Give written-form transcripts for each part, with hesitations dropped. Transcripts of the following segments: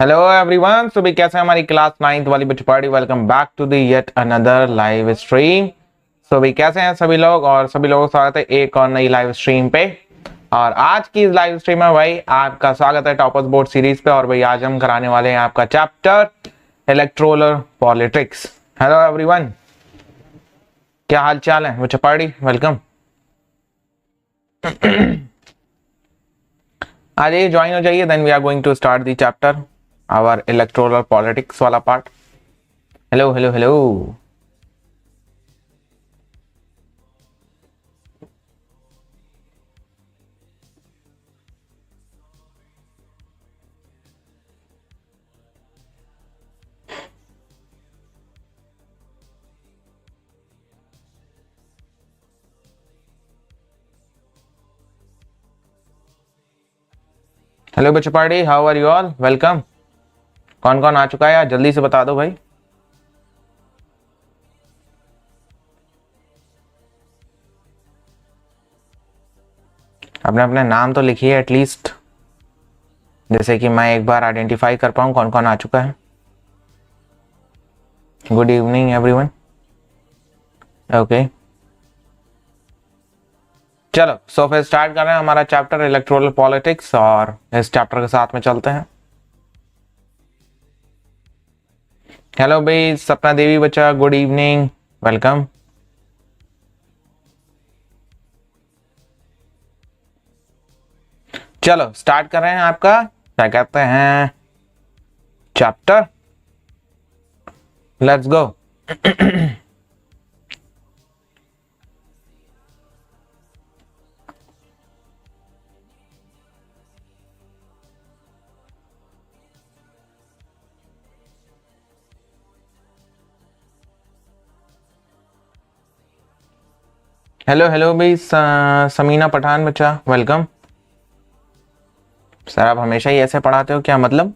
Hello everyone, तो भी कैसे हैं हमारी क्लास 9th वाली बच्चों party. Welcome back to the yet another live stream. So भी कैसे हैं सभी लोग, और सभी लोगों का स्वागत है एक और नई लाइव स्ट्रीम पे। और आज की इस लाइव स्ट्रीम में भाई आपका स्वागत है टॉपर्स बोर्ड सीरीज पे। और भाई आज हम कराने वाले हैं आपका chapter electoral politics. Hello everyone, क्या हाल चाल है बच्चों पार्टी, वेलकम। आ जाइए, ज्वाइन हो जाइए। Then we are going to start the chapter our electoral politics वाला part. Hello hello hello, hello बच्चों party, how are you all, welcome. कौन कौन आ चुका है यार, जल्दी से बता दो भाई। अपने अपने नाम तो लिखिए एटलीस्ट, जैसे कि मैं एक बार आइडेंटिफाई कर पाऊं कौन कौन आ चुका है। Good evening everyone. ओके चलो, सो फिर स्टार्ट कर रहे हैं हमारा चैप्टर इलेक्टोरल पॉलिटिक्स, और इस चैप्टर के साथ में चलते हैं। हेलो भाई सपना देवी बच्चा, गुड इवनिंग, वेलकम। चलो स्टार्ट कर रहे हैं आपका क्या कहते हैं chapter, let's go. Hello hello भाई समीना पठान बच्चा, वेलकम। सर आप हमेशा ही ऐसे पढ़ाते हो क्या, मतलब?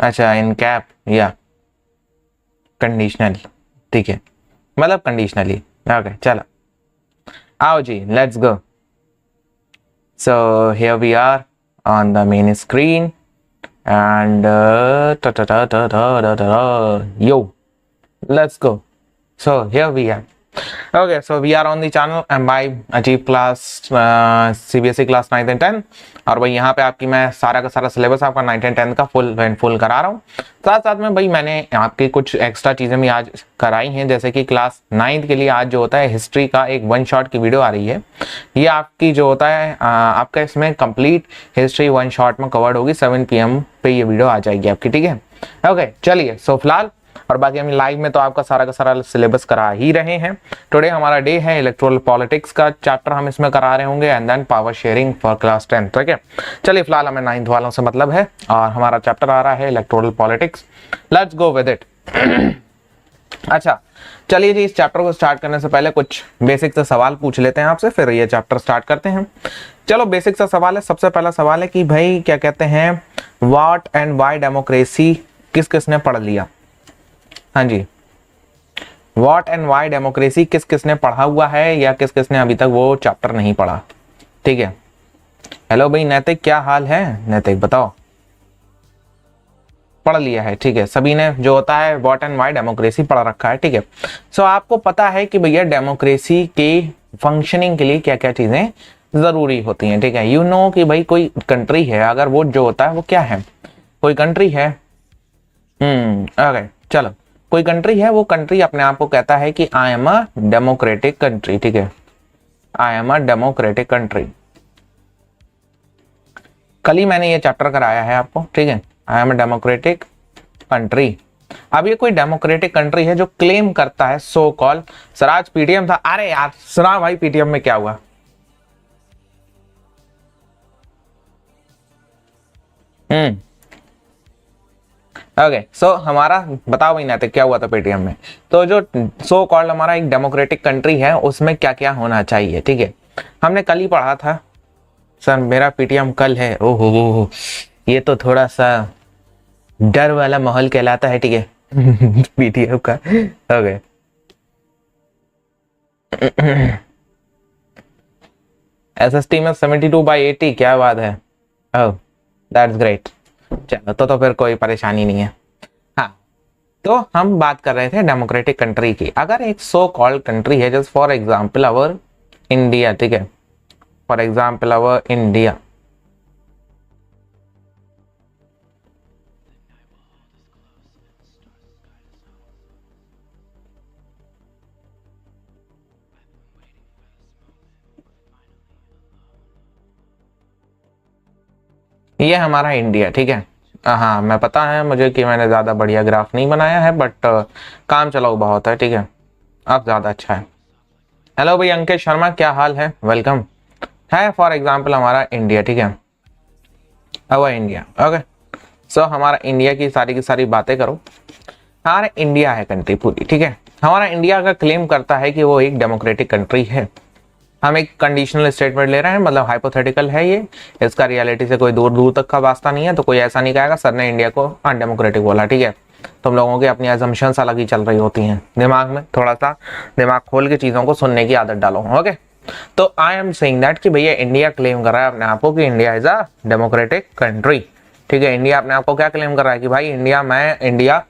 अच्छा, इन कैप या कंडीशनल, ठीक है, मतलब कंडीशनली। ओके चलो आओ जी, let's go. So here we are on the main screen and yo, let's go. So here we are. Okay, so we are on the channel and by achieve class CBSE class 9th and 10। और भाई यहाँ पे आपकी मैं सारा का सारा syllabus आपका 9th and 10 का फुल एंड फुल करा रहा हूँ। साथ साथ में भाई मैंने आपकी कुछ एक्स्ट्रा चीज़ें भी आज कराई हैं, जैसे कि क्लास 9th के लिए आज जो होता है हिस्ट्री का एक 1 शॉट की वीडियो आ रही है। ये आपकी जो होता है आपका इसमें कंप्लीट हिस्ट्री 1 शॉट में कवर्ड होगी। 7 PM पे ये वीडियो आ जाएगी आपकी, ठीक है। ओके चलिए, सो फिलहाल और बाकी हम लाइव में तो आपका सारा का सारा सिलेबस करा ही रहे हैं। टुडे हमारा डे है इलेक्टोरल पॉलिटिक्स का चैप्टर हम इसमें करा रहे होंगे, and then power sharing for class 10, ठीक है। चलिए फिलहाल हमें 9th वालों से मतलब है और हमारा चैप्टर आ रहा है electoral politics. Let's go with it. अच्छा चलिए जी, इस चैप्टर को स्टार्ट करने से पहले कुछ बेसिक से सवाल पूछ लेते हैं आपसे, फिर ये चैप्टर स्टार्ट करते हैं। चलो बेसिक सा सवाल है, सबसे पहला सवाल है कि भाई क्या कहते हैं व्हाट एंड व्हाई डेमोक्रेसी किस किसने पढ़ लिया। हाँ जी, व्हाट एंड व्हाई डेमोक्रेसी किस किसने पढ़ा हुआ है या किस किसने अभी तक वो चैप्टर नहीं पढ़ा, ठीक है। हेलो भाई नैतिक, क्या हाल है नैतिक, बताओ। पढ़ लिया है, ठीक है, सभी ने जो होता है व्हाट एंड व्हाई डेमोक्रेसी पढ़ रखा है, ठीक है। सो आपको पता है कि भैया डेमोक्रेसी के फंक्शनिंग के लिए क्या क्या चीजें जरूरी होती हैं, ठीक है। यू नो कि भाई कोई कंट्री है, अगर वो जो होता है वो क्या है, कोई कंट्री है। ओके चलो, कोई कंट्री है, वो कंट्री अपने आप को कहता है कि I am a democratic country, ठीक है, I am a democratic country. कल ही मैंने ये चैप्टर कराया है आपको, ठीक है, I am a democratic country. अब ये कोई डेमोक्रेटिक कंट्री है जो क्लेम करता है, सो कॉल। सर आज पीटीएम था, अरे यार सुना भाई पीटीएम में क्या हुआ। ओके सो हमारा बताओ भाई नैतिक, क्या हुआ था पेटीएम में। तो जो सो कॉल्ड हमारा एक डेमोक्रेटिक कंट्री है उसमें क्या क्या होना चाहिए, ठीक है, हमने कल ही पढ़ा था। सर मेरा पीटीएम कल है, ओहो हो, ये तो थोड़ा सा डर वाला माहौल कहलाता है, ठीक है। पीटीएम का ओके। SST में 72/80, क्या बात है, ओह दैट्स ग्रेट। चलो तो फिर कोई परेशानी नहीं है। हाँ, तो हम बात कर रहे थे डेमोक्रेटिक कंट्री की। अगर एक सो कॉल्ड कंट्री है, just for example our India, ठीक है, फॉर एग्जांपल अवर इंडिया, ये हमारा इंडिया, ठीक है। हाँ मैं पता है मुझे कि मैंने ज़्यादा बढ़िया ग्राफ नहीं बनाया है, बट काम चलाओ बहुत है, ठीक है, अब ज़्यादा अच्छा है। हेलो भाई अंकित शर्मा, क्या हाल है, वेलकम है। फॉर एग्जांपल हमारा इंडिया, ठीक है, अब इंडिया, ओके। सो हमारा इंडिया की सारी बातें करो। हमारा इंडिया है कंट्री पूरी, ठीक है। हमारा इंडिया का क्लेम करता है कि वो एक डेमोक्रेटिक कंट्री है। हम एक कंडीशनल स्टेटमेंट ले रहे हैं, मतलब हाइपोथेटिकल है ये, इसका रियलिटी से कोई दूर दूर तक का वास्ता नहीं है। तो कोई ऐसा नहीं कहेगा सर ने इंडिया को अनडेमोक्रेटिक बोला, ठीक है। तुम लोगों की अपनी अजम्पशंस अलग ही चल रही होती हैं, दिमाग में थोड़ा सा दिमाग खोल के चीज़ों को सुनने की आदत डालो, ओके। तो आई एम सेइंग दैट कि भैया इंडिया क्लेम कर रहा है अपने आप को कि India is a democratic country, ठीक है। इंडिया अपने आप को क्या क्लेम कर रहा है कि भाई इंडिया, मैं इंडिया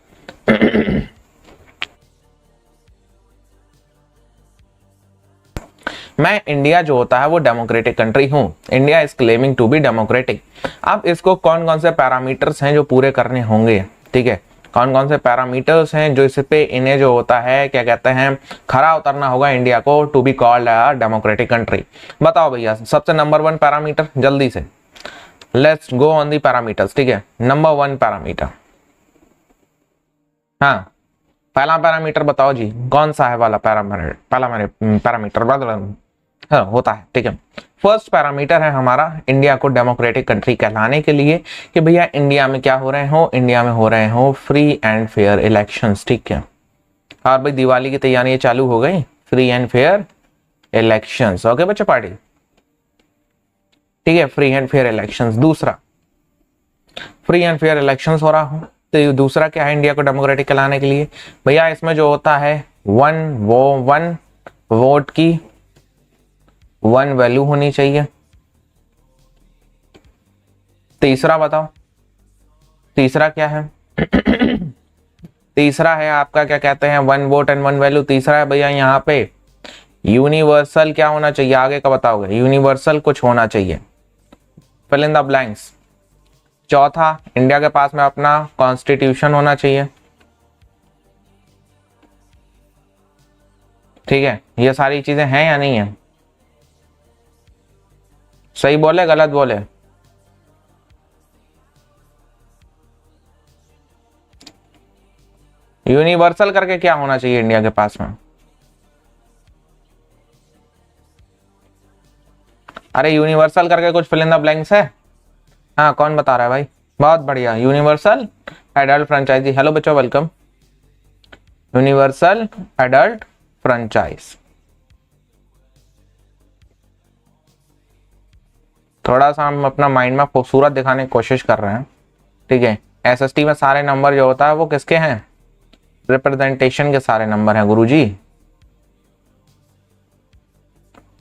मैं इंडिया जो होता है वो डेमोक्रेटिक कंट्री हूँ। India is claiming to be democratic. अब इसको कौन कौन से पैरामीटर्स हैं जो पूरे करने होंगे, ठीक है, कौन कौन से पैरामीटर्स हैं जो इस पे इन्हें जो होता है क्या कहते हैं खरा उतरना होगा इंडिया को to be called a democratic country. बताओ भैया, सबसे नंबर 1 पैरामीटर जल्दी से, let's go on the parameters, ठीक है। नंबर 1 पैरामीटर, हाँ पहला पैरामीटर बताओ जी, कौन सा है वाला पैरामीटर, पहला पैरामीटर हाँ, होता है, ठीक है। फर्स्ट पैरामीटर है हमारा इंडिया को डेमोक्रेटिक कंट्री कहलाने के लिए कि भैया इंडिया में क्या हो रहे हो, इंडिया में हो रहे हो फ्री एंड फेयर इलेक्शंस, ठीक है। और भाई दिवाली की तैयारियां चालू हो गई, free and fair elections, okay बच्चे पार्टी, ठीक है, फ्री एंड फेयर इलेक्शंस। दूसरा, फ्री एंड फेयर इलेक्शंस हो रहा हो तो दूसरा क्या है इंडिया को डेमोक्रेटिक कहलाने के लिए, भैया इसमें जो होता है वन वोट की 1 वैल्यू होनी चाहिए। तीसरा बताओ, तीसरा क्या है तीसरा है आपका क्या कहते हैं 1 वोट एंड 1 वैल्यू। तीसरा है भैया यहाँ पे यूनिवर्सल क्या होना चाहिए, आगे का बताओगे, यूनिवर्सल कुछ होना चाहिए, फिल इन द ब्लैंक्स। चौथा, इंडिया के पास में अपना कॉन्स्टिट्यूशन होना चाहिए, ठीक है। ये सारी चीजें हैं या नहीं है, सही बोले गलत बोले, यूनिवर्सल करके क्या होना चाहिए इंडिया के पास में, अरे यूनिवर्सल करके कुछ फिल इन द ब्लैंक्स है। हाँ कौन बता रहा है भाई, बहुत बढ़िया, यूनिवर्सल एडल्ट फ्रेंचाइजी। हेलो बच्चों वेलकम, यूनिवर्सल एडल्ट फ्रेंचाइज। थोड़ा सा हम अपना माइंड में खूबसूरत दिखाने की कोशिश कर रहे हैं, ठीक है। एसएसटी में सारे नंबर जो होता है वो किसके हैं, रिप्रेजेंटेशन के सारे नंबर हैं गुरुजी।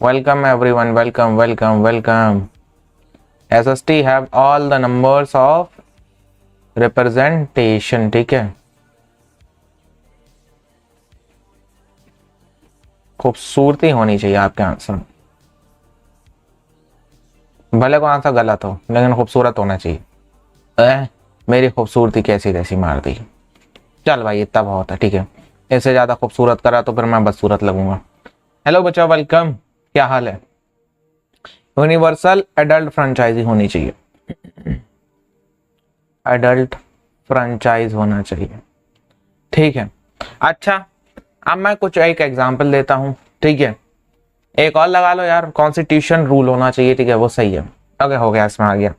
Welcome everyone, welcome welcome welcome. SST have all the numbers of representation, ठीक है। खूबसूरती होनी चाहिए आपके आंसर, भले को आंसर गलत हो लेकिन खूबसूरत होना चाहिए। मेरी खूबसूरती कैसी कैसी मार दी, चल भाई इतना बहुत है, ठीक है। इससे ज्यादा खूबसूरत करा तो फिर मैं बदसूरत लगूंगा। हेलो बच्चों वेलकम, क्या हाल है। यूनिवर्सल एडल्ट फ्रेंचाइजी होनी चाहिए, एडल्ट फ्रेंचाइज होना चाहिए, ठीक है। अच्छा अब मैं कुछ एक एग्जांपल देता हूं, ठीक है। एक और लगा लो यार, कॉन्स्टिट्यूशन रूल होना चाहिए, ठीक है, वो सही है, ओके हो गया, इसमें आ गया।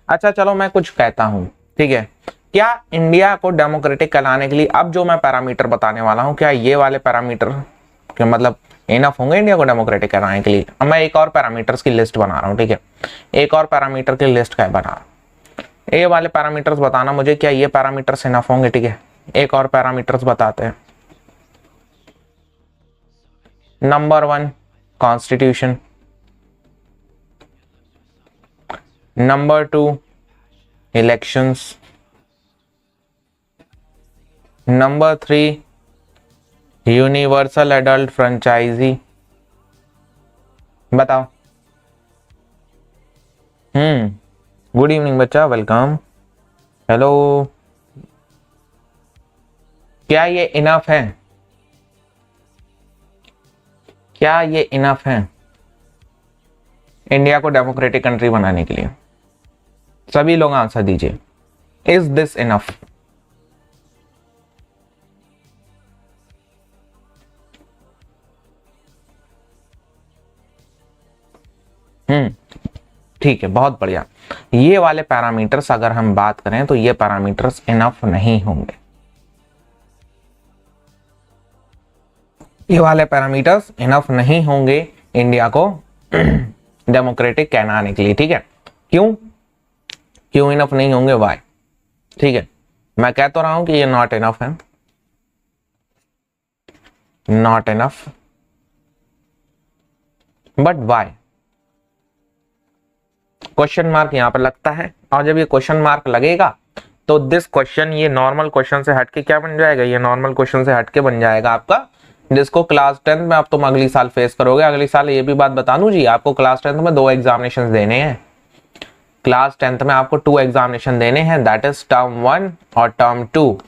अच्छा चलो मैं कुछ कहता हूं, ठीक है। क्या इंडिया को डेमोक्रेटिक कहलाने के लिए अब जो मैं पैरामीटर बताने वाला हूं, क्या ये वाले पैरामीटर के मतलब इनफ होंगे इंडिया को डेमोक्रेटिक कराने के लिए। अब मैं एक और पैरामीटर्स की लिस्ट बना रहा हूँ, ठीक है, एक और पैरामीटर की लिस्ट क्या बना रहा हूँ। ये वाले पैरामीटर्स बताना मुझे, क्या ये पैरामीटर्स इनफ होंगे, ठीक है। एक और पैरामीटर्स बताते हैं। Number 1 constitution, number 2 elections, number 3 universal adult franchise. बताओ। गुड इवनिंग बच्चा, वेलकम, हेलो। क्या ये इनफ है? क्या ये इनफ है इंडिया को डेमोक्रेटिक कंट्री बनाने के लिए? सभी लोग आंसर दीजिए, इज दिस इनफ? ठीक है, बहुत बढ़िया। ये वाले पैरामीटर्स अगर हम बात करें तो ये पैरामीटर्स इनफ नहीं होंगे। ये वाले पैरामीटर्स इनफ नहीं होंगे इंडिया को डेमोक्रेटिक कहलाने के लिए, ठीक है? क्यों क्यों इनफ नहीं होंगे? वाई? ठीक है, मैं कह तो रहा हूं कि ये नॉट इनफ है, not enough, but why? Question mark यहां पर लगता है, और जब ये क्वेश्चन मार्क लगेगा तो दिस क्वेश्चन, ये नॉर्मल क्वेश्चन से हटके क्या बन जाएगा? ये नॉर्मल क्वेश्चन से हटके बन जाएगा आपका, जिसको क्लास 10th में अब तुम अगली साल फेस करोगे। अगली साल ये भी बात बता दूं जी, आपको क्लास 10th में 2 एग्जामिनेशन देने हैं। क्लास 10th में आपको 2 एग्जामिनेशन देने हैं, दैट इज टर्म 1 और टर्म 2।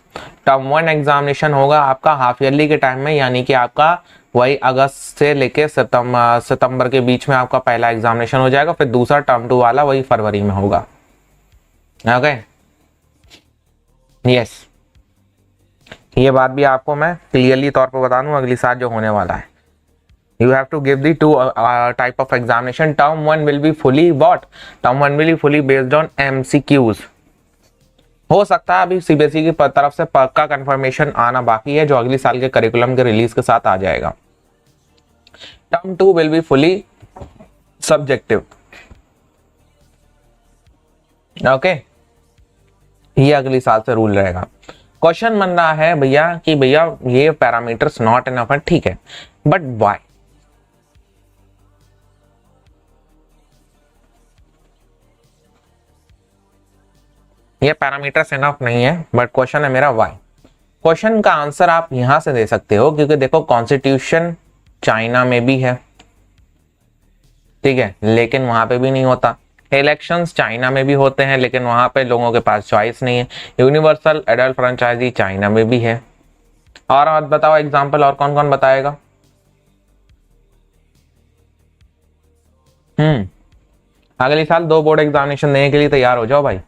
टर्म 1 एग्जामिनेशन होगा आपका हाफ ईयरली के टाइम में, यानी कि आपका वही अगस्त से लेके सितंबर के बीच में आपका पहला एग्जामिनेशन हो जाएगा। फिर दूसरा टर्म 2 वाला वही फरवरी में होगा। ओके, यस, ये बात भी आपको मैं क्लियरली तौर पर बता दूं अगली साल जो होने वाला है। You have to give the 2 type of examination. Term 1 will be fully what? Term 1 will be fully based on MCQs. हो सकता है अभी सीबीएसई की तरफ से पक्का कंफर्मेशन आना बाकी है, जो अगली साल के करिकुलम के रिलीज के साथ आ जाएगा। Term 2 will be fully subjective. Okay, ये अगली साल से रूल रहेगा। क्वेश्चन बन रहा है भैया कि भैया ये पैरामीटर्स नॉट इनफ है, ठीक है, बट व्हाई? ये पैरामीटर्स इनफ नहीं है, बट क्वेश्चन है मेरा व्हाई। क्वेश्चन का आंसर आप यहां से दे सकते हो, क्योंकि देखो कॉन्स्टिट्यूशन चाइना में भी है, ठीक है, लेकिन वहां पे भी नहीं होता। इलेक्शंस चाइना में भी होते हैं, लेकिन वहां पे लोगों के पास चॉइस नहीं है। यूनिवर्सल एडल्ट फ्रेंचाइजी चाइना में भी है। और बताओ एग्जांपल, और कौन कौन बताएगा? अगली साल 2 बोर्ड एग्जामिनेशन देने के लिए तैयार हो जाओ भाई।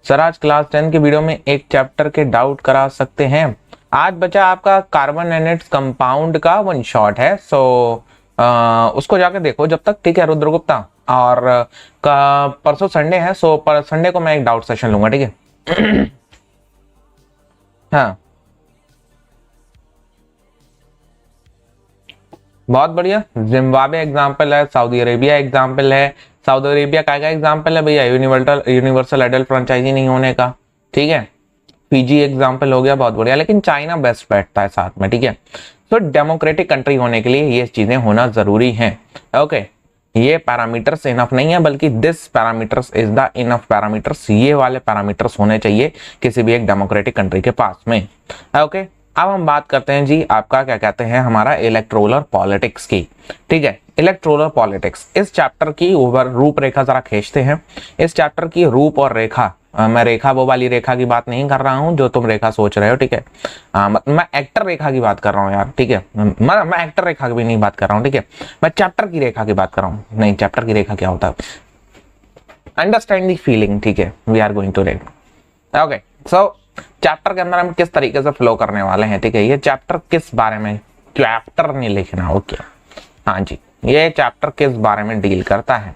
सर आज क्लास 10 के वीडियो में एक चैप्टर के डाउट करा सकते हैं? आज बचा आपका कार्बन एंड इट्स कंपाउंड का 1 शॉट है, सो उसको जाके देखो जब तक, ठीक है रुद्रगुप्ता। और परसों संडे है, सो पर संडे को मैं एक डाउट सेशन लूंगा, ठीक है? हाँ, बहुत बढ़िया। जिम्बाब्वे एग्जाम्पल है, सऊदी अरेबिया एग्जाम्पल है। सऊदी अरेबिया का एग्जाम्पल है भैया? यूनिवर्सल एडल्ट फ्रेंचाइजी नहीं होने का, ठीक है। फीजी एग्जाम्पल हो गया, बहुत बढ़िया। लेकिन चाइना बेस्ट बैठता है साथ में, ठीक है। तो डेमोक्रेटिक कंट्री होने के लिए ये चीजें होना जरूरी है। ओके, ये पैरामीटर्स इनफ नहीं है, बल्कि this parameters is the enough parameters. ये वाले पैरामीटर्स होने चाहिए किसी भी एक डेमोक्रेटिक कंट्री के पास में। ओके, अब हम बात करते हैं जी आपका क्या कहते हैं, हमारा इलेक्टोरल पॉलिटिक्स की, ठीक है। इलेक्टोरल पॉलिटिक्स, इस चैप्टर की ओवर रूपरेखा जरा खींचते हैं। इस चैप्टर की रूप और रेखा, मैं रेखा वो वाली रेखा की बात नहीं कर रहा हूं जो तुम रेखा सोच रहे हो, ठीक है। मैं एक्टर रेखा की बात कर रहा हूं यार, ठीक है। मैं एक्टर रेखा की भी नहीं बात कर रहा हूं, ठीक है। मैं चैप्टर की रेखा की बात कर रहा हूं। नहीं, चैप्टर की रेखा क्या होता है? अंडरस्टैंड द फीलिंग, ठीक है। We are going to read. Okay, so chapter के अंदर हम किस तरीके से फ्लो करने वाले हैं, ठीक है। ये चैप्टर किस बारे में, चैप्टर नहीं लिखना, ओके, हाँ जी, ये चैप्टर किस बारे में डील करता है?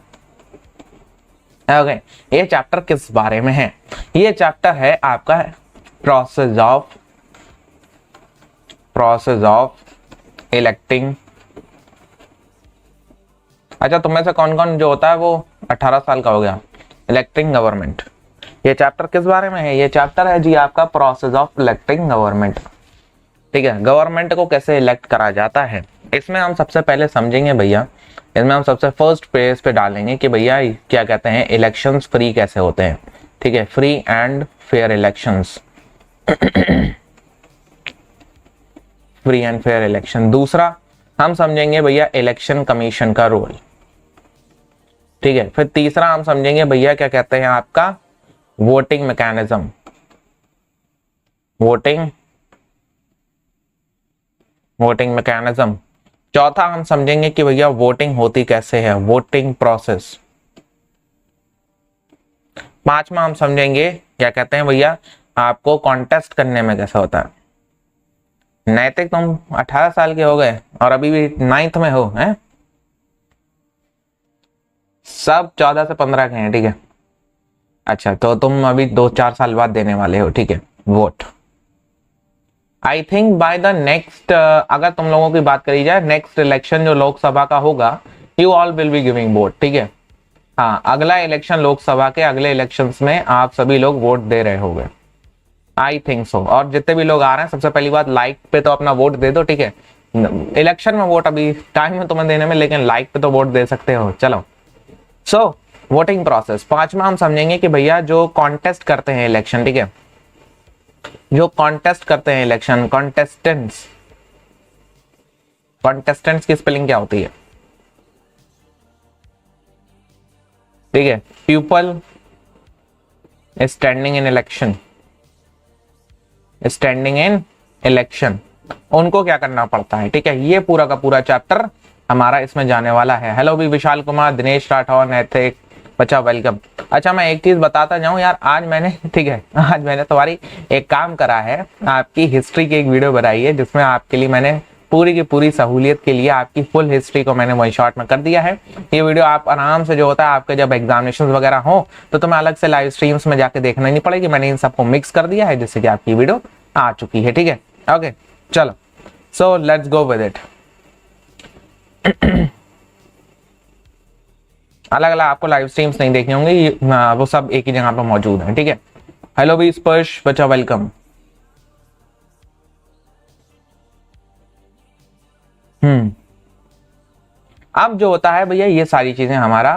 ओके, ये चैप्टर किस बारे में है? ये चैप्टर है आपका प्रोसेस ऑफ इलेक्टिंग। अच्छा, तुम में से कौन कौन जो होता है वो 18 साल का हो गया? इलेक्टिंग गवर्नमेंट, ये चैप्टर किस बारे में है? ये चैप्टर है जी आपका प्रोसेस ऑफ इलेक्टिंग गवर्नमेंट, ठीक है। गवर्नमेंट को कैसे इलेक्ट करा जाता है, इसमें हम सबसे पहले समझेंगे भैया इसमें हम सबसे फर्स्ट पेज पे डालेंगे कि भैया क्या कहते हैं इलेक्शंस फ्री कैसे होते हैं, ठीक है, free and fair elections, free and fair election. दूसरा हम समझेंगे भैया इलेक्शन कमीशन का रोल, ठीक है। फिर तीसरा हम समझेंगे भैया क्या कहते हैं आपका वोटिंग मैकेनिज्म, वोटिंग मैकेनिज्म। चौथा हम समझेंगे कि भैया वोटिंग होती कैसे है, वोटिंग प्रोसेस। पांचवा हम समझेंगे क्या कहते हैं भैया आपको कॉन्टेस्ट करने में कैसा होता है। नैतिक तुम 18 साल के हो गए और अभी भी 9th में हो, हैं? सब 14 से 15 के हैं, ठीक है। अच्छा, तो तुम अभी 2-4 साल बाद देने वाले हो, ठीक है, vote. I think by the next, अगर तुम लोगों की बात करी जाए, नेक्स्ट इलेक्शन जो लोकसभा का होगा, you all will be giving vote, ठीक है। हाँ, अगला इलेक्शन लोकसभा के अगले इलेक्शंस में आप सभी लोग वोट दे रहे होंगे, आई थिंक सो। और जितने भी लोग आ रहे हैं, सबसे पहली बात लाइक पे तो अपना वोट दे दो, ठीक है। इलेक्शन में वोट अभी टाइम है तुम्हें देने में, लेकिन लाइक पे तो वोट दे सकते हो। चलो, सो वोटिंग प्रोसेस। पांचवा हम समझेंगे कि भैया जो कॉन्टेस्ट करते हैं इलेक्शन, ठीक है, जो कॉन्टेस्ट करते हैं इलेक्शन, कॉन्टेस्टेंट्स की स्पेलिंग क्या होती है, ठीक है। People standing in election, standing in election, उनको क्या करना पड़ता है, ठीक है। ये पूरा का पूरा चैप्टर हमारा इसमें जाने वाला है। हेलो भी विशाल कुमार, दिनेश राठौर, नैतिक बच्चा, वेलकम। अच्छा, मैं एक चीज बताता जाऊं यार, आज मैंने, ठीक है, आज मैंने तुम्हारी एक काम करा है, आपकी हिस्ट्री की एक वीडियो बनाई है, जिसमें आपके लिए मैंने पूरी की पूरी सहूलियत के लिए आपकी फुल हिस्ट्री को मैंने वन शॉट में कर दिया है। ये वीडियो आप आराम से, जो होता है आपके जब एग्जामिनेशन वगैरह हो, तो तुम्हें अलग से लाइव स्ट्रीम्स में जाके देखना नहीं पड़ेगी। मैंने इन सबको मिक्स कर दिया है, जिससे कि आपकी वीडियो आ चुकी है, ठीक है। ओके, चलो, so let's go with it. अलग अलग आपको लाइव स्ट्रीम्स नहीं देखनी होंगी, वो सब एक ही जगह पर मौजूद है, ठीक है। हेलो भी स्पर्श बच्चा, वेलकम। अब जो होता है भैया, ये सारी चीजें हमारा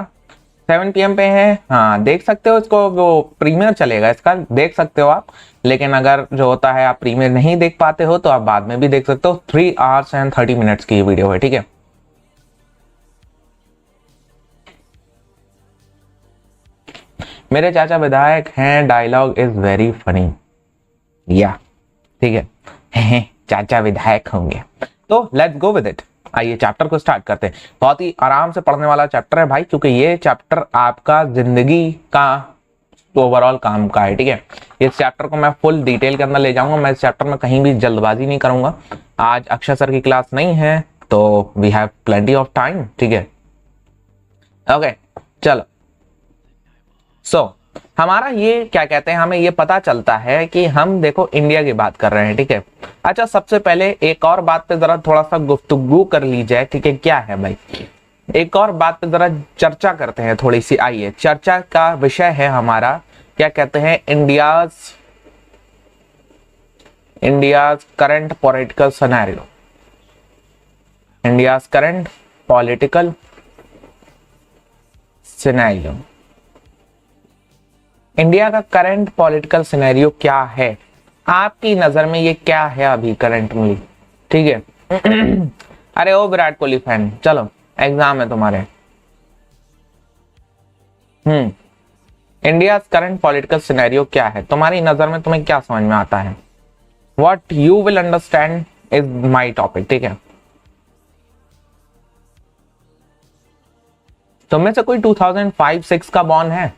7 PM पे है। हाँ, देख सकते हो इसको, वो प्रीमियर चलेगा इसका, देख सकते हो आप। लेकिन अगर जो होता है आप प्रीमियर नहीं देख पाते हो, तो आप बाद में भी देख सकते हो। 3 hours and 30 minutes की ये वीडियो है, ठीक है। मेरे चाचा विधायक हैं, डायलॉग इज वेरी फनी, या ठीक है। चाचा विधायक होंगे, तो लेट्स गो विद इट। आइए चैप्टर को स्टार्ट करते हैं। बहुत ही आराम से पढ़ने वाला चैप्टर है भाई, क्योंकि ये चैप्टर आपका जिंदगी का ओवरऑल काम का है, ठीक है। इस चैप्टर को मैं फुल डिटेल के अंदर ले जाऊंगा। मैं इस चैप्टर में कहीं भी जल्दबाजी नहीं करूंगा। आज अक्षय सर की क्लास नहीं है, तो we have plenty of time, ठीक है। ओके, चलो। सो हमारा ये क्या कहते हैं, हमें ये पता चलता है कि हम देखो इंडिया की बात कर रहे हैं, ठीक है। अच्छा, सबसे पहले एक और बात पे जरा थोड़ा सा गुफ्तगू कर ली जाए, ठीक है। क्या है भाई, एक और बात पे जरा चर्चा करते हैं थोड़ी सी। आइए, चर्चा का विषय है हमारा क्या कहते हैं, India's current political scenario, India's current political scenario. India का करंट पॉलिटिकल सिनेरियो क्या है, आपकी नजर में ये क्या है अभी करंटली, ठीक है। अरे ओ विराट कोहली फैन, चलो एग्जाम है तुम्हारे। इंडिया करंट पॉलिटिकल सिनेरियो क्या है तुम्हारी नजर में, तुम्हें क्या समझ में आता है। What you will understand is my topic, ठीक है। तुम्हें से कोई 2005-6 का बॉर्न है,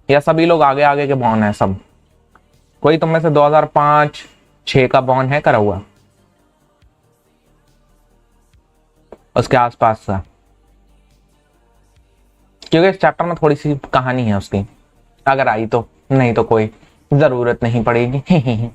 या सभी लोग आगे आगे के बॉर्न है सब। कोई तुम में से 2005-6 का बॉर्न है करा हुआ, उसके आसपास सा, क्योंकि इस चैप्टर में थोड़ी सी कहानी है उसकी, अगर आई तो, नहीं तो कोई जरूरत नहीं पड़ेगी।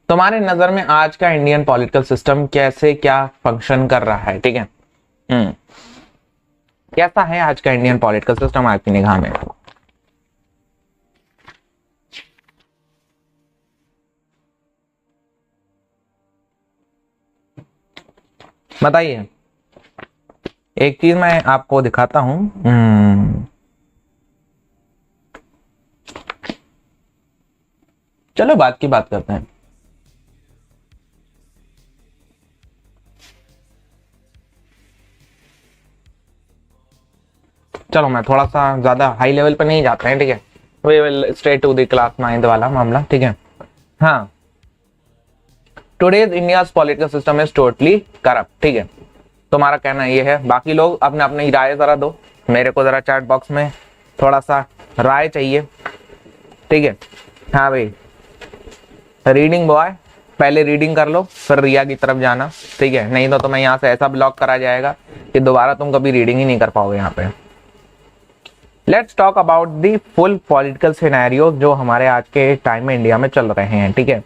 तुम्हारे नजर में आज का इंडियन पॉलिटिकल सिस्टम कैसे, क्या फंक्शन कर रहा है, ठीक है। कैसा है आज का इंडियन पॉलिटिकल सिस्टम आपकी निगाह में। बताइए, एक चीज मैं आपको दिखाता हूं। चलो बात की बात करते हैं। चलो मैं थोड़ा सा ज्यादा हाई लेवल पर नहीं जाते हैं, ठीक है, we will straight to the class 9th वाला मामला, ठीक है। हाँ, today's India's political system is totally corrupt, ठीक है, तुम्हारा कहना ये है। बाकी लोग अपने अपनी राय जरा दो, मेरे को जरा चैट बॉक्स में थोड़ा सा राय चाहिए, ठीक है। हाँ भाई, रीडिंग बॉय, पहले रीडिंग कर लो फिर रिया की तरफ जाना, ठीक है, नहीं तो तुम्हें यहाँ से ऐसा ब्लॉक करा जाएगा कि दोबारा तुम कभी रीडिंग ही नहीं कर पाओगे यहाँ पे। Let's talk about the full political scenario जो हमारे आज के टाइम में इंडिया में चल रहे हैं, ठीक है।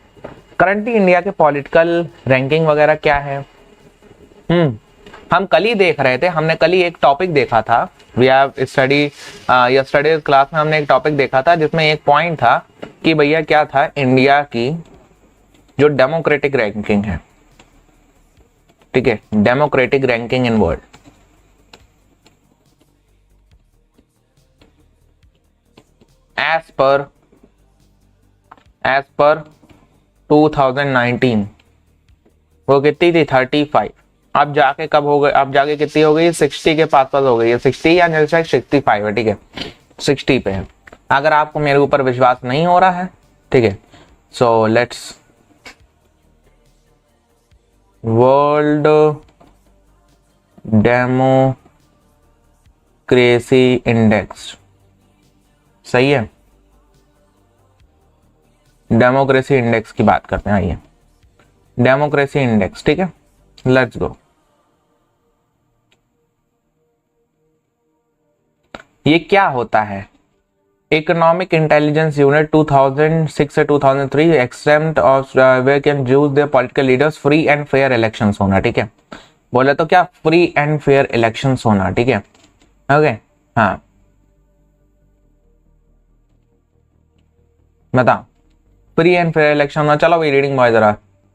करंटली इंडिया के पॉलिटिकल रैंकिंग वगैरह क्या है, हम कल ही देख रहे थे, हमने कल ही एक टॉपिक देखा था, we have study yesterday class में हमने एक टॉपिक देखा था जिसमें एक पॉइंट था कि भैया क्या था, इंडिया की जो डेमोक्रेटिक रैंकिंग है, ठीक है, democratic ranking in world, as per 2019 वो कितनी थी, 35। अब जाके कब हो गई, अब जाके कितनी हो गई, 60 के पास पास हो गई है, 60 या 65 है, ठीक है, 60 पे है। अगर आपको मेरे ऊपर विश्वास नहीं हो रहा है, ठीक है, so let's world democracy index, सही है, डेमोक्रेसी इंडेक्स की बात करते हैं, आइए डेमोक्रेसी इंडेक्स, ठीक है, लेट्स गो। ये क्या होता है, इकोनॉमिक इंटेलिजेंस यूनिट 2006 से 2003 except of where can choose their political leaders free and fair elections होना, ठीक है, बोले तो क्या, फ्री एंड फेयर इलेक्शंस होना, ठीक है, ओके। हाँ बताओ, फ्री एंड फेयर इलेक्शन होना। चलो भाई रीडिंग बॉय जरा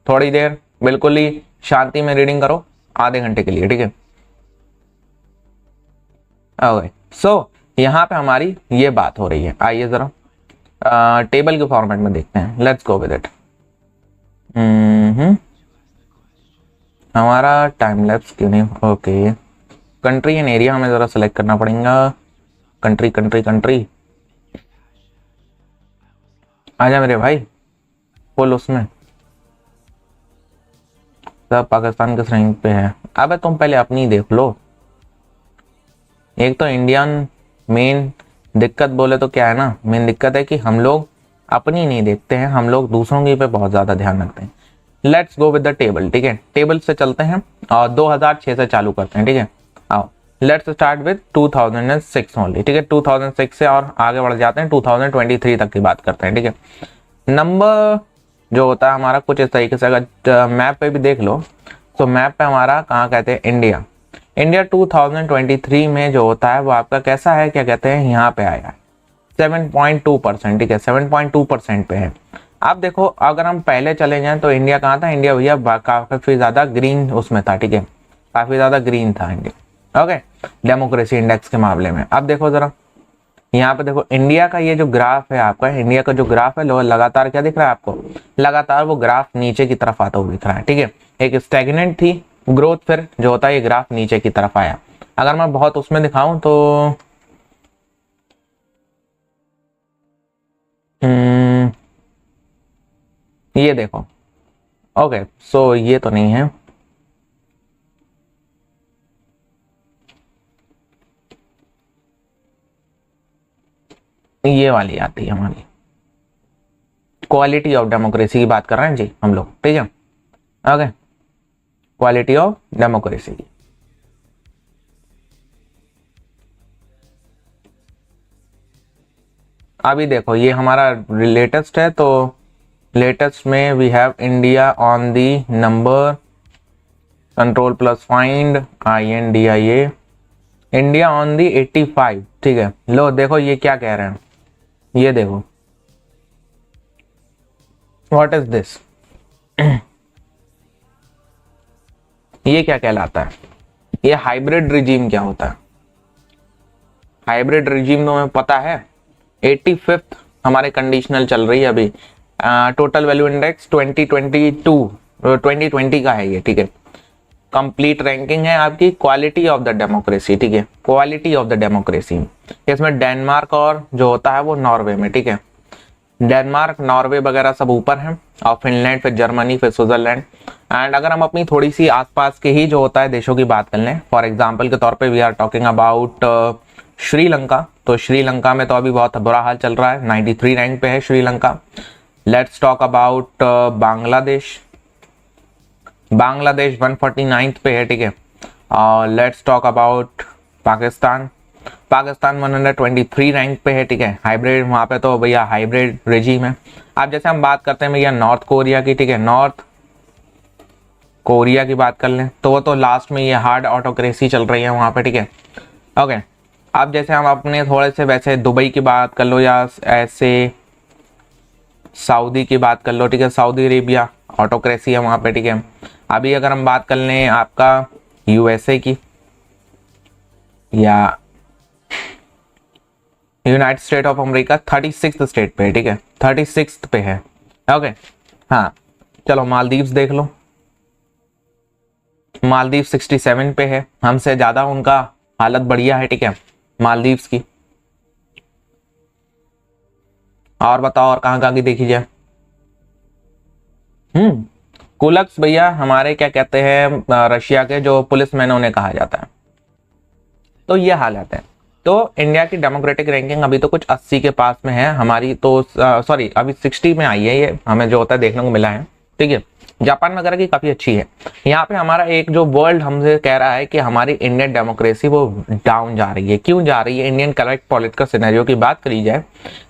थोड़ी देर बिल्कुल ही शांति में रीडिंग करो, आधे घंटे के लिए, ठीक है, ओके। सो यहाँ पे हमारी ये बात हो रही है, आइए जरा टेबल के फॉर्मेट में देखते हैं, लेट्स गो विद इट। हमारा टाइम लैप्स क्यों नहीं, ओके, कंट्री एंड एरिया हमें जरा सेलेक्ट करना पड़ेगा, कंट्री कंट्री कंट्री, आजा मेरे भाई, फुल उसमें सब पाकिस्तान के रैंक पे है। अबे तुम पहले अपनी देख लो, एक तो इंडियन मेन दिक्कत बोले तो क्या है ना, मेन दिक्कत है कि हम लोग अपनी नहीं देखते हैं, हम लोग दूसरों के पे बहुत ज्यादा ध्यान रखते हैं। Let's go with the table, ठीक है, टेबल से चलते हैं और 2006 से चालू करते हैं, ठीक है, आओ लेट्स स्टार्ट विद 2006 ओनली, ठीक है, 2006 से और आगे बढ़ जाते हैं 2023 तक की बात करते हैं, ठीक है। नंबर जो होता है हमारा कुछ इस तरीके से, अगर मैप पे भी देख लो तो मैप पे हमारा कहाँ कहते हैं, इंडिया, इंडिया 2023 में जो होता है वो आपका कैसा है, क्या कहते हैं, यहाँ पे आया 7.2%, ठीक है, 7.2% पे है। अब देखो अगर हम पहले चले जाएं तो इंडिया कहाँ था, इंडिया भैया काफी ज्यादा ग्रीन उसमें था, ठीक है, काफी ज्यादा ग्रीन था इंडिया, ओके, डेमोक्रेसी इंडेक्स के मामले में। अब देखो जरा यहाँ पे देखो इंडिया का ये जो ग्राफ है आपका, इंडिया का जो ग्राफ है लगातार क्या दिख रहा है आपको, लगातार वो ग्राफ नीचे की तरफ आता हुआ दिख रहा है, ठीक है, एक स्टैग्नेंट थी ग्रोथ, फिर जो होता है ये ग्राफ नीचे की तरफ आया। अगर मैं बहुत उसमें दिखाऊं तो ये देखो, ओके, सो ये तो नहीं है, ये वाली आती है हमारी क्वालिटी ऑफ डेमोक्रेसी की बात कर रहे हैं जी हम लोग, ठीक है, ओके, क्वालिटी ऑफ डेमोक्रेसी। अभी देखो ये हमारा लेटेस्ट है, तो लेटेस्ट में we have India on the number, control plus find INDIA, India on the 85, ठीक है। लो देखो ये क्या कह रहे हैं, ये देखो व्हाट इज दिस, ये क्या कहलाता है? ये हाइब्रिड रिजीम क्या होता है? हाइब्रिड रिजीम तो हमें पता है 85th हमारे कंडीशनल चल रही है अभी। टोटल वैल्यू इंडेक्स 2020 का है ये, ठीक है। कंप्लीट रैंकिंग है आपकी क्वालिटी ऑफ द डेमोक्रेसी, ठीक है, क्वालिटी ऑफ द डेमोक्रेसी। इसमें डेनमार्क और जो होता है वो नॉर्वे में, ठीक है। डेनमार्क, नॉर्वे वगैरह सब ऊपर हैं, और फिनलैंड, फिर जर्मनी, फिर स्विट्जरलैंड। एंड अगर हम अपनी थोड़ी सी आसपास के ही जो होता है देशों की बात कर लें, फॉर एग्जांपल के तौर पे we are talking about Sri Lanka. तो श्रीलंका में तो अभी बहुत बुरा हाल चल रहा है, 93 रैंक पे है Sri Lanka. Let's talk about Bangladesh. Bangladesh 149th पे है, ठीक है। और let's talk about Pakistan. Pakistan 123 rank पे है, ठीक है। हाइब्रिड, वहाँ पे तो भैया हाइब्रिड रेजिम है। अब जैसे हम बात करते हैं भैया नॉर्थ कोरिया की, ठीक है, नॉर्थ कोरिया की बात कर लें तो वो तो लास्ट में ये हार्ड ऑटोक्रेसी चल रही है वहाँ पे, ठीक है। ओके, अब जैसे हम अपने थोड़े से वैसे दुबई की बात कर लो, या ऐसे सऊदी की बात कर लो, ठीक है। सऊदी अरेबिया ऑटोक्रेसी है वहाँ पे, ठीक है। अभी अगर हम बात कर लें आपका यूएसए की या United state of America, 36th state पे है, ठीक है, 36th पे है। ओके, हाँ चलो मालदीव्स देख लो। मालदीव 67 पे है, हमसे ज्यादा उनका हालत बढ़िया है, ठीक है, मालदीव्स की। और बताओ और कहाँ कहाँ की देखी जाए? कुलक्स भैया हमारे क्या कहते हैं रशिया के जो पुलिसमैन उन्हें कहा जाता है। तो ये हालत है। तो इंडिया की डेमोक्रेटिक रैंकिंग अभी तो कुछ 80 के पास में है हमारी, तो सॉरी अभी 60 में आई है ये, हमें जो होता है देखने को मिला है, ठीक है। जापान वगैरह की काफी अच्छी है। यहाँ पे हमारा एक जो वर्ल्ड हमसे कह रहा है कि हमारी इंडियन डेमोक्रेसी वो डाउन जा रही है। क्यों जा रही है? इंडियन करेक्ट पॉलिटिकल सिनेरियो की बात करी जाए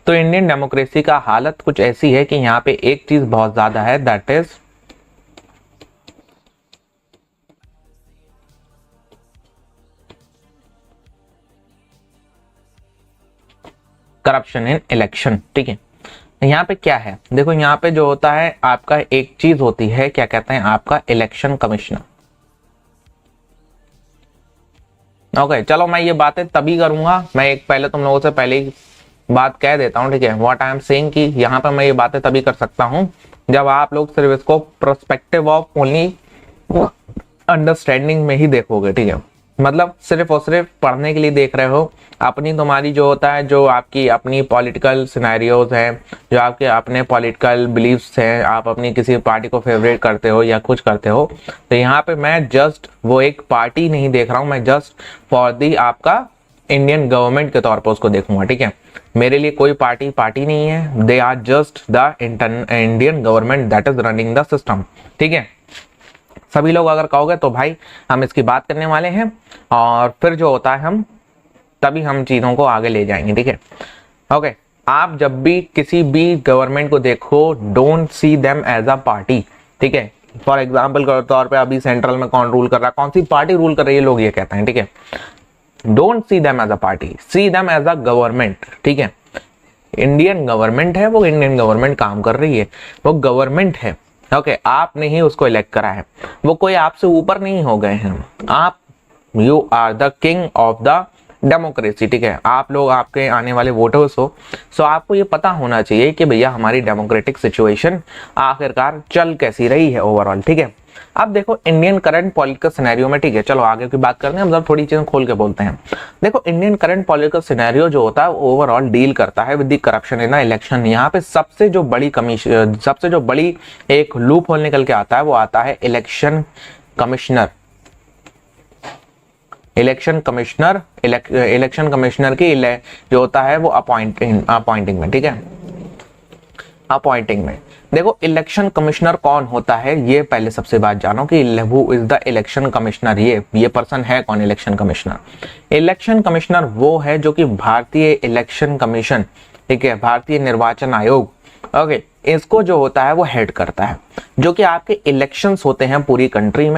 तो इंडियन डेमोक्रेसी का हालत कुछ ऐसी है कि यहाँ पे एक चीज बहुत ज्यादा है, that is corruption in election, ठीक है। यहाँ पे क्या है देखो, यहाँ पे जो होता है आपका एक चीज होती है, क्या कहते हैं आपका इलेक्शन कमिश्नर। ओके चलो मैं ये बातें तभी करूंगा, मैं एक पहले तुम लोगों से पहले ही बात कह देता हूँ, ठीक है। व्हाट आई एम सेइंग कि यहाँ पे मैं ये बातें तभी कर सकता हूँ जब आप लोग सिर्फ इसको प्रोस्पेक्टिव ऑफ ओनली अंडरस्टैंडिंग में ही देखोगे, ठीक है। मतलब सिर्फ और सिर्फ पढ़ने के लिए देख रहे हो, अपनी तुम्हारी जो होता है जो आपकी अपनी पॉलिटिकल सिनेरियोज हैं, जो आपके अपने पॉलिटिकल बिलीव्स हैं, आप अपनी किसी पार्टी को फेवरेट करते हो या कुछ करते हो, तो यहाँ पे मैं जस्ट वो एक पार्टी नहीं देख रहा हूँ, मैं जस्ट फॉर दी आपका इंडियन गवर्नमेंट के तौर पर उसको देखूंगा, ठीक है। मेरे लिए कोई पार्टी नहीं है, they are just the Indian government that is running the system, ठीक है। सभी लोग अगर कहोगे तो भाई हम इसकी बात करने वाले हैं, और फिर जो होता है हम तभी हम चीजों को आगे ले जाएंगे, ठीक है। ओके, आप जब भी किसी भी गवर्नमेंट को देखो, don't see them as a party, ठीक है। फॉर एग्जाम्पल के तौर पे अभी सेंट्रल में कौन रूल कर रहा है, कौन सी पार्टी रूल कर रही है, लोग ये कहते हैं, ठीक है। Don't see them as a party, see them as a government, ठीक है। इंडियन गवर्नमेंट है, वो इंडियन गवर्नमेंट काम कर रही है, वो गवर्नमेंट है, ओके। आपने ही उसको इलेक्ट करा है, वो कोई आपसे ऊपर नहीं हो गए हैं। आप you are the king of the democracy, ठीक है। आप लोग आपके आने वाले वोटर्स हो, सो आपको ये पता होना चाहिए कि भैया हमारी डेमोक्रेटिक सिचुएशन आखिरकार चल कैसी रही है ओवरऑल, ठीक है। अब देखो इंडियन करंट पॉलिटिकल सिनेरियो में, ठीक है, चलो आगे की बात करते हैं, हम थोड़ी चीजें खोल के बोलते हैं। देखो इंडियन करंट पॉलिटिकल सिनेरियो जो होता है ओवरऑल डील करता है with the corruption in the election. यहाँ पे सबसे जो बड़ी एक लूप होल निकल के आता है वो आता है इलेक्शन कमिश्नर। इलेक्शन कमिश्नर की जो होता है वो अपॉइंटिंग में, ठीक है, अपॉइंटिंग में। देखो इलेक्शन कमिश्नर कौन होता है, ये पहले सबसे बात जानो कि who is the election commissioner. ये पर्सन है कौन इलेक्शन कमिश्नर? इलेक्शन कमिश्नर वो है जो कि भारतीय इलेक्शन कमीशन, ठीक है, भारतीय निर्वाचन आयोग, ओके, इसको जो होता है वो हेड करता है। जो कि आपके इलेक्शंस होते हैं पूरी कंट्री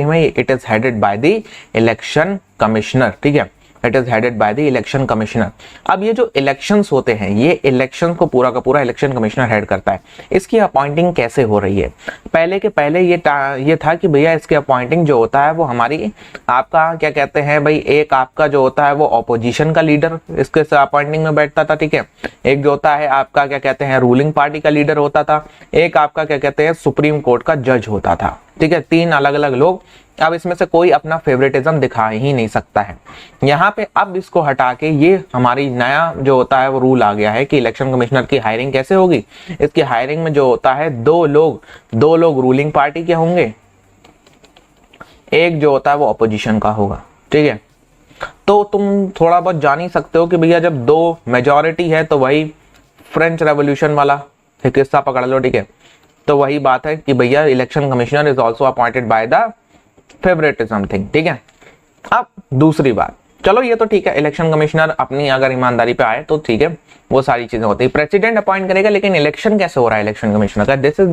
में, it is headed by the election commissioner, ठीक है। It is headed by the election commissioner. अब ये जो इलेक्शंस होते हैं, ये इलेक्शन को पूरा का पूरा इलेक्शन कमिश्नर हेड करता है। इसकी अपॉइंटिंग कैसे हो रही है? पहले के पहले ये था कि भैया इसकी अपॉइंटिंग जो होता है वो हमारी आपका क्या कहते हैं भाई, एक आपका जो होता है वो ऑपोजिशन का लीडर इसके अपॉइंटिंग में बैठता था, ठीक है। एक जो होता है आपका क्या कहते हैं रूलिंग पार्टी का लीडर होता था, एक आपका क्या कहते हैं सुप्रीम कोर्ट का जज होता था, ठीक है। 3 अलग अलग लोग। अब इसमें से कोई अपना फेवरेटिज्म दिखा ही नहीं सकता है यहाँ पे। अब इसको हटा के ये हमारी नया जो होता है वो रूल आ गया है कि इलेक्शन कमिश्नर की हायरिंग कैसे होगी। इसकी हायरिंग में जो होता है दो लोग रूलिंग पार्टी के होंगे, एक जो होता है वो अपोजिशन का होगा, ठीक है। तो तुम थोड़ा बहुत जान ही सकते हो कि भैया जब 2 मेजॉरिटी है तो वही फ्रेंच रेवोल्यूशन वाला एक किस्सा पकड़ लो, ठीक है। तो वही बात है कि भैया election commissioner is also appointed by the favouritism thing, ठीक है। अब दूसरी बात, चलो ये तो ठीक है, इलेक्शन कमिश्नर अपनी अगर ईमानदारी पे आए तो ठीक है, वो सारी चीजें होती है। प्रेसिडेंट अपॉइंट करेगा, लेकिन इलेक्शन कैसे हो रहा है इलेक्शन कमिश्नर का? This is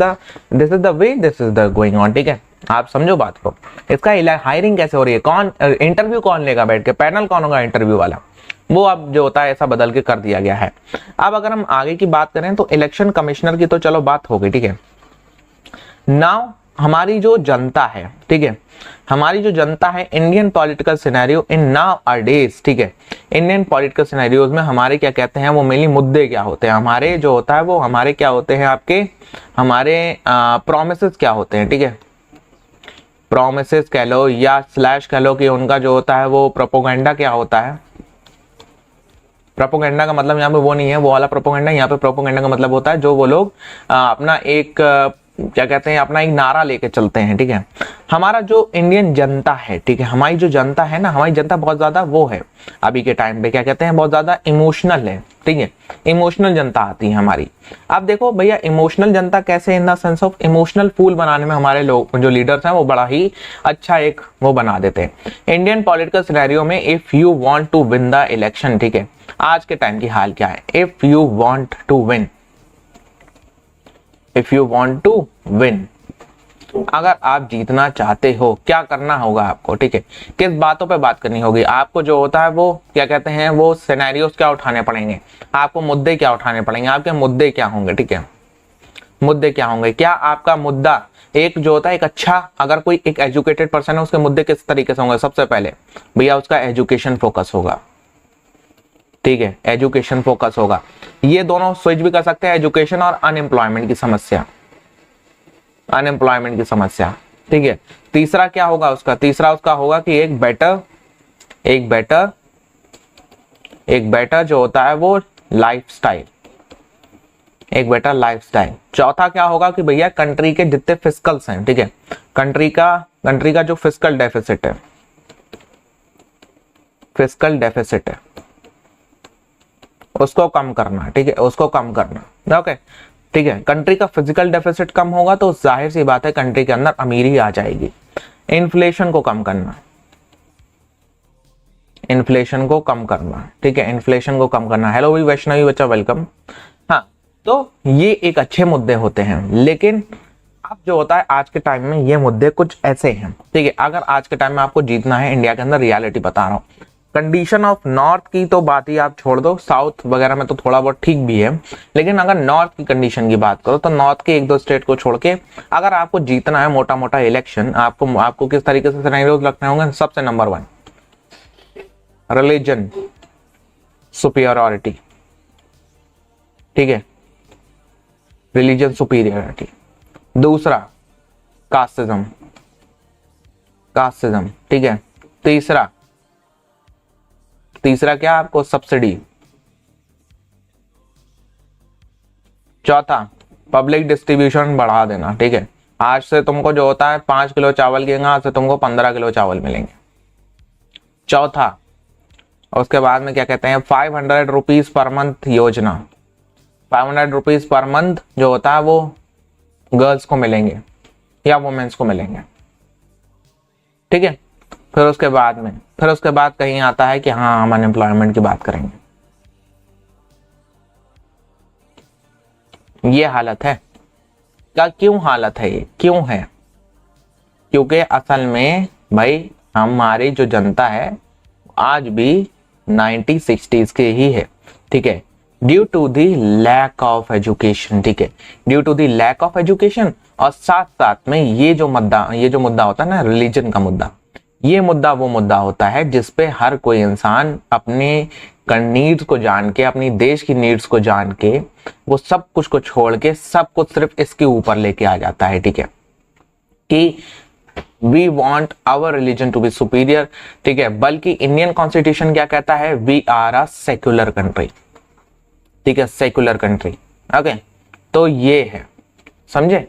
the way this is the going on, ठीक है। आप समझो बात को। इसका हायरिंग कैसे हो रही है, कौन इंटरव्यू कौन लेगा बैठ के, पैनल कौन होगा इंटरव्यू वाला, वो अब जो होता है ऐसा बदल के कर दिया गया है। अब अगर हम आगे की बात करें तो इलेक्शन कमिश्नर की तो चलो बात हो गई, ठीक है। नाउ हमारी जो जनता है, ठीक है, हमारी जो जनता है, Indian political scenario in now are days, ठीक है। इंडियन पॉलिटिकल सिनेरियोज में हमारे क्या कहते हैं वो मेनली मुद्दे क्या होते हैं, हमारे जो होता है वो हमारे क्या होते हैं, आपके हमारे प्रोमिसेस क्या होते हैं, ठीक है। प्रोमिसेस कह लो या स्लैश कह लो कि उनका जो होता है वो प्रोपोगेंडा क्या होता है। प्रोपोगेंडा का मतलब यहाँ पे वो नहीं है वो वाला प्रोपोगेंडा, यहाँ पे प्रोपोगेंडा का मतलब होता है जो वो लोग अपना एक क्या कहते हैं अपना एक नारा लेके चलते हैं, ठीक है। हमारा जो इंडियन जनता है, ठीक है, हमारी जो जनता है ना, हमारी जनता बहुत ज्यादा वो है अभी के टाइम पे क्या कहते हैं बहुत ज्यादा इमोशनल है, ठीक है। इमोशनल जनता आती है हमारी। अब देखो भैया इमोशनल जनता कैसे, in the sense of emotional fool बनाने में हमारे लोग जो लीडर्स हैं वो बड़ा ही अच्छा एक वो बना देते हैं। इंडियन पॉलिटिकल सिनेरियो में if you want to win the election, ठीक है, आज के टाइम की हाल क्या है, if you want to win, if you want to win, अगर आप जीतना चाहते हो क्या करना होगा आपको, ठीक है। किस बातों पे बात करनी होगी आपको, जो होता है वो क्या कहते हैं वो सिनेरियोस क्या उठाने पड़ेंगे आपको, मुद्दे क्या उठाने पड़ेंगे, आपके मुद्दे क्या होंगे, ठीक है। मुद्दे क्या होंगे, क्या आपका मुद्दा एक जो होता है एक अच्छा, अगर कोई एक एजुकेटेड पर्सन है उसके मुद्दे किस तरीके से होंगे, सबसे पहले भैया उसका एजुकेशन फोकस होगा, ठीक है, एजुकेशन फोकस होगा। ये दोनों स्विच भी कर सकते हैं, एजुकेशन और अनएम्प्लॉयमेंट की समस्या, अनएम्प्लॉयमेंट की समस्या, ठीक है। तीसरा क्या होगा उसका, तीसरा उसका होगा कि एक बेटर जो होता है वो लाइफस्टाइल, एक बेटर लाइफस्टाइल। चौथा क्या होगा कि भैया कंट्री के जितने फिस्कल्स हैं, ठीक है, कंट्री का जो फिस्कल डेफिसिट है, फिस्कल डेफिसिट है उसको कम करना, ठीक है, उसको कम करना, ओके, ठीक है। कंट्री का फिजिकल डेफिसिट कम होगा तो जाहिर सी बात है कंट्री के अंदर अमीरी आ जाएगी। इन्फ्लेशन को कम करना, इन्फ्लेशन को कम करना, ठीक है, इन्फ्लेशन को कम करना। हेलो भी वैष्णवी बच्चा वेलकम। हाँ, तो ये एक अच्छे मुद्दे होते हैं, लेकिन अब जो होता है आज के टाइम में ये मुद्दे कुछ ऐसे हैं, ठीक है। अगर आज के टाइम में आपको जीतना है इंडिया के अंदर, रियलिटी बता रहा हूँ, कंडीशन ऑफ नॉर्थ की तो बात ही आप छोड़ दो, साउथ वगैरह में तो थोड़ा बहुत ठीक भी है, लेकिन अगर नॉर्थ की कंडीशन की बात करो तो नॉर्थ के 1-2 स्टेट को छोड़ के अगर आपको जीतना है मोटा मोटा इलेक्शन, आपको किस तरीके से सिनेरियोस रखने होंगे। सबसे नंबर 1 रिलीजन सुपीरियरिटी, ठीक है, रिलीजन सुपीरियरिटी। दूसरा कास्टिज्म, ठीक है। तीसरा क्या आपको सब्सिडी। चौथा पब्लिक डिस्ट्रीब्यूशन बढ़ा देना, ठीक है। आज से तुमको जो होता है 5 किलो चावल के आज से तुमको 15 किलो चावल मिलेंगे, चौथा। उसके बाद में क्या कहते हैं 500 रुपीज पर मंथ योजना, 500 रुपीज पर मंथ जो होता है वो गर्ल्स को मिलेंगे या वुमेन्स को मिलेंगे, ठीक है। फिर उसके बाद कहीं आता है कि हाँ हम अनएम्प्लॉयमेंट की बात करेंगे। ये हालत है क्या, क्यों हालत है ये, क्यों है? क्योंकि असल में भाई हमारी जो जनता है आज भी 1960s के ही है, ठीक है, due to the lack of education, ठीक है, due to the lack of education. और साथ साथ में ये जो मुद्दा होता है ना, रिलीजन का मुद्दा, ये मुद्दा वो मुद्दा होता है जिसपे हर कोई इंसान अपने नीड्स को जान के, अपनी देश की नीड्स को जान के, वो सब कुछ को छोड़ के सब कुछ सिर्फ इसके ऊपर लेके आ जाता है, ठीक है, कि we want our religion to be superior, ठीक है। बल्कि इंडियन कॉन्स्टिट्यूशन क्या कहता है, we are a secular country, ठीक है, सेक्युलर कंट्री। ओके, तो ये है, समझे।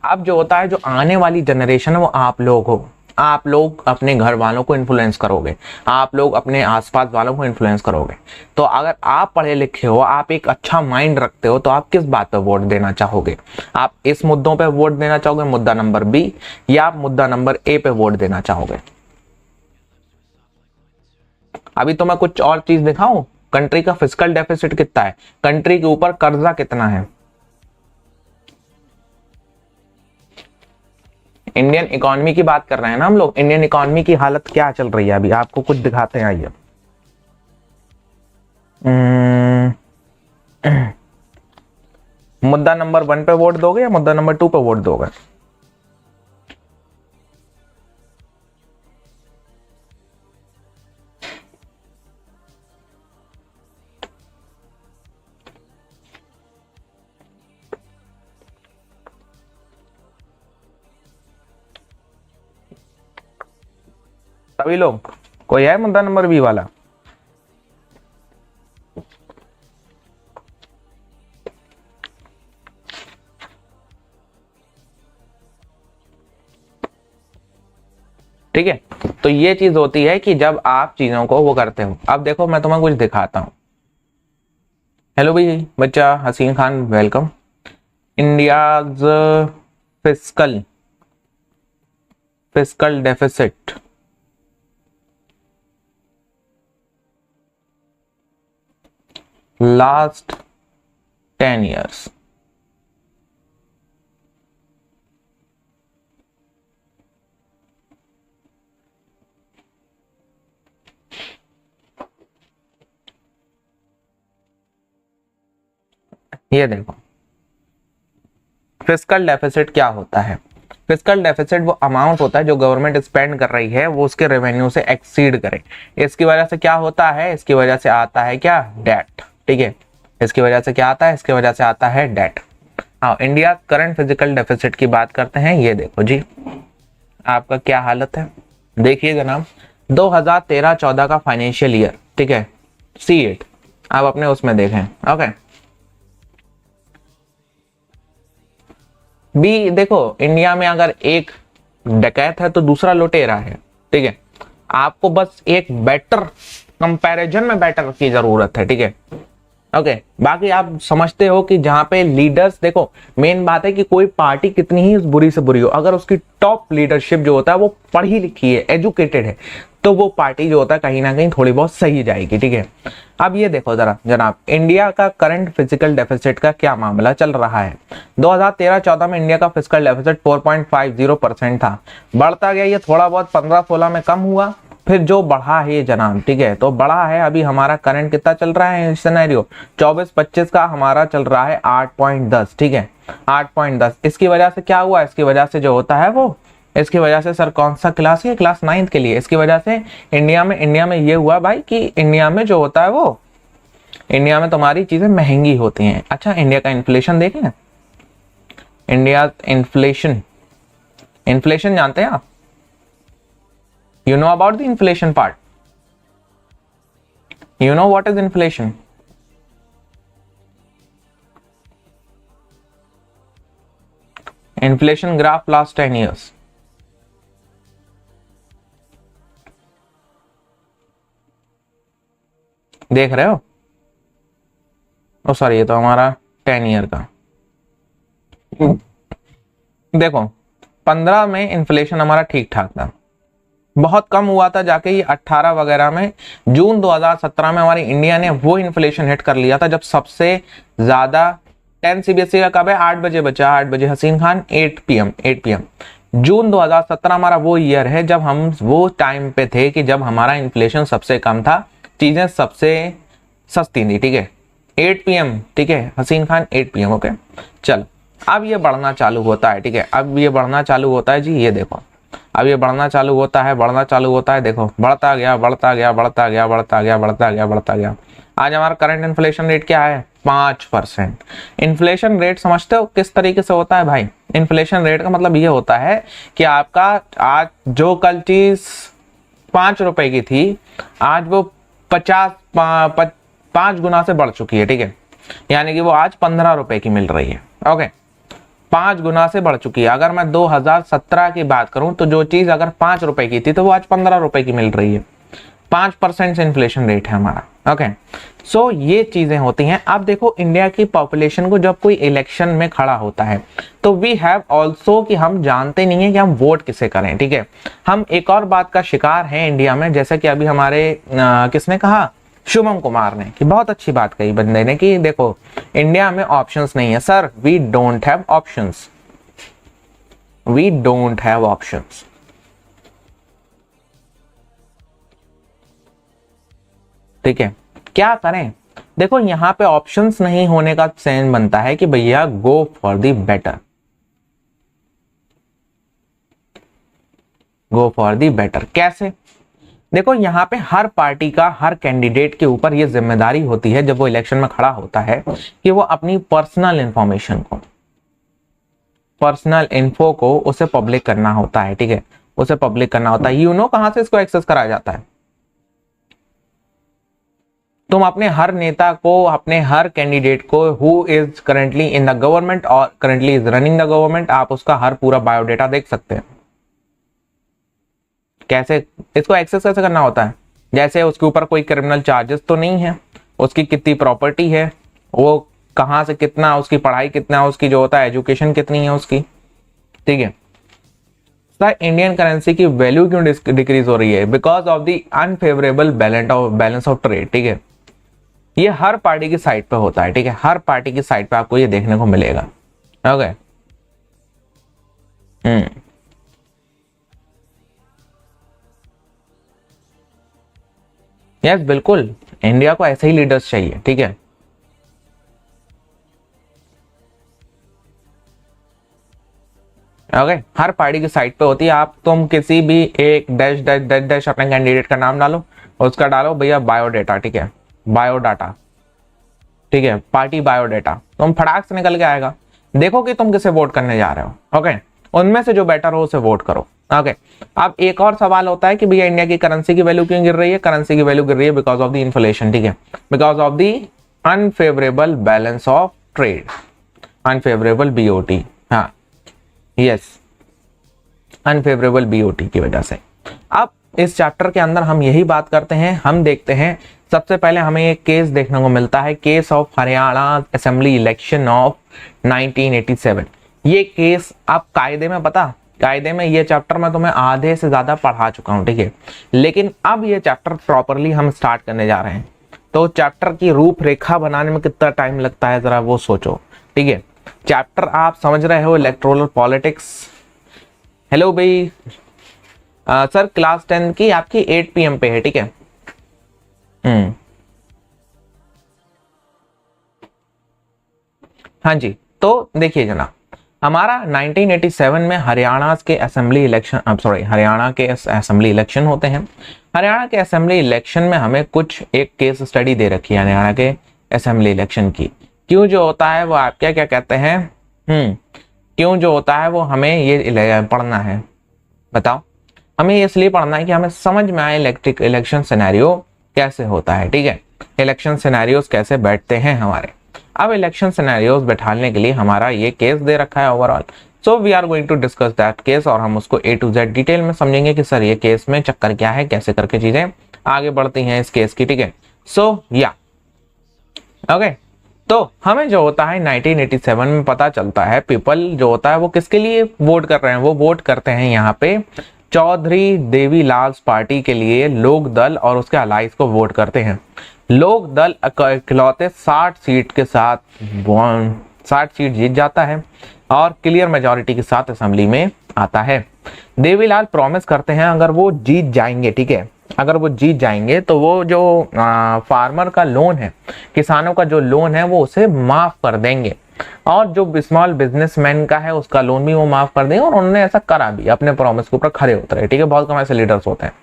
अब जो होता है, जो आने वाली जनरेशन है वो आप लोग हो, आप लोग अपने घर वालों को इन्फ्लुएंस करोगे, आप लोग अपने आसपास वालों को इन्फ्लुएंस करोगे। तो अगर आप पढ़े लिखे हो, आप एक अच्छा माइंड रखते हो, तो आप किस बात पे वोट देना चाहोगे? आप इस मुद्दों पे वोट देना चाहोगे, मुद्दा नंबर बी, या आप मुद्दा नंबर ए पे वोट देना चाहोगे? अभी तो मैं कुछ और चीज दिखाऊं, कंट्री का फिस्कल डेफिसिट कितना है, कंट्री के ऊपर कर्जा कितना है। इंडियन इकोनॉमी की बात कर रहे हैं ना हम लोग, इंडियन इकोनॉमी की हालत क्या चल रही है अभी, आपको कुछ दिखाते हैं, आइए। मुद्दा नंबर 1 पे वोट दोगे या मुद्दा नंबर 2 पे वोट दोगे? सभी लोग, कोई है मुद्दा नंबर बी वाला? ठीक है, तो ये चीज होती है कि जब आप चीजों को वो करते हो। अब देखो, मैं तुम्हें कुछ दिखाता हूं। हेलो भाई बच्चा, हसीन Khan, welcome. India's fiscal deficit last 10 years। ये देखो, फिस्कल डेफिसिट क्या होता है। फिस्कल डेफिसिट वो अमाउंट होता है जो गवर्नमेंट स्पेंड कर रही है, वो उसके रेवेन्यू से एक्सीड करे। इसकी वजह से क्या होता है, इसकी वजह से आता है क्या, डेट, ठीक है। इसकी वजह से क्या आता है, इसकी वजह से आता है डेट। हाँ, इंडिया करंट फिजिकल डेफिसिट की बात करते हैं। ये देखो जी, आपका क्या हालत है, देखिए जनाब, 2013-14 का फाइनेंशियल ईयर, ठीक है, सी इट, आप अपने उसमें देखें। ओके, बी देखो, इंडिया में अगर एक डकैत है तो दूसरा लुटेरा है, ठीक है। आपको बस एक बेटर कंपैरिजन में बेटर की जरूरत है, ठीक है। ओके, बाकी आप समझते हो कि जहां पे लीडर्स, देखो मेन बात है कि कोई पार्टी कितनी ही बुरी से बुरी हो, अगर उसकी टॉप लीडरशिप जो होता है वो पढ़ी लिखी है, एजुकेटेड है, तो वो पार्टी जो होता है कहीं ना कहीं थोड़ी बहुत सही जाएगी, ठीक है। अब ये देखो जरा जनाब, इंडिया का करंट फिजिकल डेफिसिट का क्या मामला चल रहा है। 2013-14 में इंडिया का फिजिकल डेफिसिट 4.50% था, बढ़ता गया, ये थोड़ा बहुत 15-16 में कम हुआ, फिर जो बढ़ा है ये जनाब, ठीक है, तो बढ़ा है। अभी हमारा करंट कितना चल रहा है सिनेरियो, 24-25 का हमारा चल रहा है 8.10, ठीक है, 8.10। इसकी वजह से क्या हुआ, इसकी वजह से जो होता है वो, इसकी वजह से सर कौन सा क्लास है, क्लास 9th के लिए, इसकी वजह से इंडिया में ये हुआ भाई कि इंडिया में जो होता है वो, इंडिया में तुम्हारी चीजें महंगी होती हैं। अच्छा, इंडिया का इन्फ्लेशन देख लें, इंडिया इन्फ्लेशन जानते हैं आप? You know about the inflation part? You know what is inflation? Inflation graph last 10 years. देख रहे हो? ओ सॉरी, ये तो हमारा 10 ईयर का। देखो, 15 में इन्फ्लेशन हमारा ठीक ठाक था, बहुत कम हुआ था, जाके ये 18 वगैरह में, जून 2017 में हमारी इंडिया ने वो इन्फ्लेशन हिट कर लिया था जब सबसे ज्यादा 10 सीबीएसई का कब है, 8 बजे बचा, 8 बजे हसीन खान, 8 पीएम। जून 2017 हमारा वो ईयर है जब हम वो टाइम पे थे कि जब हमारा इन्फ्लेशन सबसे कम था, चीजें सबसे सस्ती थी, ठीक है। 8 PM, ठीक है, हसीन खान 8 PM, ओके। चल अब ये बढ़ना चालू होता है, ठीक है, अब ये बढ़ना चालू होता है जी, ये देखो अब ये बढ़ना चालू होता है, बढ़ना चालू होता है, देखो बढ़ता गया बढ़ता गया बढ़ता गया बढ़ता गया बढ़ता गया बढ़ता गया। आज हमारा करंट इन्फ्लेशन रेट क्या है? 5%। इन्फ्लेशन रेट समझते हो किस तरीके से होता है भाई? इन्फ्लेशन रेट का मतलब ये होता है कि आपका आज जो कल चीज 5 रुपए की थी, आज वो 5 गुना से बढ़ चुकी है, ठीक है, यानी कि वो आज 15 रुपए की मिल रही है, ओके। 5 गुना से बढ़ चुकी है। अगर मैं 2017 की बात करूं तो जो चीज अगर 5 रुपए की थी तो वो आज 15 रुपए की मिल रही है। 5% इन्फ्लेशन रेट है हमारा, ओके। सो ये चीजें होती हैं। अब देखो इंडिया की पॉपुलेशन को जब कोई इलेक्शन में खड़ा होता है तो वी हैव ऑल्सो कि हम जानते नहीं है कि हम वोट किसे करें, ठीक है। हम एक और बात का शिकार हैं इंडिया में, जैसे कि अभी हमारे किसने कहा, शुभम कुमार ने, कि बहुत अच्छी बात कही बंदे ने कि देखो इंडिया में ऑप्शंस नहीं है। Sir we don't have options, we don't have options. ठीक है, क्या करें? देखो यहां पे ऑप्शंस नहीं होने का सेंस बनता है कि भैया go for the better, go for the better. कैसे? देखो यहाँ पे हर पार्टी का, हर कैंडिडेट के ऊपर ये जिम्मेदारी होती है जब वो इलेक्शन में खड़ा होता है कि वो अपनी पर्सनल इंफॉर्मेशन को, पर्सनल इन्फो को उसे पब्लिक करना होता है, ठीक है, उसे पब्लिक करना होता है। यू नो कहां से इसको एक्सेस कराया जाता है? तुम अपने हर नेता को, अपने हर कैंडिडेट को who is currently in the government और currently is running the government, आप उसका हर पूरा बायोडेटा देख सकते हैं। कैसे इसको एक्सेस कैसे करना होता है? जैसे उसके ऊपर कोई क्रिमिनल चार्जेस तो नहीं है, उसकी कितनी प्रॉपर्टी है, वो कहां से कितना, उसकी पढ़ाई कितना, उसकी जो होता है एजुकेशन कितनी है उसकी, ठीक है। सर इंडियन करेंसी की वैल्यू क्यों डिक्रीज हो रही है? Because of the unfavourable balance of trade, ठीक है। ये हर पार्टी की साइड पे होता है, ठीक है, हर पार्टी की साइड पे आपको ये देखने को मिलेगा, ओके। यस बिल्कुल, इंडिया को ऐसे ही लीडर्स चाहिए, ठीक है। ओके, हर पार्टी की साइड पे होती है। आप तुम किसी भी एक डैश डैश डैश डैश अपने कैंडिडेट का नाम डालो, उसका डालो भैया बायोडेटा, ठीक है, बायोडाटा, ठीक है, पार्टी बायोडेटा, तुम फटाक से निकल के आएगा। देखो कि तुम किसे वोट करने जा रहे हो, ओके, उनमें से जो बेटर हो उसे वोट करो, ओके। अब एक और सवाल होता है कि भैया इंडिया की करेंसी की वैल्यू क्यों गिर रही है? करेंसी की वैल्यू गिर रही है बिकॉज ऑफ द इन्फ्लेशन, ठीक है, because of the unfavourable balance of trade, unfavourable BOT, हाँ यस, अनफेवरेबल बीओटी की वजह से। अब इस चैप्टर के अंदर हम यही बात करते हैं, हम देखते हैं सबसे पहले हमें एक केस देखने को मिलता है, case of Haryana assembly election of 1987। ये केस आप कायदे में, पता कायदे में ये चैप्टर मैं तुम्हें आधे से ज्यादा पढ़ा चुका हूं, ठीक है, लेकिन अब ये चैप्टर प्रॉपरली हम स्टार्ट करने जा रहे हैं। तो चैप्टर की रूपरेखा बनाने में कितना टाइम लगता है जरा वो सोचो, ठीक है। चैप्टर आप समझ रहे हो, इलेक्टोरल पॉलिटिक्स। हेलो भाई, सर क्लास 10 की आपकी 8 PM पे है, ठीक है। हाँ जी, तो देखिए जना, हमारा 1987 में हरियाणा के असेंबली इलेक्शन, हरियाणा के असेंबली इलेक्शन होते हैं। हरियाणा के असेंबली इलेक्शन में हमें कुछ एक केस स्टडी दे रखी है हरियाणा के असेंबली इलेक्शन की। क्यों जो होता है वो आप क्या कहते हैं, क्यों जो होता है वो हमें ये पढ़ना है, बताओ। हमें इसलिए पढ़ना है कि हमें समझ में आए इलेक्शन सिनेरियो कैसे होता है, ठीक है, इलेक्शन सिनेरियोस कैसे बैठते हैं हमारे। अब इलेक्शन सिनेरियोस बैठाने के लिए हमारा ये केस दे रखा है overall, so we are going to discuss that case, और हम उसको A to Z डिटेल में समझेंगे कि सर ये केस में चक्कर क्या है, कैसे करके चीजें आगे बढ़ती हैं इस केस की, ठीक है। सो या ओके, तो हमें जो होता है 1987 में पता चलता है पीपल जो होता है वो किसके लिए वोट कर रहे हैं, वो वोट करते हैं यहाँ पे चौधरी देवीलाल पार्टी के लिए, लोक दल और उसके अलाइंस को वोट करते हैं। लोक दल इकलौते 60 सीट के साथ 60 सीट जीत जाता है और क्लियर मेजॉरिटी के साथ असेंबली में आता है। देवीलाल प्रॉमिस करते हैं अगर वो जीत जाएंगे, ठीक है, अगर वो जीत जाएंगे तो वो जो फार्मर का लोन है, किसानों का जो लोन है, वो उसे माफ कर देंगे, और जो स्मॉल बिजनेसमैन का है उसका लोन भी वो माफ कर देंगे। और उन्होंने ऐसा करा भी, अपने प्रॉमिस के ऊपर खरे उतरे। ठीक है, बहुत कम ऐसे लीडर्स होते हैं।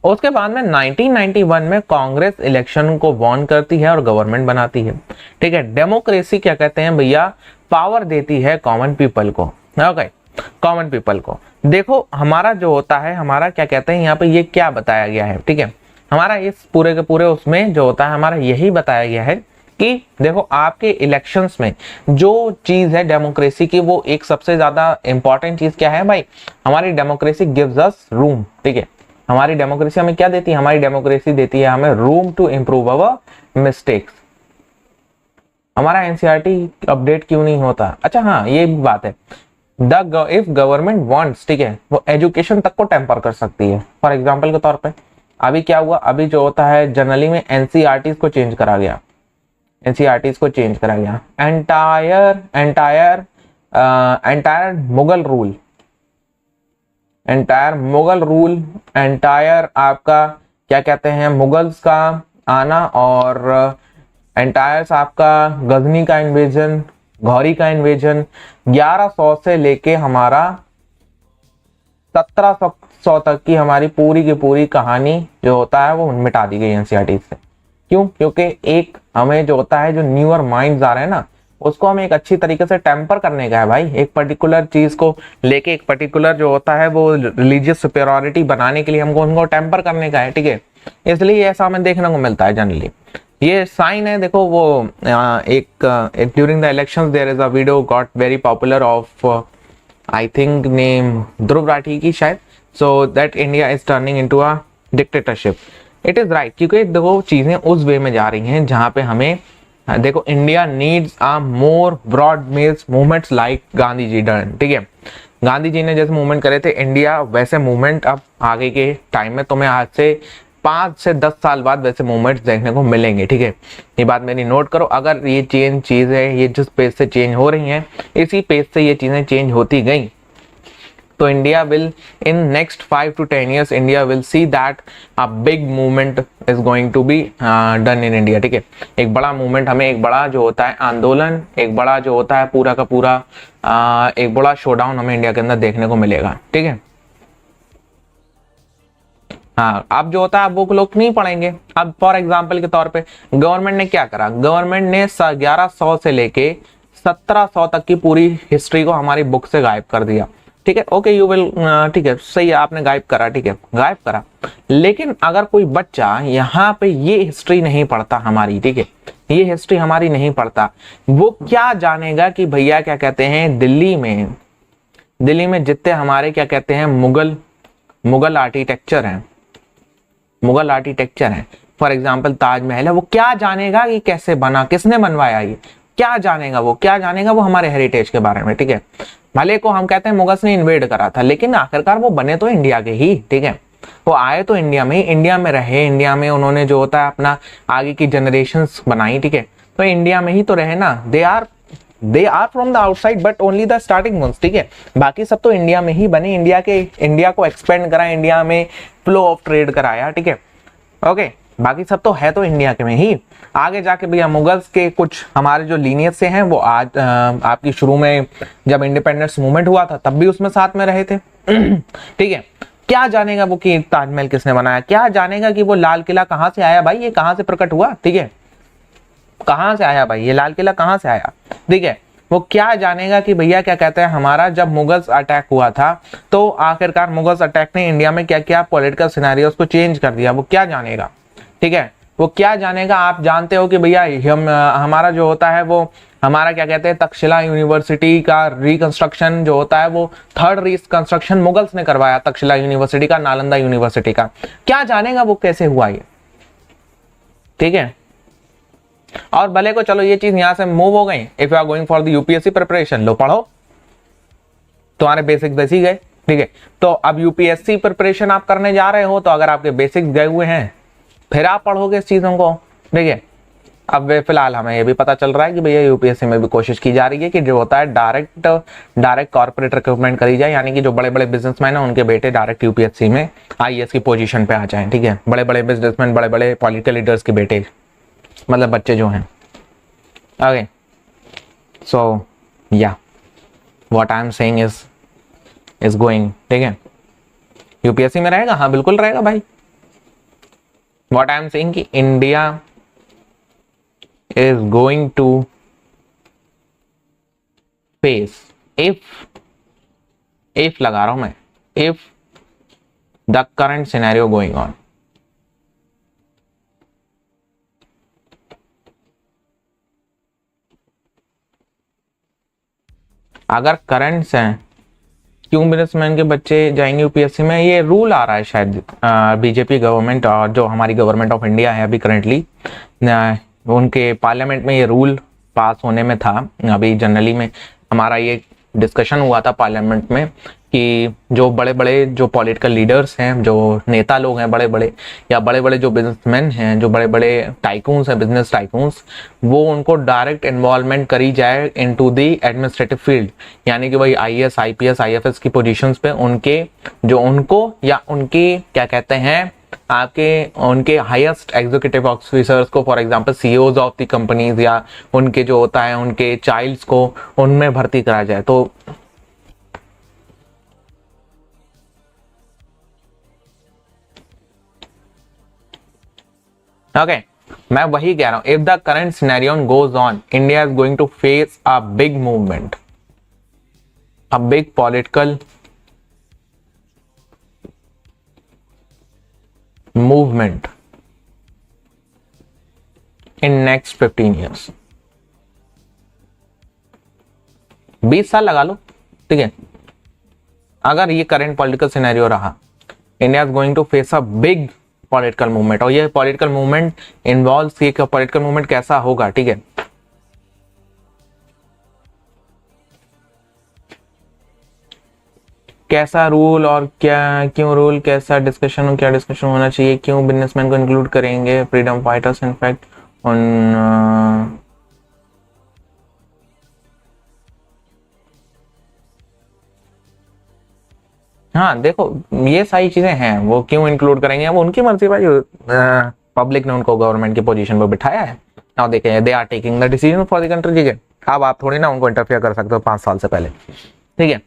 उसके बाद में 1991 में कांग्रेस इलेक्शन को वॉन करती है और गवर्नमेंट बनाती है। ठीक है, डेमोक्रेसी क्या कहते हैं भैया, पावर देती है कॉमन पीपल को। ओके, कॉमन पीपल को। देखो हमारा जो होता है, हमारा क्या कहते हैं यहाँ पे, ये क्या बताया गया है। ठीक है, हमारा इस पूरे के पूरे उसमें जो होता है, हमारा यही बताया गया है कि देखो आपके इलेक्शंस में जो चीज है डेमोक्रेसी की, वो एक सबसे ज्यादा इंपॉर्टेंट चीज क्या है भाई, हमारी डेमोक्रेसी गिव्स अस रूम। ठीक है, हमारी डेमोक्रेसी हमें क्या देती है, हमारी डेमोक्रेसी देती है हमें room to improve our mistakes. हमारा एनसीईआरटी अपडेट क्यों नहीं होता? अच्छा हाँ, ये भी बात है, इफ गवर्नमेंट वांट्स, ठीक है, वो एजुकेशन तक को टेम्पर कर सकती है। फॉर एग्जांपल के तौर पे अभी क्या हुआ, अभी जो होता है जनरली में एनसीईआरटी को चेंज करा गया, एनसीईआरटी को चेंज करा गया। एंटायर मुगल रूल, एंटायर आपका क्या कहते हैं, मुगल्स का आना, और एंटायर आपका गजनी का इन्वेजन, घौरी का इन्वेजन, 1100 से लेके हमारा 1700 तक की हमारी पूरी की पूरी कहानी जो होता है वो मिटा दी गई एनसीईआरटी से। क्यों? क्योंकि एक हमें जो होता है, जो न्यूअर माइंड्स आ रहे हैं ना, उसको हमें एक अच्छी तरीके से टेम्पर करने का है भाई। एक पर्टिकुलर चीज को लेके, एक पर्टिकुलर जो होता है वो रिलीजियस सुपेरियरिटी बनाने के लिए हमको उनको टेम्पर करने का है। ठीक है, इसलिए ऐसा हमें देखने को मिलता है जनरली। ये साइन है, देखो वो एक during the elections there is a video got very popular of I think name Dhruv Rathee की शायद, so that India is turning into a dictatorship. It is right, क्योंकि देखो चीजें उस वे में जा रही हैं जहां पे हमें, देखो India needs a more broad based movements like Gandhi ji done. ठीक है, गांधी जी ने जैसे मूवमेंट करे थे इंडिया, वैसे मूवमेंट अब आगे के टाइम में तुम्हें आज से 5 से 10 साल बाद वैसे मूवमेंट्स देखने को मिलेंगे। ठीक है, ये बात मेरी नोट करो। अगर ये चीज है, ये जिस पेज से चेंज हो रही हैं, इसी पेज से ये चीजें चेंज होती गई, तो India will in next 5 to 10 years India will see that a big movement is going to be done in India. ठीक है, एक बड़ा मूवमेंट, हमें एक बड़ा जो होता है आंदोलन, एक बड़ा जो होता है पूरा का पूरा एक बड़ा शोडाउन हमें इंडिया के अंदर देखने को मिलेगा। ठीक है, हाँ, अब जो होता है वो लोग नहीं पढ़ेंगे। अब फॉर एग्जाम्पल के तौर पे गवर्नमेंट ने क्या करा, गवर्नमेंट ने 1100 से लेके 1700 तक की पूरी हिस्ट्री को हमारी बुक से गायब कर दिया। ठीक है, ओके यू विल, ठीक है, सही है, आपने गायब करा, ठीक है, गायब करा। लेकिन अगर कोई बच्चा यहाँ पे ये हिस्ट्री नहीं पढ़ता हमारी, ठीक है, ये हिस्ट्री हमारी नहीं पढ़ता, वो क्या जानेगा कि भैया क्या कहते हैं, दिल्ली में जितने हमारे क्या कहते हैं मुगल आर्किटेक्चर हैं, मुगल आर्किटेक्चर है, फॉर एग्जाम्पल ताजमहल है, वो क्या जानेगा कि कैसे बना, किसने बनवाया, ये क्या जानेगा वो, क्या जानेगा वो हमारे हेरिटेज के बारे में। ठीक है, भले को हम कहते हैं मुगल्स ने इन्वेड करा था, लेकिन आखिरकार वो बने तो इंडिया के ही। ठीक है, वो आए तो इंडिया में ही, इंडिया में रहे, इंडिया में उन्होंने जो होता है अपना आगे की जनरेशंस बनाई। ठीक है, तो इंडिया में ही तो रहे ना, they are from the outside but only the starting ones. ठीक है, बाकी सब तो इंडिया में ही बने, इंडिया को एक्सपेंड करा, इंडिया में फ्लो ऑफ ट्रेड कराया। ठीक है, ओके, बाकी सब तो है तो इंडिया के में ही। आगे जाके भैया मुगल्स के कुछ हमारे जो लीनियज से हैं, वो आज आपकी शुरू में जब इंडिपेंडेंस मूवमेंट हुआ था तब भी उसमें साथ में रहे थे। ठीक है, क्या जानेगा वो कि ताजमहल किसने बनाया, क्या जानेगा कि वो लाल किला कहाँ से आया भाई, ये कहाँ से प्रकट हुआ। ठीक है, कहाँ से आया भाई, ये लाल किला कहाँ से आया। ठीक है, वो क्या जानेगा कि भैया क्या कहते हैं, हमारा जब मुगल्स अटैक हुआ था तो आखिरकार मुगल्स अटैक ने इंडिया में क्या क्या पॉलिटिकल सिनेरियोस को चेंज कर दिया, वो क्या जानेगा। ठीक है, वो क्या जानेगा। आप जानते हो कि भैया हमारा जो होता है वो हमारा क्या कहते हैं, तक्षशिला यूनिवर्सिटी का रिकंस्ट्रक्शन जो होता है वो थर्ड रिकंस्ट्रक्शन मुगल्स ने करवाया, तक्षशिला यूनिवर्सिटी का, नालंदा यूनिवर्सिटी का। क्या जानेगा वो कैसे हुआ ये। ठीक है, और भले को चलो ये चीज यहां से मूव हो गई, if you are going for the UPSC preparation, लो पढ़ो, तुम्हारे बेसिक्स बस ही गए। ठीक है, तो अब यूपीएससी प्रिपरेशन आप करने जा रहे हो, तो अगर आपके बेसिक्स गए हुए हैं फिर आप पढ़ोगे इस चीजों को। ठीक है, अब वे फिलहाल हमें ये भी पता चल रहा है कि भैया यूपीएससी में भी कोशिश की जा रही है कि जो होता है डायरेक्ट कॉर्पोरेट रिक्रूटमेंट करी जाए, यानी कि जो बड़े बड़े बिजनेसमैन हैं उनके बेटे डायरेक्ट यूपीएससी में आईएएस की पोजीशन पे आ जाएं। ठीक है, बड़े बड़े बिजनेसमैन, बड़े बड़े पॉलिटिकल लीडर्स के बेटे, मतलब बच्चे जो हैं। ओके, सो या what I am saying is going, ठीक है। यूपीएससी में रहेगा, हाँ बिल्कुल रहेगा भाई। व्हाट आई एम सेइंग कि India is going to face, if लगा रहा हूं मैं, if the current scenario going on, अगर करंट्स हैं क्यों बिजनेसमैन के बच्चे जाएंगे यूपीएससी में, ये रूल आ रहा है शायद बीजेपी गवर्नमेंट और जो हमारी गवर्नमेंट ऑफ इंडिया है अभी करेंटली, उनके पार्लियामेंट में ये रूल पास होने में था। अभी जनरली में हमारा ये डिस्कशन हुआ था पार्लियामेंट में कि जो बड़े बड़े जो पॉलिटिकल लीडर्स हैं, जो नेता लोग हैं बड़े बड़े, या बड़े बड़े जो बिजनेसमैन हैं, जो बड़े बड़े टाइकून्स हैं, बिजनेस टाइकून्स, वो उनको डायरेक्ट इन्वॉल्वमेंट करी जाए इनटू द एडमिनिस्ट्रेटिव फील्ड, यानी कि भाई आईएएस, आईपीएस, आईएफएस की पोजीशंस पे उनके जो उनको या उनके क्या कहते हैं आपके उनके हाईएस्ट एग्जीक्यूटिव ऑफिसर्स को, for example CEOs of the companies, या उनके जो होता है उनके चाइल्ड्स को उनमें भर्ती करा जाए। तो ओके, मैं वही कह रहा हूं, if the current scenario goes on, India is going to face a big movement, a big political movement in next 15 years। 20 साल लगा लो, ठीक है। अगर ये करंट पॉलिटिकल सिनेरियो रहा, India is going to face a big political movement, और ये political movement involves, ये पॉलिटिकल मूवमेंट कैसा होगा, ठीक है। कैसा रूल और क्या, क्यों रूल, कैसा डिस्कशन, क्या डिस्कशन होना चाहिए, क्यों बिजनेसमैन को इंक्लूड करेंगे, फ्रीडम फाइटर्स इनफैक्ट ऑन, हाँ देखो ये सारी चीजें हैं, वो क्यों इंक्लूड करेंगे वो उनकी मर्जी भाई, पब्लिक ने उनको गवर्नमेंट की पोजीशन पर बिठाया है। नाउ देखें, they are taking the decision for the country, ठीक है। अब आप थोड़ी ना उनको इंटरफेयर कर सकते हो 5 साल से पहले, ठीक है।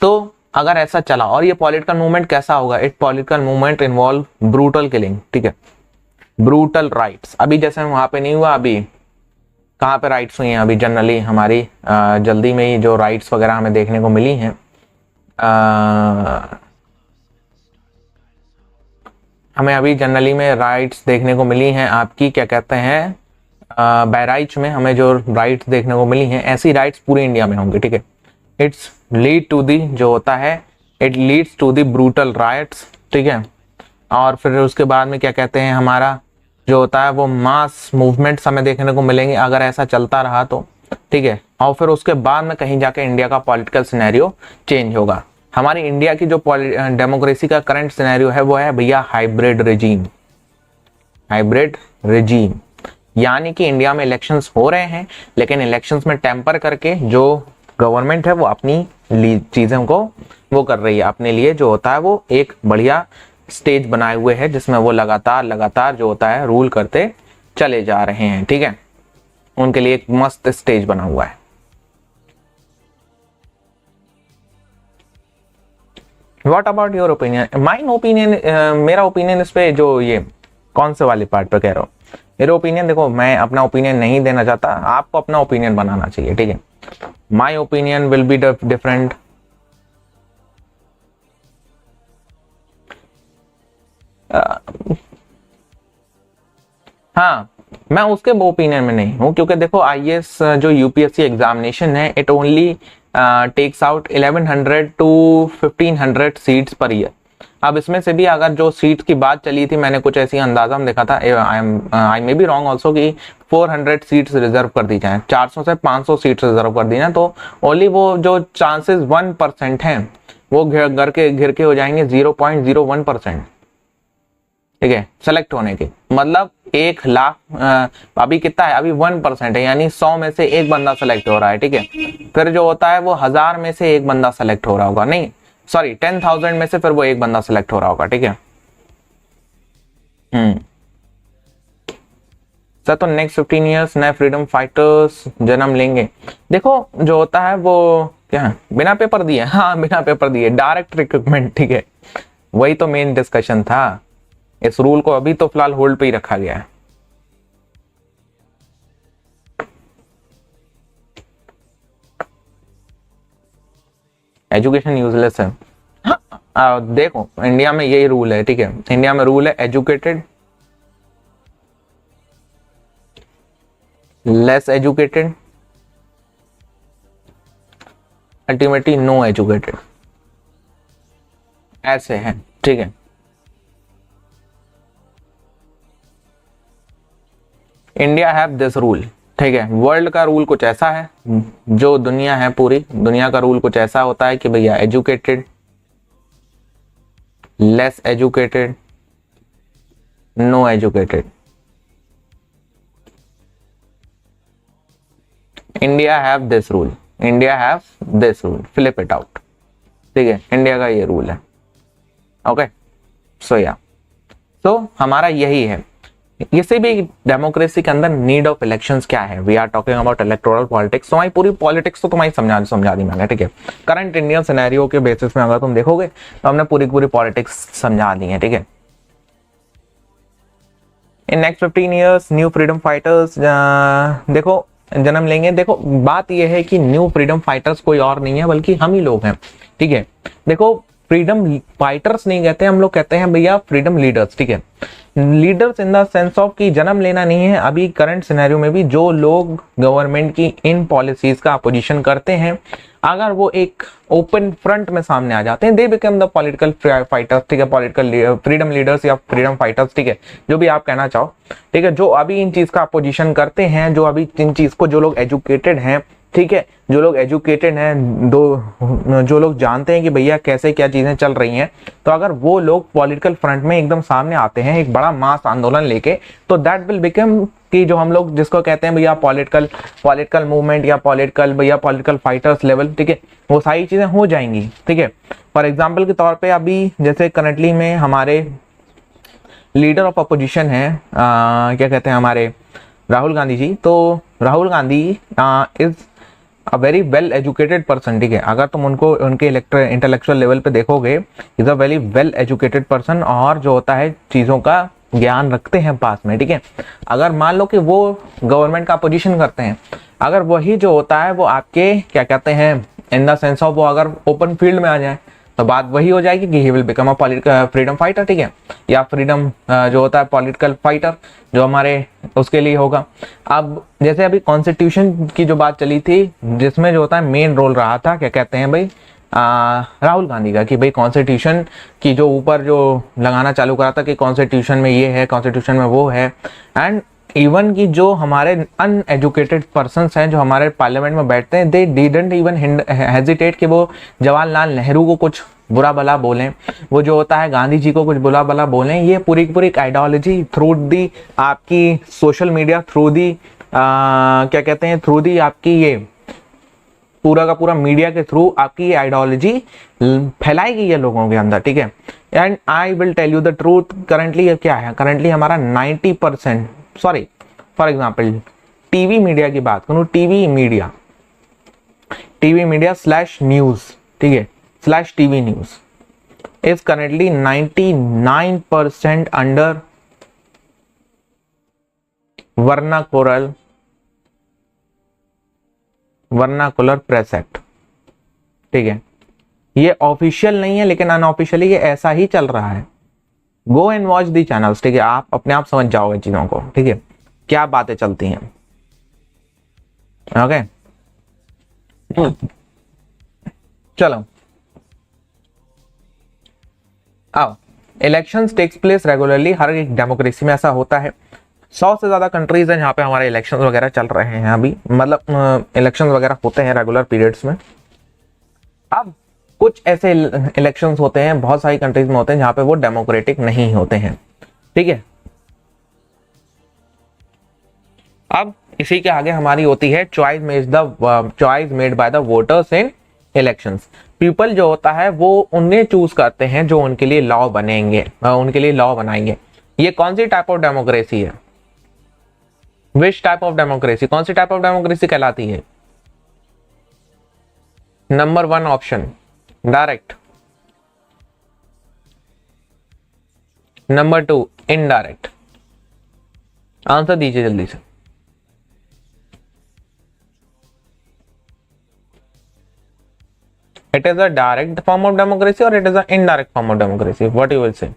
तो अगर ऐसा चला, और ये पॉलिटिकल मूवमेंट कैसा होगा, it political movement involve brutal killing, ठीक है, ब्रूटल राइट्स। अभी जैसे वहां पे नहीं हुआ, अभी कहाँ पे राइट्स हुई हैं, अभी जनरली हमारी जल्दी में ही जो राइट्स वगैरह हमें देखने को मिली हैं, हमें अभी जनरली में राइट्स देखने को मिली हैं आपकी, क्या कहते हैं, बहराइच में हमें जो राइट्स देखने को मिली हैं, ऐसी राइट्स पूरी इंडिया में होंगी, ठीक है। इट्स लीड टू दी, जो होता है it leads to the brutal riots, ठीक है। और फिर उसके बाद में क्या कहते हैं, हमारा जो होता है वो मास मूवमेंट्स हमें देखने को मिलेंगे अगर ऐसा चलता रहा तो, ठीक है। और फिर उसके बाद में कहीं जाके इंडिया का पॉलिटिकल सिनेरियो चेंज होगा। हमारी इंडिया की जो डेमोक्रेसी का करंट सिनेरियो है वो है भैया हाइब्रिड रेजीम, हाइब्रिड रेजीम, यानी कि इंडिया में इलेक्शंस हो रहे हैं, लेकिन इलेक्शंस में टेम्पर करके जो गवर्नमेंट है वो अपनी चीजों को वो कर रही है, अपने लिए जो होता है वो एक बढ़िया स्टेज बनाए हुए है जिसमें वो लगातार जो होता है रूल करते चले जा रहे हैं, ठीक है। उनके लिए एक मस्त स्टेज बना हुआ है। What about your opinion, mine opinion, मेरा ओपिनियन इस पे, जो ये कौन से वाले पार्ट पे कह रहा हूँ, मेरा ओपिनियन, देखो मैं अपना ओपिनियन नहीं देना चाहता, आपको अपना ओपिनियन बनाना चाहिए, ठीक है। My opinion will be different, हाँ मैं उसके ओपिनियन में नहीं हूं, क्योंकि देखो आईएएस जो यूपीएससी एग्जामिनेशन है, it only takes out 1100 to 1500 seats per year. अब इसमें से भी अगर जो सीट्स की बात चली थी, मैंने कुछ ऐसी अंदाजा में देखा था, आई मे बी रॉन्ग ऑल्सो, कि 400 सीट्स रिजर्व कर दी जाए, 400 से 500 सीट्स रिजर्व कर दी ना, तो ओनली वो जो चांसेस 1% हैं वो घिर के हो जाएंगे 0.01%, ठीक है, सेलेक्ट होने के। मतलब 1 लाख अभी कितना है, अभी 1% है, यानी 100 में से एक बंदा सेलेक्ट हो रहा है, ठीक है। फिर जो होता है वो 1000 में से एक बंदा सेलेक्ट हो रहा होगा, नहीं सॉरी 10,000 में से फिर वो एक बंदा सेलेक्ट हो रहा होगा, ठीक है। सर तो नेक्स्ट 15 ईयर्स नए फ्रीडम फाइटर्स जन्म लेंगे। देखो जो होता है वो क्या है, बिना पेपर दिए, हाँ बिना पेपर दिए डायरेक्ट रिक्रूटमेंट, ठीक है। वही तो मेन डिस्कशन था, इस रूल को अभी तो फिलहाल होल्ड पे ही रखा गया है। एजुकेशन यूजलेस है, हाँ देखो इंडिया में यही रूल है, ठीक है। इंडिया में रूल है educated, less educated, ultimately no educated, ऐसे है, ठीक है। इंडिया हैव दिस रूल, ठीक है। वर्ल्ड का रूल कुछ ऐसा है, जो दुनिया है पूरी दुनिया का रूल कुछ ऐसा होता है कि भैया educated, less educated, no educated. India have this rule, India have this rule, flip it out, ठीक है। इंडिया का ये रूल है, ओके। सो या तो हमारा यही है, किसी भी डेमोक्रेसी के अंदर नीड ऑफ इलेक्शंस क्या है। We are talking about electoral politics. तुम्हारी पूरी पॉलिटिक्स तो तुम्हारी समझा दी मैंने, ठीक है। करंट इंडियन सिनेरियो के बेसिस में अगर तुम देखोगे तो हमने पूरी पॉलिटिक्स समझा दी है, ठीक है। In next 15 years new freedom fighters देखो जन्म लेंगे। देखो बात यह है कि न्यू फ्रीडम फाइटर्स कोई और नहीं है बल्कि हम ही लोग हैं, ठीक है। देखो फ्रीडम फाइटर्स नहीं कहते हम लोग, कहते हैं भैया फ्रीडम लीडर्स, ठीक है। Leaders in the sense of कि जन्म लेना नहीं है। अभी करंट सिनेरियो में भी जो लोग गवर्नमेंट की इन पॉलिसीज का अपोजिशन करते हैं, अगर वो एक ओपन फ्रंट में सामने आ जाते हैं, they become the political fighters, ठीक है। पॉलिटिकल फ्रीडम लीडर्स या फ्रीडम फाइटर्स, ठीक है, जो भी आप कहना चाहो, ठीक है। जो अभी इन चीज का अपोजिशन करते हैं, जो अभी इन चीज को, जो लोग एजुकेटेड हैं, ठीक है, जो लोग एजुकेटेड हैं, जो लोग जानते हैं कि भैया कैसे क्या चीजें चल रही हैं, तो अगर वो लोग पॉलिटिकल फ्रंट में एकदम सामने आते हैं एक बड़ा मास आंदोलन लेके, तो दैट विल बिकम कि जो हम लोग जिसको कहते हैं भैया पॉलिटिकल मूवमेंट या पॉलिटिकल फाइटर्स लेवल, ठीक है, वो सारी चीजें हो जाएंगी, ठीक है। फॉर एग्जाम्पल के तौर पर अभी जैसे करंटली में हमारे लीडर ऑफ अपोजिशन है क्या कहते हैं हमारे राहुल गांधी जी। तो Rahul Gandhi is a very well educated person, ठीक है। अगर तुम उनको उनके इंटेलेक्चुअल लेवल पे देखोगे, is a very well educated person, और जो होता है चीज़ों का ज्ञान रखते हैं पास में, ठीक है। अगर मान लो कि वो गवर्नमेंट का अपोजिशन करते हैं, अगर वही जो होता है वो आपके क्या कहते हैं इन द सेंस ऑफ वो अगर ओपन फील्ड में आ जाए, तो बात वही हो जाएगी कि he will become a freedom fighter, ठीक है, या फ्रीडम जो होता है पॉलिटिकल फाइटर जो हमारे उसके लिए होगा। अब जैसे अभी कॉन्स्टिट्यूशन की जो बात चली थी, जिसमें जो होता है मेन रोल रहा था क्या कहते हैं भाई राहुल गांधी का, कि भाई कॉन्स्टिट्यूशन की जो ऊपर जो लगाना चालू करा था कि कॉन्स्टिट्यूशन में ये है, कॉन्स्टिट्यूशन में वो है। एंड इवन की जो हमारे अनएजुकेटेड पर्सन्स हैं जो हमारे पार्लियामेंट में बैठते हैं, दे डिडंट इवन हेजिटेट कि वो जवाहरलाल नेहरू को कुछ बुरा भला बोलें, वो जो होता है गांधी जी को कुछ बुरा भला बोलें। ये पूरी की पूरी आइडियोलॉजी थ्रू दी आपकी सोशल मीडिया, थ्रू दी क्या कहते हैं थ्रू दी आपकी ये पूरा का पूरा मीडिया के थ्रू आपकी आइडियोलॉजी फैलाई गई है लोगों के अंदर, ठीक है। And I will tell you the truth, currently क्या है, करंटली हमारा 90%, sorry for example TV media की बात करूं, टीवी मीडिया स्लैश न्यूज, ठीक है, slash TV news is currently 99% under vernacular press act, ठीक है। ये ऑफिशियल नहीं है लेकिन अनऑफिशियली ये ऐसा ही चल रहा है। Go and watch the channels, ठीक है, आप अपने आप समझ जाओगे चीजों को, ठीक है, क्या बातें चलती हैं, ओके। चलो आओ, इलेक्शंस टेक्स प्लेस रेगुलरली, हर एक डेमोक्रेसी में ऐसा होता है। 100 से ज्यादा कंट्रीज हैं जहाँ पे हमारे इलेक्शन वगैरह चल रहे हैं अभी, मतलब इलेक्शन वगैरह होते हैं रेगुलर पीरियड्स में। अब कुछ ऐसे इलेक्शंस होते हैं बहुत सारी कंट्रीज में होते हैं जहाँ पे वो डेमोक्रेटिक नहीं होते हैं, ठीक है। अब इसी के आगे हमारी होती है choice made by the voters in elections. People जो होता है वो उन्हें चूज करते हैं जो उनके लिए लॉ बनेंगे, उनके लिए लॉ बनाएंगे। ये कौन सी टाइप ऑफ डेमोक्रेसी है? विच टाइप ऑफ डेमोक्रेसी, कौन सी टाइप ऑफ डेमोक्रेसी कहलाती है? Number 1 option direct, number 2 indirect. Answer दीजिए जल्दी से। It is a direct form of democracy or it is an indirect form of democracy? What you will say?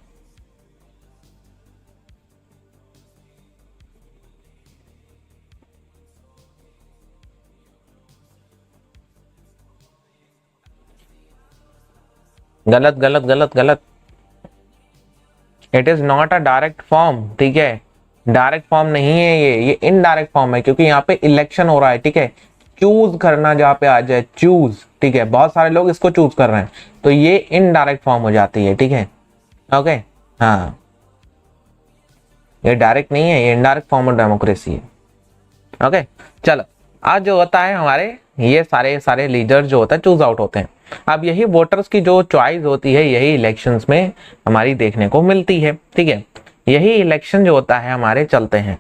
गलत गलत गलत गलत। It is not a direct form, ठीक है, direct form नहीं है ये इनडायरेक्ट फॉर्म है, क्योंकि यहाँ पे इलेक्शन हो रहा है, ठीक है, चूज करना जहाँ पे आ जाए चूज, ठीक है, बहुत सारे लोग इसको चूज कर रहे हैं, तो ये इनडायरेक्ट फॉर्म हो जाती है, ठीक है, ओके। हाँ, ये डायरेक्ट नहीं है, ये इनडायरेक्ट फॉर्म ऑफ डेमोक्रेसी है, ओके। चलो, आज जो होता है हमारे ये सारे लीडर जो होता है चूज आउट होते हैं। अब यही वोटर्स की जो चॉइस होती है यही इलेक्शंस में हमारी देखने को मिलती है, ठीक है, यही इलेक्शन जो होता है हमारे चलते हैं,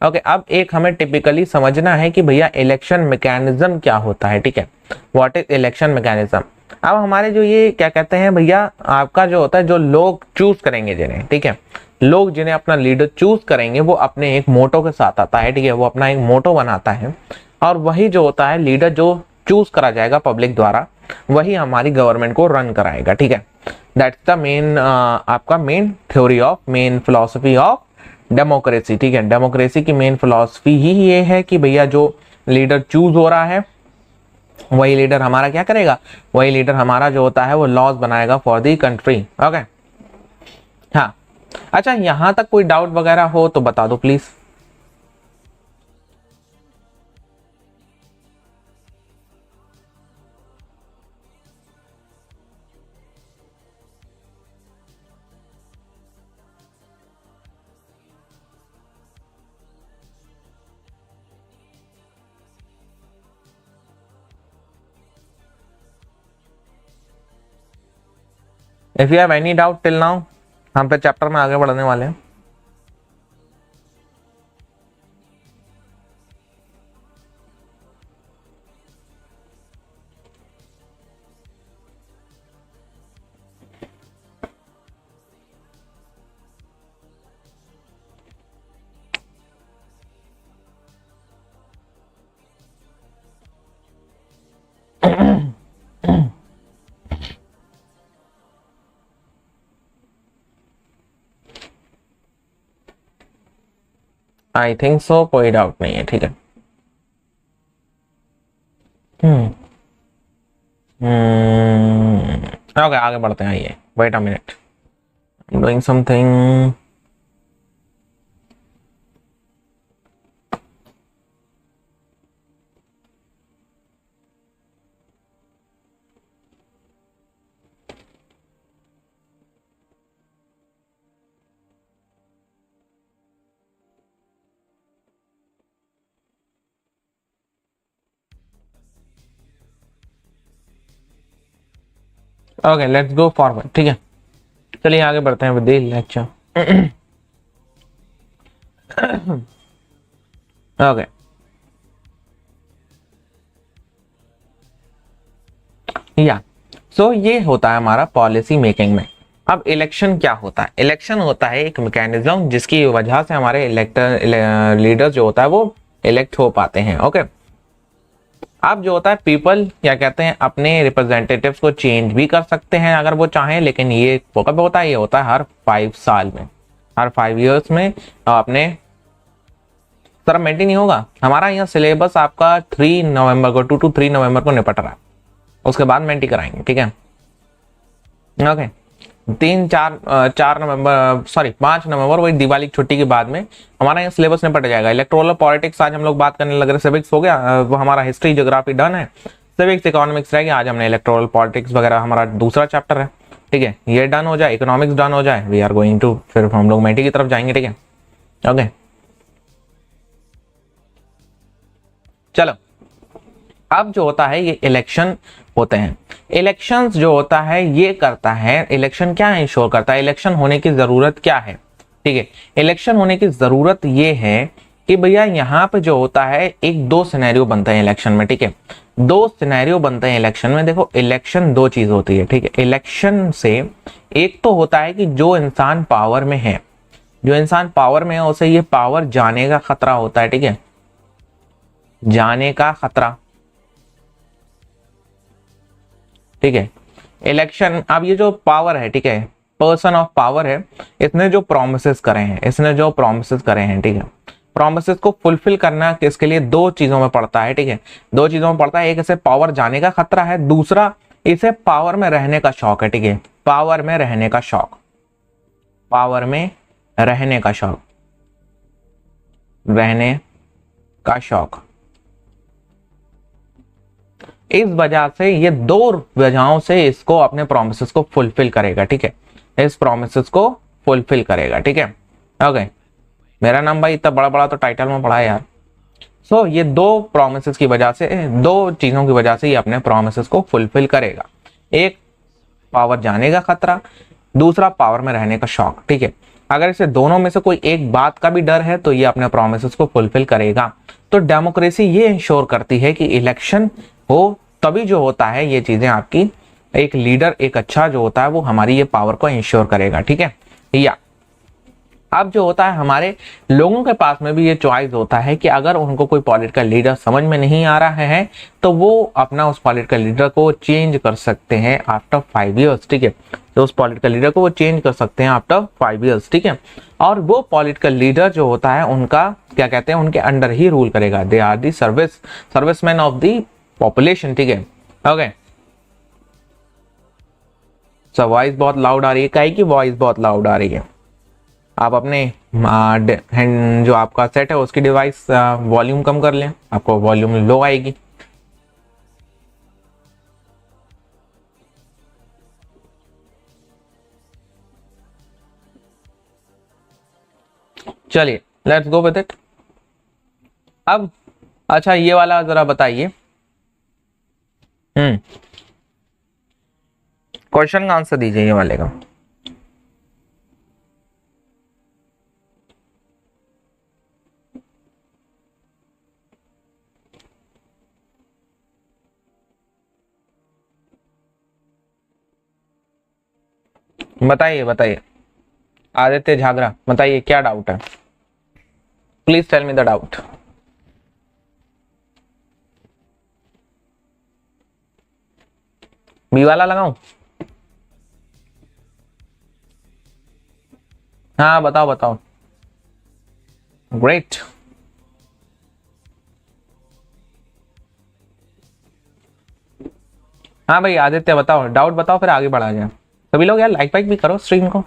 ओके। अब एक हमें टिपिकली समझना है कि भैया इलेक्शन मैकेनिज्म क्या होता है, ठीक है, व्हाट इज इलेक्शन मैकेनिज्म। अब हमारे जो ये क्या कहते हैं भैया, आपका जो होता है जो लोग चूज करेंगे जिन्हें, ठीक है, लोग जिन्हें अपना लीडर चूज करेंगे वो अपने एक मोटो के साथ आता है, ठीक है, वो अपना एक मोटो बनाता है, और वही जो होता है लीडर जो चूज करा जाएगा पब्लिक द्वारा वही हमारी गवर्नमेंट को रन कराएगा, ठीक है। दैट्स द मेन आपका main theory of main philosophy of democracy, ठीक है। डेमोक्रेसी की मेन फिलोसफी ही ये है कि भैया जो लीडर चूज हो रहा है वही लीडर हमारा क्या करेगा, वही लीडर हमारा जो होता है वो लॉज बनाएगा फॉर दी कंट्री, ओके। हाँ, अच्छा, यहां तक कोई डाउट वगैरह हो तो बता दो please. If you have any doubt till now, हम पे चैप्टर में आगे बढ़ने वाले हैं। आई थिंक सो, कोई डाउट नहीं है, ठीक है। ओके, आगे बढ़ते हैं, आइए, wait a minute, doing something. Okay, let's go forward, ठीक है, चलिए आगे बढ़ते हैं विद द लेक्चर। ओके, या सो ये होता है हमारा पॉलिसी मेकिंग में। अब इलेक्शन क्या होता है? इलेक्शन होता है एक मैकेनिज्म जिसकी वजह से हमारे लीडर जो होता है वो इलेक्ट हो पाते हैं, ओके। अब जो होता है पीपल क्या कहते हैं अपने रिप्रेजेंटेटिव्स को चेंज भी कर सकते हैं अगर वो चाहें, लेकिन ये कब होता है? ये होता है हर 5 साल में, हर 5 ईयर्स में। अपने सर मेंटेन नहीं होगा हमारा यहाँ सिलेबस आपका 3 नवंबर को 2 to 3 नवंबर को निपट रहा है, उसके बाद मेंटेन कराएंगे, ठीक है, ओके। 4 नवंबर, सॉरी 5 नवंबर, वही दिवाली की छुट्टी के बाद में हमारा यहाँ सिलेबस निपट जाएगा। इलेक्टोरल पॉलिटिक्स आज हम लोग बात करने लग रहे, सिविक्स हो गया, वो हमारा हिस्ट्री ज्योग्राफी डन है, सिविक्स इकोनॉमिक्स रह गया, आज हमने इलेक्टोरल पॉलिटिक्स वगैरह हमारा दूसरा चैप्टर है, ठीक है, ये डन हो जाए, इकोनॉमिक्स डन हो जाए, वी आर गोइंग टू, फिर हम लोग मेटी की तरफ जाएंगे, ठीक है, ओके। चलो, अब जो होता है ये इलेक्शन होते हैं। इलेक्शंस जो होता है ये करता है, इलेक्शन क्या इंश्योर करता है, इलेक्शन होने की जरूरत क्या है, ठीक है। इलेक्शन होने की जरूरत ये है कि भैया यहाँ पे जो होता है एक दो सिनेरियो बनते हैं इलेक्शन में, ठीक है। दो सिनेरियो बनते हैं इलेक्शन में। देखो इलेक्शन दो चीज होती है, ठीक है। इलेक्शन से एक तो होता है कि जो इंसान पावर में है, जो इंसान पावर में है उसे ये पावर जाने का खतरा होता है, ठीक है, जाने का खतरा, ठीक है। इलेक्शन, अब ये जो पावर है, ठीक है, पर्सन ऑफ पावर है, इसने जो प्रोमिसेस करे हैं, इसने जो प्रोमिसेस करे हैं, ठीक है, प्रोमिसेस को फुलफिल करना किसके लिए, दो चीजों में पड़ता है, ठीक है, दो चीजों में पड़ता है। एक, इसे पावर जाने का खतरा है, दूसरा इसे पावर में रहने का शौक है, ठीक है, पावर में रहने का शौक, पावर में रहने का शौक, रहने का शौक। इस वजह से ये दो वजहों से इसको अपने प्रोमिसेस को फुलफिल करेगा, ठीक है, इस प्रोमिसेस को फुलफिल करेगा, ठीक है। ओके, मेरा नाम भाई इतना बड़ा बड़ा तो टाइटल में पढ़ा है यार। सो ये दो प्रोमिसेस की वजह से, दो चीजों की वजह से ये अपने प्रोमिसेस को फुलफिल करेगा। एक, पावर जाने का खतरा, दूसरा पावर में रहने का शौक, ठीक है। अगर इसे दोनों में से कोई एक बात का भी डर है तो ये अपने प्रोमिसेस को फुलफिल करेगा। तो डेमोक्रेसी ये इंश्योर करती है कि इलेक्शन हो, तभी जो होता है ये चीजें आपकी, एक लीडर एक अच्छा जो होता है वो हमारी ये पावर को इंश्योर करेगा, ठीक है। या अब जो होता है हमारे लोगों के पास में भी ये चॉइस होता है कि अगर उनको कोई पॉलिटिकल लीडर समझ में नहीं आ रहा है तो वो अपना उस पॉलिटिकल लीडर को चेंज कर सकते हैं आफ्टर 5 ईयर्स, ठीक है। तो उस पॉलिटिकल लीडर को वो चेंज कर सकते हैं आफ्टर 5 ईयर्स, ठीक है। और वो पॉलिटिकल लीडर जो होता है उनका क्या कहते हैं, उनके अंडर ही रूल करेगा। They are the serviceman of the population, ठीक है। ओके, सो वॉइस बहुत लाउड आ रही है, काहे की वॉइस बहुत लाउड आ रही है। आप अपने जो आपका सेट है उसकी डिवाइस वॉल्यूम कम कर लें, आपको वॉल्यूम लो आएगी। चलिए, लेट्स गो विद इट। अब अच्छा, ये वाला जरा बताइए, क्वेश्चन का आंसर दीजिए ये वाले का। बताइए बताइए, आदित्य झागरा, बताइए क्या डाउट है, please tell me the doubt. B वाला लगाऊं? हाँ बताओ बताओ। ग्रेट, हाँ भाई आदित्य बताओ, डाउट बताओ फिर आगे बढ़ा जाए। सभी लोग यार लाइक वाइक भी करो स्ट्रीम को।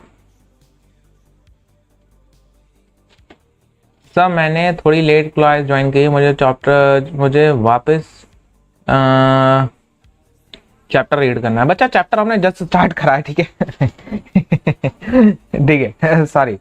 सर मैंने थोड़ी लेट क्लास ज्वाइन की, मुझे वापस चैप्टर रीड करना है। बच्चा चैप्टर हमने जस्ट स्टार्ट करा है, ठीक है ठीक है, सॉरी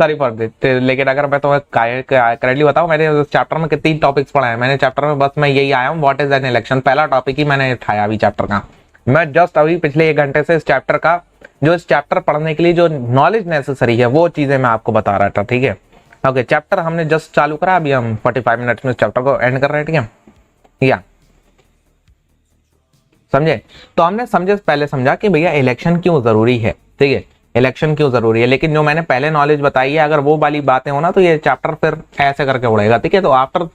फॉर दिस। लेकिन अगर मैं तुम्हें करेक्टली बताऊं, मैंने उस चैप्टर में कितनी टॉपिक्स पढ़ा है, मैंने चैप्टर में बस मैं यही आया हूँ, व्हाट इज एन इलेक्शन, पहला टॉपिक ही मैंने उठाया अभी चैप्टर का। मैं जस्ट अभी पिछले 1 घंटे से इस चैप्टर का, जो इस चैप्टर पढ़ने के लिए जो नॉलेज नेसेसरी है वो चीजें मैं आपको बता रहा था, ठीक है। ओके, चैप्टर हमने जस्ट चालू करा, अभी हम 45 मिनट्स में चैप्टर को एंड कर रहे हैं, ठीक है। या समझे? तो हमने पहले समझा कि भैया इलेक्शन क्यों जरूरी है, ठीक है, इलेक्शन क्यों जरूरी है। लेकिन जो मैंने पहले नॉलेज बताई है, अगर वो वाली बातें हो ना तो ये चैप्टर फिर ऐसे करके उड़ेगा, ठीक है। तो आफ्टर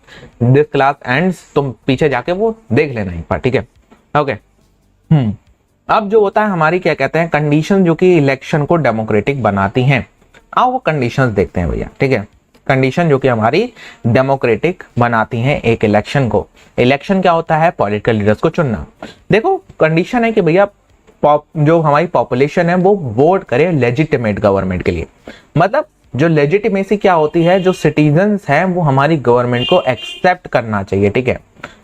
दिस क्लास एंड्स तुम पीछे जाके वो देख लेना एक बार, ठीक है। ओके, अब जो होता है हमारी क्या कहते हैं कंडीशन, जो कि इलेक्शन को डेमोक्रेटिक बनाती हैं। आओ वो कंडीशंस देखते हैं भैया, ठीक है। कंडीशन जो कि हमारी डेमोक्रेटिक बनाती हैं एक इलेक्शन को। इलेक्शन क्या होता है? पॉलिटिकल लीडर्स को चुनना। देखो कंडीशन है कि भैया जो हमारी पॉपुलेशन है वो वोट करे लेजिटिमेट गवर्नमेंट के लिए। मतलब जो लेजिटिमेसी क्या होती है, जो सिटीजन्स हैं वो हमारी गवर्नमेंट को एक्सेप्ट करना चाहिए, ठीक है।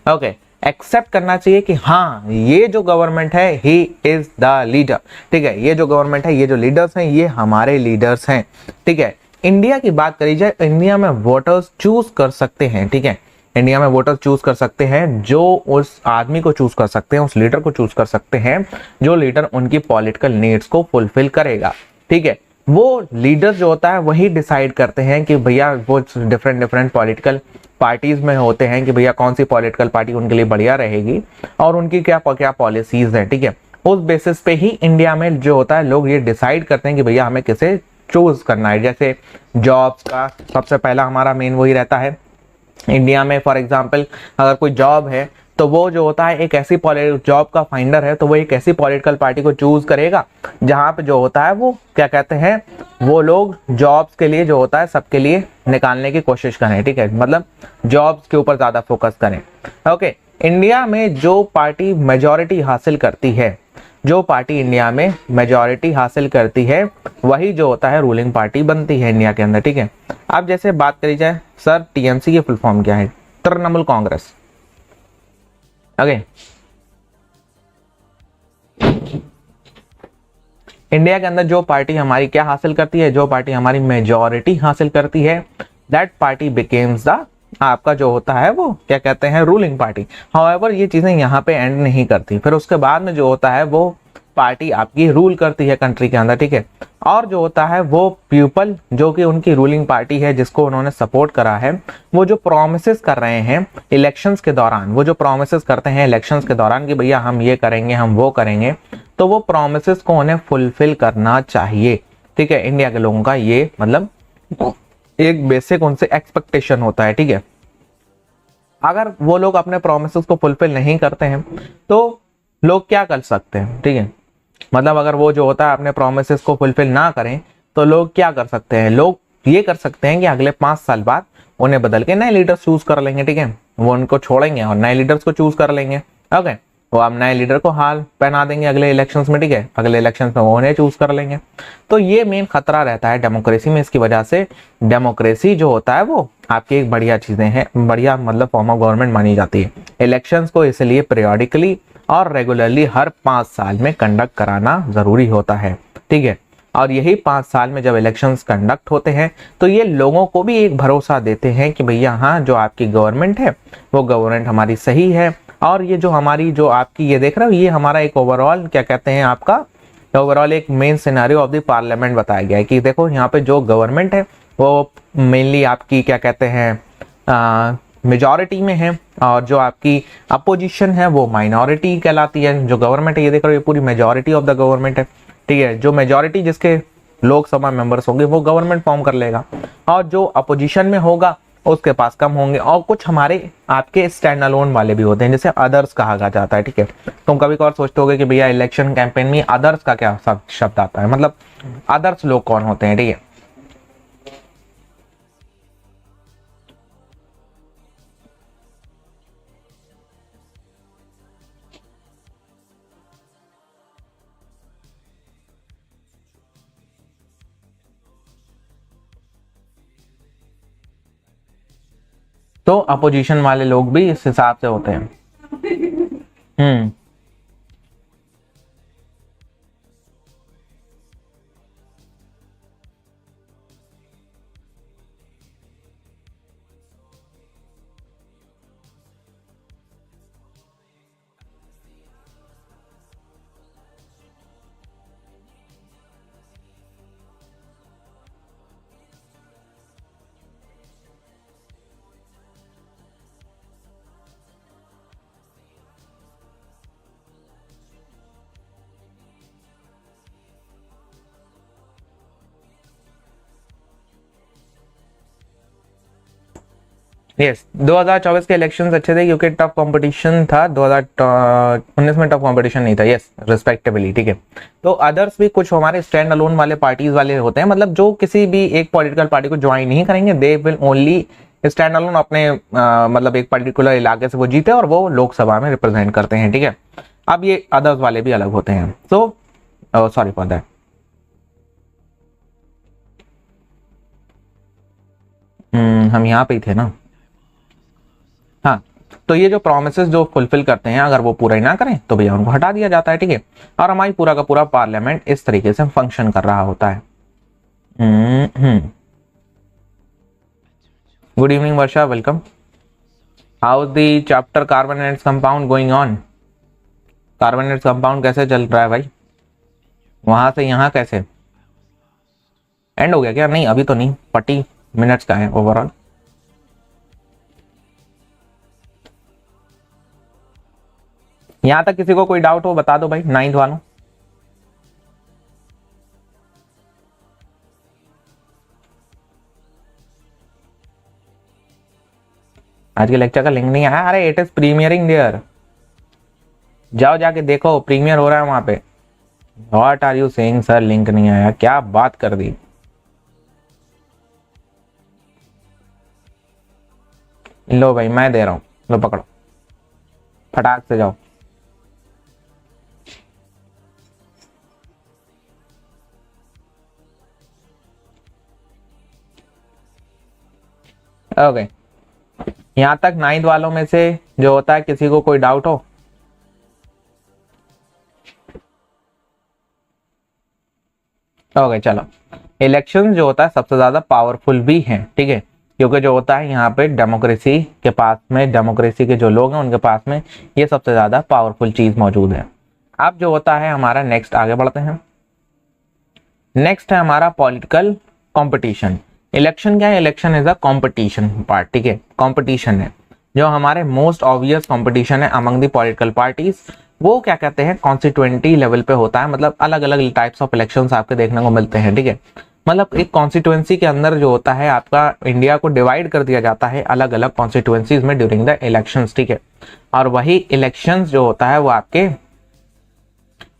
ओके, एक्सेप्ट करना चाहिए कि हाँ ये जो गवर्नमेंट है ही इज द लीडर, ठीक है। ये जो गवर्नमेंट है, ये जो लीडर्स हैं, ये हमारे लीडर्स हैं, ठीक है। इंडिया की बात करी जाए, इंडिया में वोटर्स चूज कर सकते हैं, ठीक है। इंडिया में वोटर चूज कर सकते हैं, जो उस आदमी को चूज कर सकते हैं, उस लीडर को चूज कर सकते हैं जो लीडर उनकी पॉलिटिकल नीड्स को फुलफिल करेगा। ठीक है, वो लीडर जो होता है वही डिसाइड करते हैं कि भैया वो डिफरेंट डिफरेंट पॉलिटिकल पार्टीज में होते हैं कि भैया कौन सी पॉलिटिकल पार्टी उनके लिए बढ़िया रहेगी और उनकी क्या क्या पॉलिसीज हैं। ठीक है, उस बेसिस पे ही इंडिया में जो होता है लोग ये डिसाइड करते हैं कि भैया हमें किसे चूज करना है। जैसे जॉब्स का सबसे पहला हमारा मेन वही रहता है इंडिया में। फॉर एग्जांपल अगर कोई जॉब है तो वो जो होता है एक ऐसी जॉब का फाइंडर है तो वो एक ऐसी पॉलिटिकल पार्टी को चूज करेगा जहां पे जो होता है वो क्या कहते हैं, वो लोग जॉब्स के लिए जो होता है सबके लिए निकालने की कोशिश करें। ठीक है, मतलब जॉब्स के ऊपर ज्यादा फोकस करें। ओके, इंडिया में जो पार्टी मेजॉरिटी हासिल करती है, जो पार्टी इंडिया में मेजॉरिटी हासिल करती है वही जो होता है रूलिंग पार्टी बनती है इंडिया के अंदर। ठीक है, अब जैसे बात करी जाए सर टीएमसी की फुल फॉर्म क्या है? तृणमूल कांग्रेस। ओके, इंडिया के अंदर जो पार्टी हमारी क्या हासिल करती है, जो पार्टी हमारी मेजॉरिटी हासिल करती है, दैट पार्टी बिकेम्स द आपका जो होता है वो क्या कहते हैं रूलिंग पार्टी। हाउएवर ये चीजें यहाँ पे एंड नहीं करती, फिर उसके बाद में जो होता है वो पार्टी आपकी रूल करती है कंट्री के अंदर। ठीक है, और जो होता है वो पीपल जो कि उनकी रूलिंग पार्टी है जिसको उन्होंने सपोर्ट करा है, वो जो प्रोमिसेस कर रहे हैं इलेक्शंस के दौरान, वो जो प्रोमिसेस करते हैं इलेक्शंस के दौरान कि भैया हम ये करेंगे हम वो करेंगे, तो वो प्रोमिसेस को उन्हें फुलफिल करना चाहिए। ठीक है, इंडिया के लोगों का ये मतलब एक बेसिक उनसे एक्सपेक्टेशन होता है। ठीक है, अगर वो लोग अपने प्रोमिसेस को फुलफिल नहीं करते हैं तो लोग क्या कर सकते हैं? ठीक है, मतलब अगर वो जो होता है अपने प्रोमिसेस को फुलफिल ना करें तो लोग क्या कर सकते हैं? लोग ये कर सकते हैं कि अगले 5 साल बाद उन्हें बदल के नए लीडर्स चूज कर लेंगे। ठीक है, वो उनको छोड़ेंगे और नए लीडर्स को चूज कर लेंगे। ओके, वो अब नए लीडर को हाल पहना देंगे अगले इलेक्शंस में। ठीक है, अगले इलेक्शंस में वो उन्हें चूज कर लेंगे। तो ये मेन खतरा रहता है डेमोक्रेसी में। इसकी वजह से डेमोक्रेसी जो होता है वो आपकी एक बढ़िया चीजें हैं, बढ़िया मतलब फॉर्म ऑफ गवर्नमेंट मानी जाती है। इलेक्शंस को इसलिए पीरियोडिकली और रेगुलरली हर 5 साल में कंडक्ट कराना जरूरी होता है। ठीक है, और यही 5 साल में जब इलेक्शंस कंडक्ट होते हैं तो ये लोगों को भी एक भरोसा देते हैं कि भैया हाँ जो आपकी गवर्नमेंट है वो गवर्नमेंट हमारी सही है, और ये जो हमारी जो आपकी ये देख रहे हो ये हमारा एक ओवरऑल क्या कहते हैं आपका ओवरऑल एक main scenario of the parliament बताया गया है कि देखो यहाँ पे जो गवर्नमेंट है वो मेनली आपकी क्या कहते हैं मेजॉरिटी में है, और जो आपकी अपोजिशन है वो माइनॉरिटी कहलाती है। जो गवर्नमेंट है ये देख रहे हो ये पूरी मेजॉरिटी ऑफ द गवर्नमेंट है। ठीक है, जो मेजॉरिटी जिसके लोकसभा मेंबर्स होंगे वो गवर्नमेंट फॉर्म कर लेगा, और जो अपोजिशन में होगा उसके पास कम होंगे, और कुछ हमारे आपके स्टैंड अलोन वाले भी होते हैं जिसे अदर्स कहा जाता है। ठीक है, तुम कभी कभार सोचते होगे कि भैया इलेक्शन कैंपेन में अदर्स का क्या शब्द आता है, मतलब अदर्स लोग कौन होते हैं? ठीक है, तो अपोजिशन वाले लोग भी इस हिसाब से होते हैं। हम्म, यस 2024 के इलेक्शंस अच्छे थे क्योंकि टफ कंपटीशन था। 2019 में टफ कंपटीशन नहीं था। यस रिस्पेक्टेबली। ठीक है, तो अदर्स भी कुछ हमारे स्टैंड अलोन वाले पार्टीज वाले होते हैं, मतलब जो किसी भी एक पॉलिटिकल पार्टी को ज्वाइन नहीं करेंगे, they will only stand alone अपने मतलब एक पर्टिकुलर इलाके से वो जीते और वो लोकसभा में रिप्रेजेंट करते हैं। ठीक है, अब ये अदर्स वाले भी अलग होते हैं। तो सॉरी फॉर दैट। हम यहाँ पे ही थे ना। हाँ, तो ये जो प्रोमिसेस जो फुलफिल करते हैं अगर वो पूरा ही ना करें तो भैया उनको हटा दिया जाता है। ठीक है, और हमारी पूरा का पूरा पार्लियामेंट इस तरीके से फंक्शन कर रहा होता है। Good evening Varsha, welcome. How the chapter carbon and compound going on, carbon and compound कैसे चल रहा है भाई, वहां से यहाँ कैसे एंड हो गया क्या? नहीं अभी तो नहीं, 40 मिनट्स का है ओवरऑल। यहां तक किसी को कोई डाउट हो बता दो भाई, 9th वालों। आज के लेक्चर का लिंक नहीं आया? अरे इट इज प्रीमियरिंग देयर, जाओ जाके देखो, प्रीमियर हो रहा है वहां पे। What are you saying sir, link नहीं आया? क्या बात कर दी। लो भाई मैं दे रहा हूं, लो पकड़ो, फटाक से जाओ। ओके यहां तक 9th वालों में से जो होता है किसी को कोई डाउट हो? ओके चलो, इलेक्शन जो होता है सबसे ज्यादा पावरफुल भी है, ठीक है, क्योंकि जो होता है यहाँ पे डेमोक्रेसी के पास में, डेमोक्रेसी के जो लोग हैं उनके पास में ये सबसे ज्यादा पावरफुल चीज मौजूद है। अब जो होता है हमारा नेक्स्ट, आगे बढ़ते हैं। नेक्स्ट है हमारा पॉलिटिकल कंपटीशन। इलेक्शन क्या है? Election is a competition part, ठीक है, कंपटीशन है। जो हमारे मोस्ट ऑब्वियस कंपटीशन है अमंग द पॉलिटिकल पार्टीज, वो क्या कहते हैं कॉन्स्टिट्यूएंटी लेवल पे होता है, मतलब अलग अलग टाइप्स ऑफ इलेक्शंस आपके देखने को मिलते हैं, ठीक है। मतलब एक कॉन्स्टिट्यूएंसी के अंदर जो होता है आपका इंडिया को डिवाइड कर दिया जाता है अलग अलग कॉन्स्टिट्यूएंसीज में ड्यूरिंग द इलेक्शंस, ठीक है। और वही इलेक्शंस जो होता है वो आपके,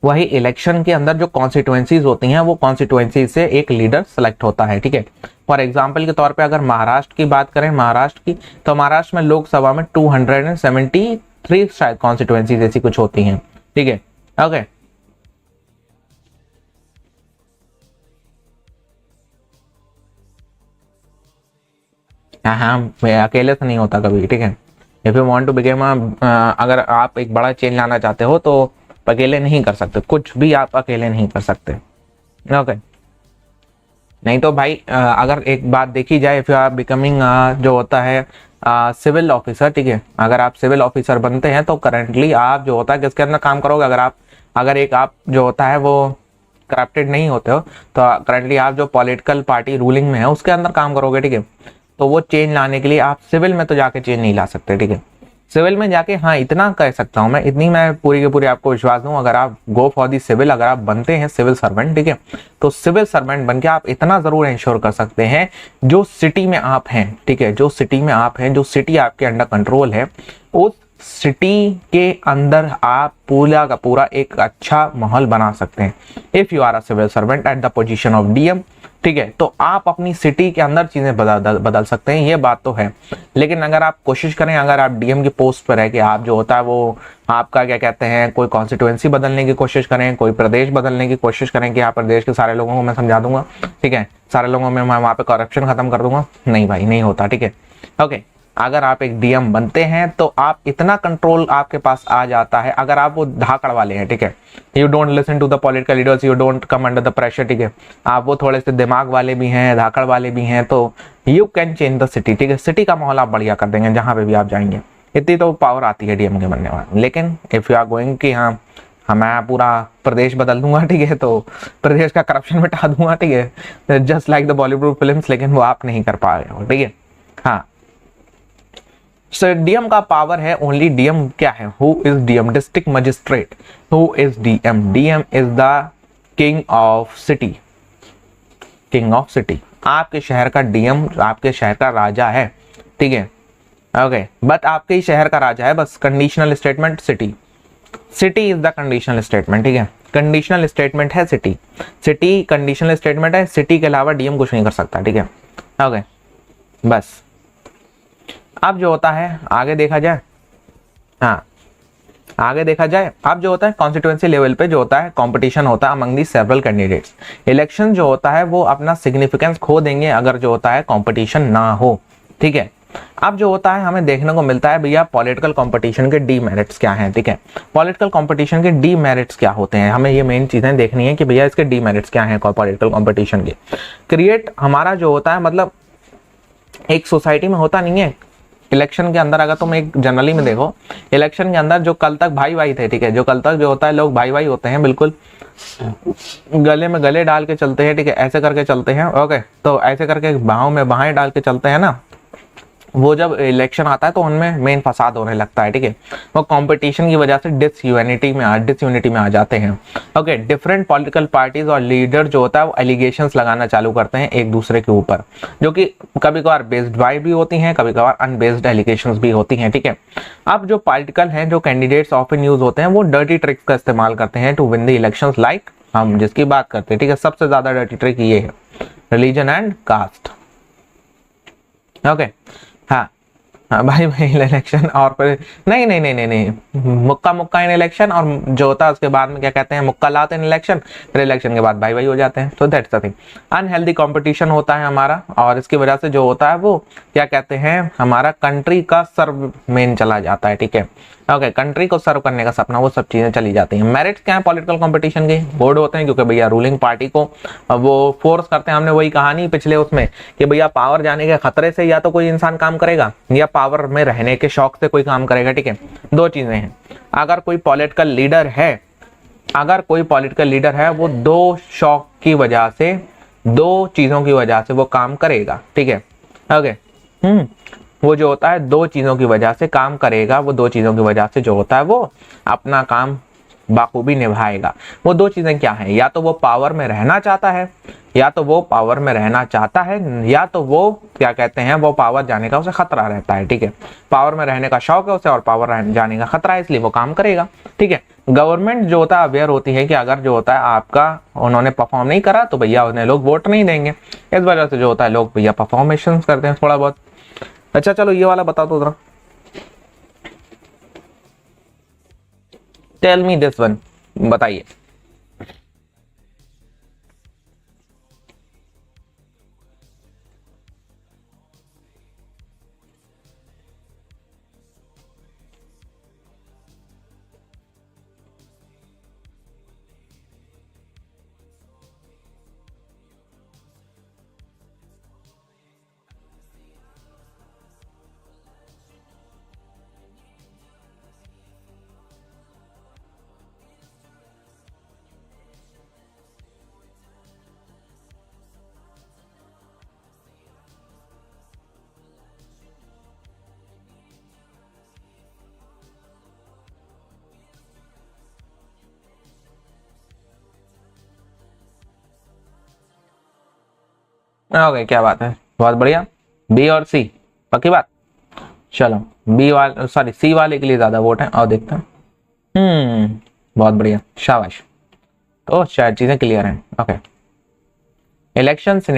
वही इलेक्शन के अंदर जो कॉन्स्टिट्यूएंसीज होती हैं वो कॉन्स्टिट्यूएंसी से एक लीडर सेलेक्ट होता है, ठीक है। फॉर एग्जाम्पल के तौर पे अगर महाराष्ट्र की बात करें, महाराष्ट्र की, तो महाराष्ट्र में लोकसभा में 273 शायद कॉन्स्टिट्यूएंसी जैसी कुछ होती हैं, ठीक है। ओके हाँ अकेले से नहीं होता कभी, ठीक है। If you want to become, अगर आप एक बड़ा चेंज लाना चाहते हो तो अकेले नहीं कर सकते, कुछ भी आप अकेले नहीं कर सकते, ओके। नहीं तो भाई अगर एक बात देखी जाए, इफ यू आर बिकमिंग जो होता है सिविल ऑफिसर, ठीक है, अगर आप सिविल ऑफिसर बनते हैं तो करंटली आप जो होता है किसके अंदर काम करोगे? अगर एक आप जो होता है वो करप्टेड नहीं होते हो तो करंटली आप जो पॉलिटिकल पार्टी रूलिंग में है उसके अंदर काम करोगे, ठीक है। तो वो चेंज लाने के लिए आप सिविल में तो जाके चेंज नहीं ला सकते, ठीक है। सिविल में जाके हाँ इतना कह सकता हूं मैं, इतनी मैं पूरी की पूरी आपको विश्वास दूं, अगर आप गो फॉर दी सिविल, अगर आप बनते हैं सिविल सर्वेंट, ठीक है, तो सिविल सर्वेंट बनके आप इतना जरूर इंश्योर कर सकते हैं जो सिटी में आप हैं, ठीक है, जो सिटी में आप हैं, जो सिटी आपके अंडर कंट्रोल है, उस सिटी के अंदर आप पूरा का पूरा एक अच्छा माहौल बना सकते हैं। If you are a civil servant at the position of DM, ठीक है, तो आप अपनी सिटी के अंदर चीजें बदल सकते हैं, ये बात तो है। लेकिन अगर आप कोशिश करें, अगर आप डीएम की पोस्ट पर है कि आप जो होता है वो आपका क्या कहते हैं कोई कॉन्स्टिट्यूएंसी बदलने की कोशिश करें, कोई प्रदेश बदलने की कोशिश करें कि यहाँ प्रदेश के सारे लोगों को मैं समझा दूंगा, ठीक है, सारे लोगों में मैं वहां पे करप्शन खत्म कर दूंगा, नहीं भाई नहीं होता, ठीक है। ओके अगर आप एक डीएम बनते हैं तो आप इतना कंट्रोल आपके पास आ जाता है, अगर आप वो धाकड़ वाले हैं, ठीक है, you don't listen to the political leaders, you don't come under the pressure, ठीक है, आप वो थोड़े से दिमाग वाले भी हैं, धाकड़ वाले भी हैं, तो you can change the city, ठीक है, सिटी का माहौल आप बढ़िया कर देंगे जहां पे भी आप जाएंगे, इतनी तो पावर आती है डीएम के बनने वाले। लेकिन इफ यू आर गोइंग कि हाँ मैं पूरा प्रदेश बदल दूंगा, ठीक है, तो प्रदेश का करप्शन मिटा दूंगा, ठीक है, just like the Bollywood films, लेकिन वो आप नहीं कर पा रहे हो, ठीक है। हाँ सर डीएम का पावर है ओनली, डीएम क्या है, who is DM? District magistrate. Who is DM? DM is the king of city, king of city, आपके शहर का डीएम आपके शहर का राजा है, ठीक है, ओके, बट आपके ही शहर का राजा है, बस conditional statement city, city is the conditional statement, ठीक है, कंडीशनल स्टेटमेंट है सिटी, सिटी कंडीशनल स्टेटमेंट है, सिटी के अलावा डीएम कुछ नहीं कर सकता, ठीक है, ओके बस। अब जो होता है आगे देखा जाए, हाँ आगे देखा जाए, अब जो होता है कॉन्स्टिट्यूएंसी लेवल पे जो होता है कंपटीशन होता है among the several candidates. Election जो होता है वो अपना सिग्निफिकेंस खो देंगे अगर जो होता है कंपटीशन ना हो, ठीक है। अब जो होता है हमें देखने को मिलता है भैया पॉलिटिकल कंपटीशन के डीमेरिट्स क्या हैं, ठीक है, पॉलिटिकल कंपटीशन के डीमेरिट्स क्या होते हैं, हमें ये मेन चीजें देखनी है कि भैया इसके डीमेरिट्स क्या हैं पॉलिटिकल कंपटीशन के। क्रिएट हमारा जो होता है मतलब एक सोसाइटी में होता नहीं है इलेक्शन के अंदर अगर तुम एक जनरली में देखो, इलेक्शन के अंदर जो कल तक भाई भाई थे, ठीक है, जो कल तक जो होता है लोग भाई भाई होते हैं, बिल्कुल गले में गले डाल के चलते हैं, ठीक है, ऐसे करके चलते हैं, ओके, तो ऐसे करके बाहों में बाहें डाल के चलते हैं ना, वो जब इलेक्शन आता है तो उनमें मेन फसाद होने लगता है, ठीक है, वो कंपटीशन की वजह से डिसयूनिटी में आ जाते हैं। ओके, डिफरेंट पॉलिटिकल पार्टीज और लीडर जो होता है वो एलिगेशंस लगाना चालू करते हैं एक दूसरे के ऊपर, जो कि कभी कभार बेस्ड बाय भी होती हैं, कभी कभार अनबेस्ड एलिगेशंस भी होती हैं, ठीक है। अब जो पॉलिटिकल हैं, जो कैंडिडेट्स ऑफन यूज होते हैं, वो डर्टी ट्रिक्स का इस्तेमाल करते हैं to win the elections, like हम जिसकी बात करते हैं, ठीक है, सबसे ज्यादा डर्टी ट्रिक ये है, रिलीजन एंड कास्ट। ओके, हाँ हाँ भाई भाई इलेक्शन, और फिर नहीं नहीं नहीं नहीं नहीं मुक्का मुक्का इन इलेक्शन, और जो होता है उसके बाद में क्या कहते हैं, मुक्का लाते हैं इलेक्शन, फिर इलेक्शन के बाद भाई भाई हो जाते हैं। तो that's the thing, unhealthy competition होता है हमारा, और इसकी वजह से जो होता है वो क्या कहते हैं, हमारा कंट्री का सर्व मेन चला जाता है, ठीक है। ओके, कंट्री को सर्व करने का सपना, वो सब चीजें चली जाती हैं। मेरिट्स क्या है पॉलिटिकल कंपटीशन के, बोर्ड होते हैं, क्योंकि भैया रूलिंग पार्टी को वो फोर्स करते हैं। हमने वही कहानी पिछले उसमें कि भैया पावर जाने के खतरे से या तो कोई इंसान काम करेगा या पावर में रहने के शौक से कोई काम करेगा, ठीक है, दो चीजें हैं। अगर कोई पॉलिटिकल लीडर है, वो दो शौक की वजह से, दो चीजों की वजह से वो काम करेगा, ठीक है। ओके, वो जो होता है दो चीजों की वजह से काम करेगा, वो दो चीजों की वजह से जो होता है वो अपना काम बाखूबी निभाएगा। वो दो चीजें क्या हैं, या तो वो पावर में रहना चाहता है, या तो वो क्या कहते हैं, वो पावर जाने का उसे खतरा रहता है, ठीक है। पावर में रहने का शौक है उसे और पावर जाने का खतरा है, इसलिए वो काम करेगा, ठीक है। गवर्नमेंट जो होता है अवेयर होती है कि अगर जो होता है आपका उन्होंने परफॉर्म नहीं करा तो भैया उन्हें लोग वोट नहीं देंगे, इस वजह से जो होता है लोग भैया परफॉर्मेशन करते हैं थोड़ा बहुत। अच्छा चलो ये वाला बता दो जरा, टेल मी दिस वन, बताइए। ओके, क्या बात है, बहुत बढ़िया। बी और सी, पक्की बात। चलो सी वाले के लिए ज्यादा वोट है, और देखते हैं। बहुत बढ़िया, शाबाश। तो शायद चीजें क्लियर हैं। ओके, इलेक्शंस इन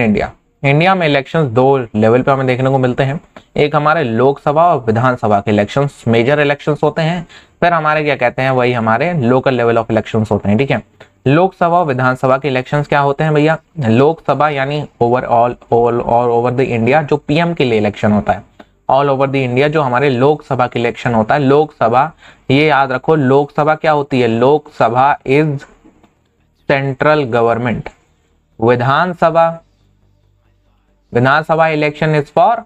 इंडिया में इलेक्शंस दो लेवल पे हमें देखने को मिलते हैं। एक हमारे लोकसभा और विधानसभा के इलेक्शंस, मेजर इलेक्शंस होते हैं। फिर हमारे क्या कहते हैं, वही हमारे लोकल लेवल ऑफ इलेक्शंस होते हैं, ठीक है। लोकसभा और विधानसभा के इलेक्शंस क्या होते हैं भैया, लोकसभा यानी overall all over the India जो पीएम के लिए इलेक्शन होता है, ऑल ओवर द इंडिया जो हमारे लोकसभा के इलेक्शन होता है। लोकसभा, ये याद रखो, लोकसभा क्या होती है, Lok Sabha is central government. Vidhan Sabha election is for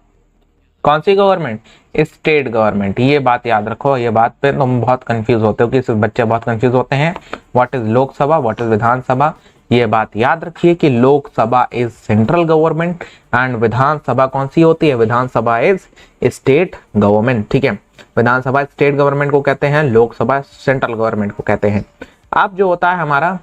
कौन सी गवर्नमेंट, स्टेट गवर्नमेंट। ये बात याद रखो, ये बात पे तुम बहुत कंफ्यूज होते हो, कि बच्चे बहुत कंफ्यूज होते हैं, what is Lok Sabha, what is Vidhan Sabha. ये बात याद रखिए कि Lok Sabha is central government and Vidhan Sabha कौन सी होती है, विधानसभा इज स्टेट गवर्नमेंट, ठीक है। विधानसभा स्टेट गवर्नमेंट को कहते हैं, लोकसभा सेंट्रल गवर्नमेंट को कहते हैं। अब जो होता है हमारा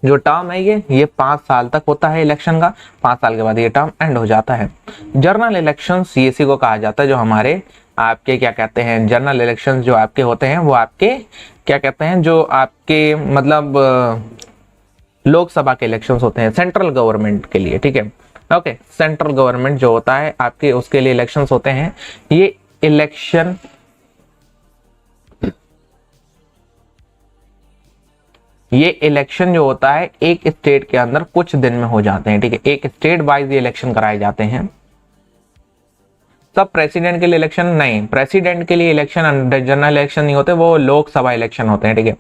जो टर्म है ये 5 साल तक होता है इलेक्शन का, 5 साल के बाद ये टर्म एंड हो जाता है। जनरल इलेक्शन सीएसी को कहा जाता है, जो हमारे आपके क्या कहते हैं, जनरल इलेक्शन जो आपके होते हैं वो आपके क्या कहते हैं, जो आपके मतलब लोकसभा के इलेक्शंस होते हैं सेंट्रल गवर्नमेंट के लिए, ठीक है। ओके, सेंट्रल गवर्नमेंट जो होता है आपके उसके लिए इलेक्शंस होते हैं। ये इलेक्शन जो होता है एक स्टेट के अंदर कुछ दिन में हो जाते हैं, ठीक है। एक स्टेट वाइज ये इलेक्शन कराए जाते हैं। सब प्रेसिडेंट के लिए इलेक्शन नहीं, प्रेसिडेंट के लिए इलेक्शन जनरल इलेक्शन नहीं होते, वो लोकसभा इलेक्शन होते हैं, ठीक है।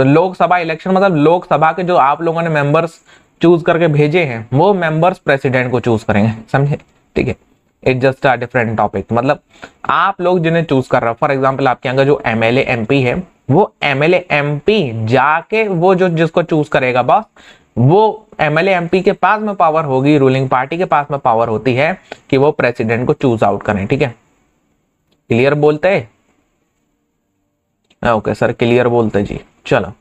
लोकसभा इलेक्शन मतलब लोकसभा के जो आप लोगों ने मेंबर्स चूज करके भेजे हैं वो मेंबर्स प्रेसिडेंट को चूज करेंगे, समझे, ठीक है। It's just a different topic. मतलब आप लोग जिन्हें चूज कर रहे हो, फॉर एग्जाम्पल आपके यहाँ का जो एमएलए एमपी है, वो एमएलए एमपी जाके वो जो जिसको चूज करेगा बॉस, वो एमएलए एमपी के पास में पावर होगी, रूलिंग पार्टी के पास में पावर होती है कि वो प्रेसिडेंट को चूज आउट करें। ठीक है, क्लियर बोलते हैं? ओके सर, क्लियर बोलते जी। चलो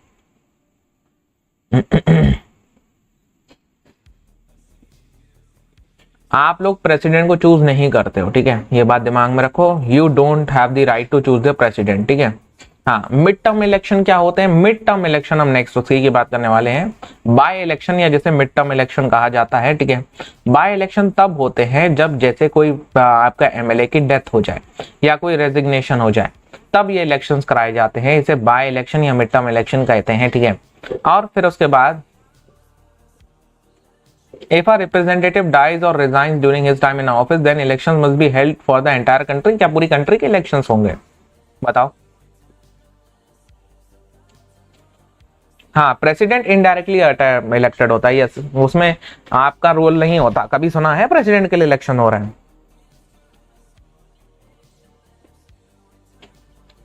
आप लोग प्रेसिडेंट को चूज नहीं करते हो, ठीक है, ये बात दिमाग में रखो। You don't have the right to choose the president, ठीक है। हाँ, मिड टर्म इलेक्शन क्या होते हैं? मिड टर्म इलेक्शन हम नेक्स्ट उसी की बात करने वाले हैं। बाय इलेक्शन या जैसे मिड टर्म इलेक्शन कहा जाता है, ठीक है। बाय इलेक्शन तब होते हैं जब जैसे कोई आपका एमएलए की डेथ हो जाए या कोई रेजिग्नेशन हो जाए, तब ये इलेक्शंस कराए जाते हैं। इसे बाय इलेक्शन या मिड टर्म इलेक्शन कहते हैं, ठीक है। और फिर उसके बाद if a representative dies or resigns during his time in office, then elections must be held for the entire country। क्या पूरी कंट्री के इलेक्शंस होंगे? बताओ। हाँ, प्रेसिडेंट इनडायरेक्टली इलेक्टेड होता है, यस, उसमें आपका रोल नहीं होता। कभी सुना है प्रेसिडेंट के लिए इलेक्शन हो रहे हैं?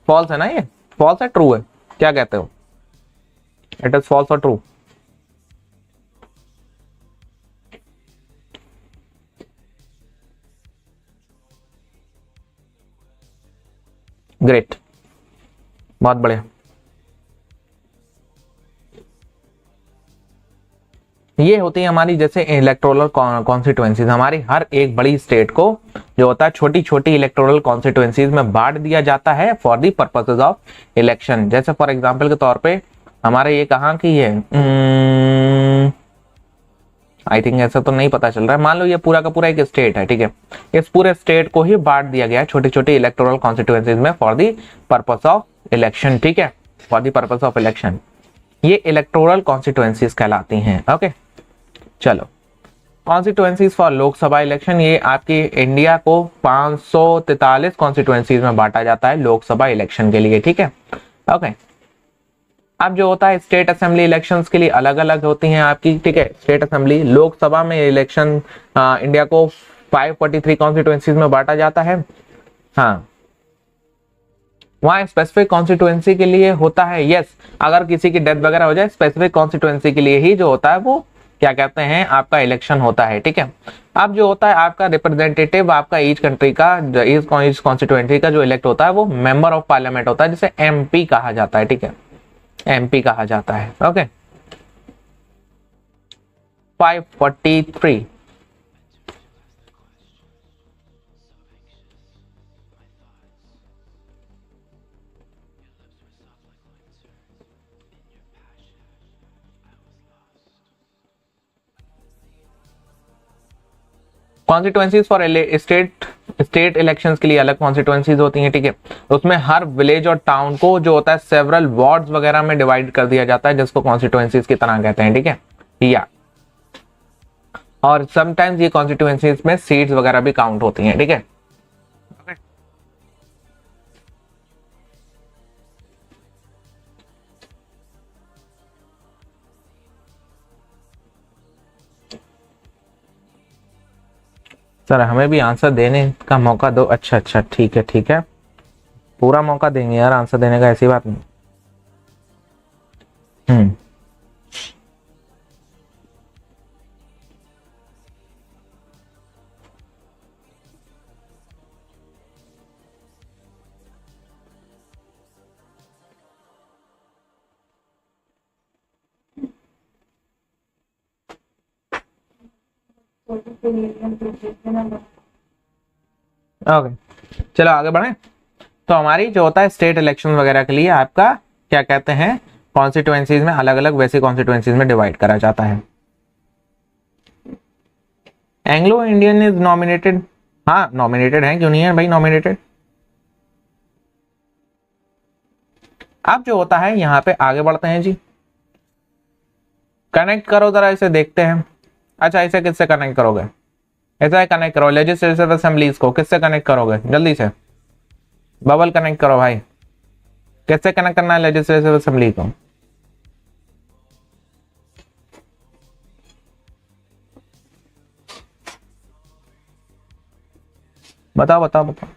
फॉल्स है ना ये? फॉल्स है ट्रू है? क्या कहते हो? इट इज फॉल्स और ट्रू? ग्रेट, बहुत बढ़िया। ये होती है हमारी जैसे इलेक्टोरल कॉन्स्टिट्यूएंसीज। हमारी हर एक बड़ी स्टेट को जो होता है छोटी छोटी इलेक्टोरल कॉन्स्टिट्यूएंसीज में बांट दिया जाता है for the purposes of election. जैसे फॉर एग्जांपल के तौर पे हमारे ये कहाँ की है, आई थिंक ऐसा तो नहीं पता चल रहा है। मान लो ये पूरा का पूरा एक स्टेट है, ठीक है। इस पूरे स्टेट को ही बांट दिया गया है छोटी छोटी इलेक्टोरल कॉन्स्टिट्यूएंसीज में for the purpose of election, ठीक है, for the purpose of election. ये इलेक्टोरल कॉन्स्टिट्यूएंसीज कहलाती हैं। ओके, चलो, कॉन्स्टिट्यूएंसीज फॉर लोकसभा इलेक्शन, ये आपकी इंडिया को 543 कॉन्स्टिट्यूएंसीज में बांटा जाता है लोकसभा इलेक्शन के लिए, ठीक है। ओके, अब जो होता है स्टेट असेंबली इलेक्शंस के लिए अलग अलग होती हैं आपकी, ठीक है। स्टेट असेंबली, लोकसभा में इलेक्शन इंडिया को 543 कॉन्स्टिट्यूएंसीज में बांटा जाता है। हाँ, वहां स्पेसिफिक कॉन्स्टिट्यूएंसी के लिए होता है, यस, अगर किसी की डेथ वगैरह हो जाए स्पेसिफिक कॉन्स्टिट्यूएंसी के लिए ही जो होता है वो क्या कहते हैं आपका इलेक्शन होता है, ठीक है। अब जो होता है आपका रिप्रेजेंटेटिव, आपका ईच कंट्री का, ईच कॉन्स्टिट्यूएंसी का जो इलेक्ट होता है वो मेंबर ऑफ पार्लियामेंट होता है, जिसे एमपी कहा जाता है, ठीक है, एमपी कहा जाता है। Okay, 543। Constituencies for state elections के लिए अलग कॉन्स्टिट्यूएंसीज होती हैं, ठीक है। उसमें हर विलेज और टाउन को जो होता है सेवरल वार्ड्स वगैरह में डिवाइड कर दिया जाता है, जिसको कॉन्स्टिट्यूएंसीज की तरह कहते हैं, ठीक है, या और समटाइम्स ये कॉन्स्टिट्यूएंसीज में सीट्स वगैरह भी काउंट होती हैं, ठीक है। सर हमें भी आंसर देने का मौका दो। अच्छा अच्छा, ठीक है ठीक है, पूरा मौका देंगे यार आंसर देने का, ऐसी बात नहीं। हम्म, ओके, चलो आगे बढ़े। तो हमारी जो होता है स्टेट इलेक्शन वगैरह के लिए आपका क्या कहते हैं कॉन्स्टिट्यूएंसीज में अलग अलग वैसे कॉन्स्टिट्यूएंसीज में डिवाइड करा जाता है। एंग्लो इंडियन इज नॉमिनेटेड, हाँ नॉमिनेटेड है, क्यों नहीं है भाई नॉमिनेटेड। अब जो होता है यहाँ पे आगे बढ़ते हैं जी, कनेक्ट करो जरा इसे, देखते हैं। अच्छा, इसे किससे कनेक्ट करोगे? ऐसा कनेक्ट करो लेजिस्लेटिव असेंबलीज को, किससे कनेक्ट करोगे जल्दी से? बबल कनेक्ट करो भाई, कैसे कनेक्ट करना है लेजिस्लेटिव असेंबली को? बताओ बताओ बताओ।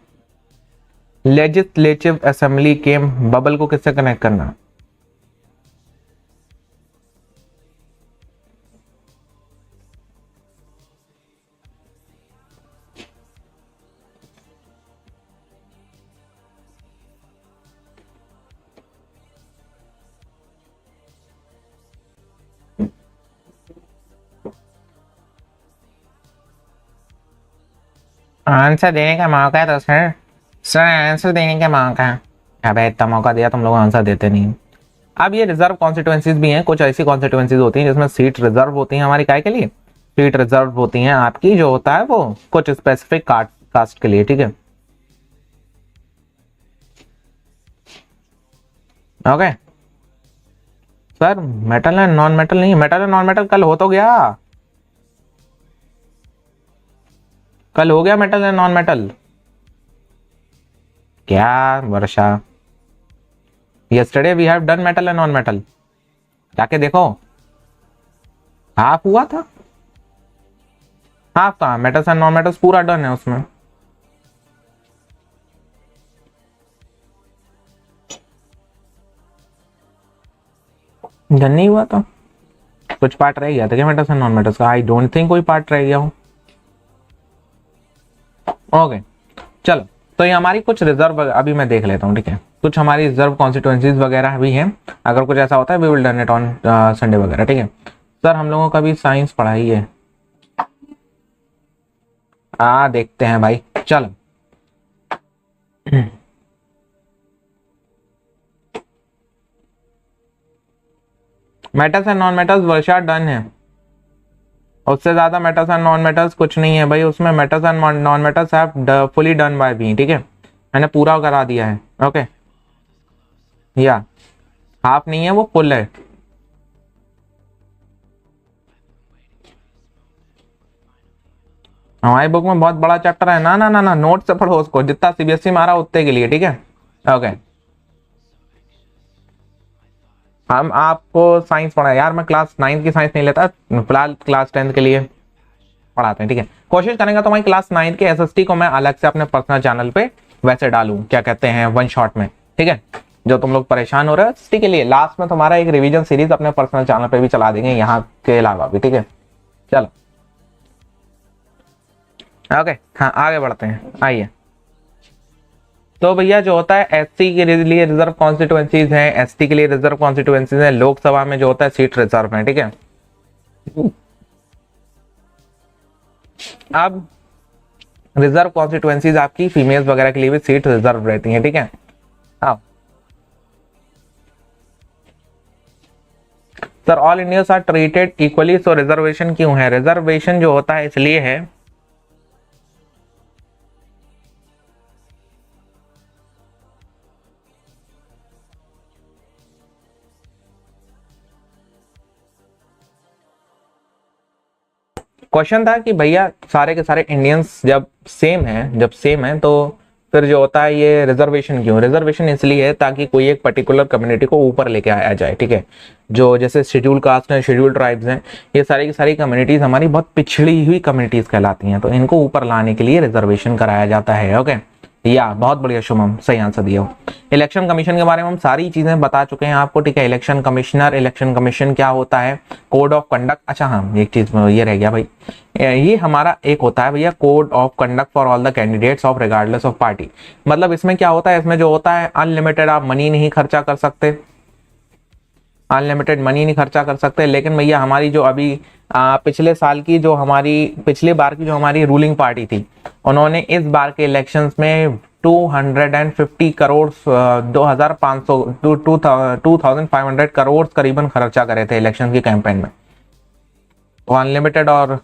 लेजिस्लेटिव असेंबली के बबल को किससे कनेक्ट करना? आंसर देने का मौका है तो सर आंसर देने का मौका है। अबे इतना मौका दिया, तुम लोग आंसर देते नहीं। अब ये रिजर्व कॉन्स्टिट्यूएंसीज भी हैं, कुछ ऐसी कॉन्स्टिट्यूएंसीज होती हैं जिसमें सीट रिजर्व होती हैं हमारी, काय के लिए? सीट रिजर्व होती हैं आपकी, जो होता है वो कुछ स्पेसिफिक कास्ट के लिए, ठीक है। Okay sir, metal and non metal नहीं, मेटल एंड नॉन मेटल कल हो तो गया, कल हो गया मेटल एंड नॉन मेटल। क्या Varsha? Yesterday we have done metal and non metal, जाके देखो। हाफ हुआ था, हाफ कहा, मेटल्स एंड नॉन मेटल्स पूरा डन है उसमें। डन नहीं हुआ था, कुछ पार्ट रह गया था क्या मेटल्स एंड नॉन मेटल्स का? आई डोंट थिंक कोई पार्ट रह गया हो। ओके चलो, तो ये हमारी कुछ रिजर्व अभी मैं देख लेता हूँ, ठीक है। कुछ हमारी रिजर्व कॉन्स्टिट्यूएंसीज वगैरह भी हैं, अगर कुछ ऐसा होता है we will done it on Sunday वगैरह, ठीक है। सर हम लोगों का भी साइंस पढ़ाई है, देखते हैं भाई, चलो। Metals and non metals Varsha done है, उससे ज्यादा मेटल्स एंड नॉन मेटल्स कुछ नहीं है भाई उसमें। Metals and non metals have fully done by me, ठीक है, मैंने पूरा करा दिया है। ओके या हाफ नहीं है, वो फुल है। हमारी बुक में बहुत बड़ा चैप्टर है ना, ना ना ना, नोट से पढ़ो उसको, जितना सीबीएसई मारा उतने के लिए, ठीक है। ओके हम आपको साइंस पढ़ा यार, मैं क्लास 9 की साइंस नहीं लेता, फिलहाल क्लास 10 के लिए पढ़ाते हैं, ठीक है। कोशिश करेंगे तो मैं क्लास 9 के एसएसटी को मैं अलग से अपने पर्सनल चैनल पे वैसे डालूं, क्या कहते हैं, वन शॉट में, ठीक है। जो तुम लोग परेशान हो रहे हो एसएसटी के लिए, लास्ट में तुम्हारा एक रिवीजन सीरीज अपने पर्सनल चैनल पे भी चला देंगे, यहाँ के अलावा भी, ठीक है। चलो ओके, हाँ आगे बढ़ते हैं, आइए। तो भैया जो होता है एससी के लिए रिजर्व कॉन्स्टिट्यूएंसीज हैं, एसटी के लिए रिजर्व कॉन्स्टिट्यूएंसीज हैं, लोकसभा में जो होता है सीट रिजर्व है, ठीक है। अब रिजर्व कॉन्स्टिट्यूएंसीज आपकी फीमेल्स वगैरह के लिए भी सीट रिजर्व रहती हैं, ठीक है। हाँ sir, all Indians are treated equally, so reservation क्यों है? रिजर्वेशन जो होता है इसलिए है, क्वेश्चन था कि भैया सारे के सारे इंडियंस जब सेम है, जब सेम है तो फिर जो होता है ये रिजर्वेशन क्यों? रिजर्वेशन इसलिए है ताकि कोई एक पर्टिकुलर कम्युनिटी को ऊपर लेके आया जाए, ठीक है। जो जैसे शेड्यूल कास्ट है, शेड्यूल ट्राइब्स हैं, ये सारी की सारी कम्युनिटीज हमारी बहुत पिछड़ी हुई कम्युनिटीज कहलाती हैं, तो इनको ऊपर लाने के लिए रिजर्वेशन कराया जाता है। ओके या बहुत बढ़िया शुभम, सही आंसर दिया हो। इलेक्शन कमीशन के बारे में हम सारी चीजें बता चुके हैं आपको, ठीक है। इलेक्शन कमिश्नर, इलेक्शन कमीशन क्या होता है, कोड ऑफ कंडक्ट, अच्छा हाँ एक चीज ये रह गया भाई, ये हमारा एक होता है भैया code of conduct for all the candidates of regardless of party. मतलब इसमें क्या होता है, इसमें जो होता है अनलिमिटेड आप मनी नहीं खर्चा कर सकते, अनलिमिटेड मनी नहीं खर्चा कर सकते, लेकिन भैया हमारी जो अभी पिछले साल की जो हमारी पिछले बार की जो हमारी रूलिंग पार्टी थी, उन्होंने इस बार के इलेक्शंस में 250 करोड़ 2500 करोड़ करीबन खर्चा करे थे इलेक्शन की कैंपेन में। तो अनलिमिटेड और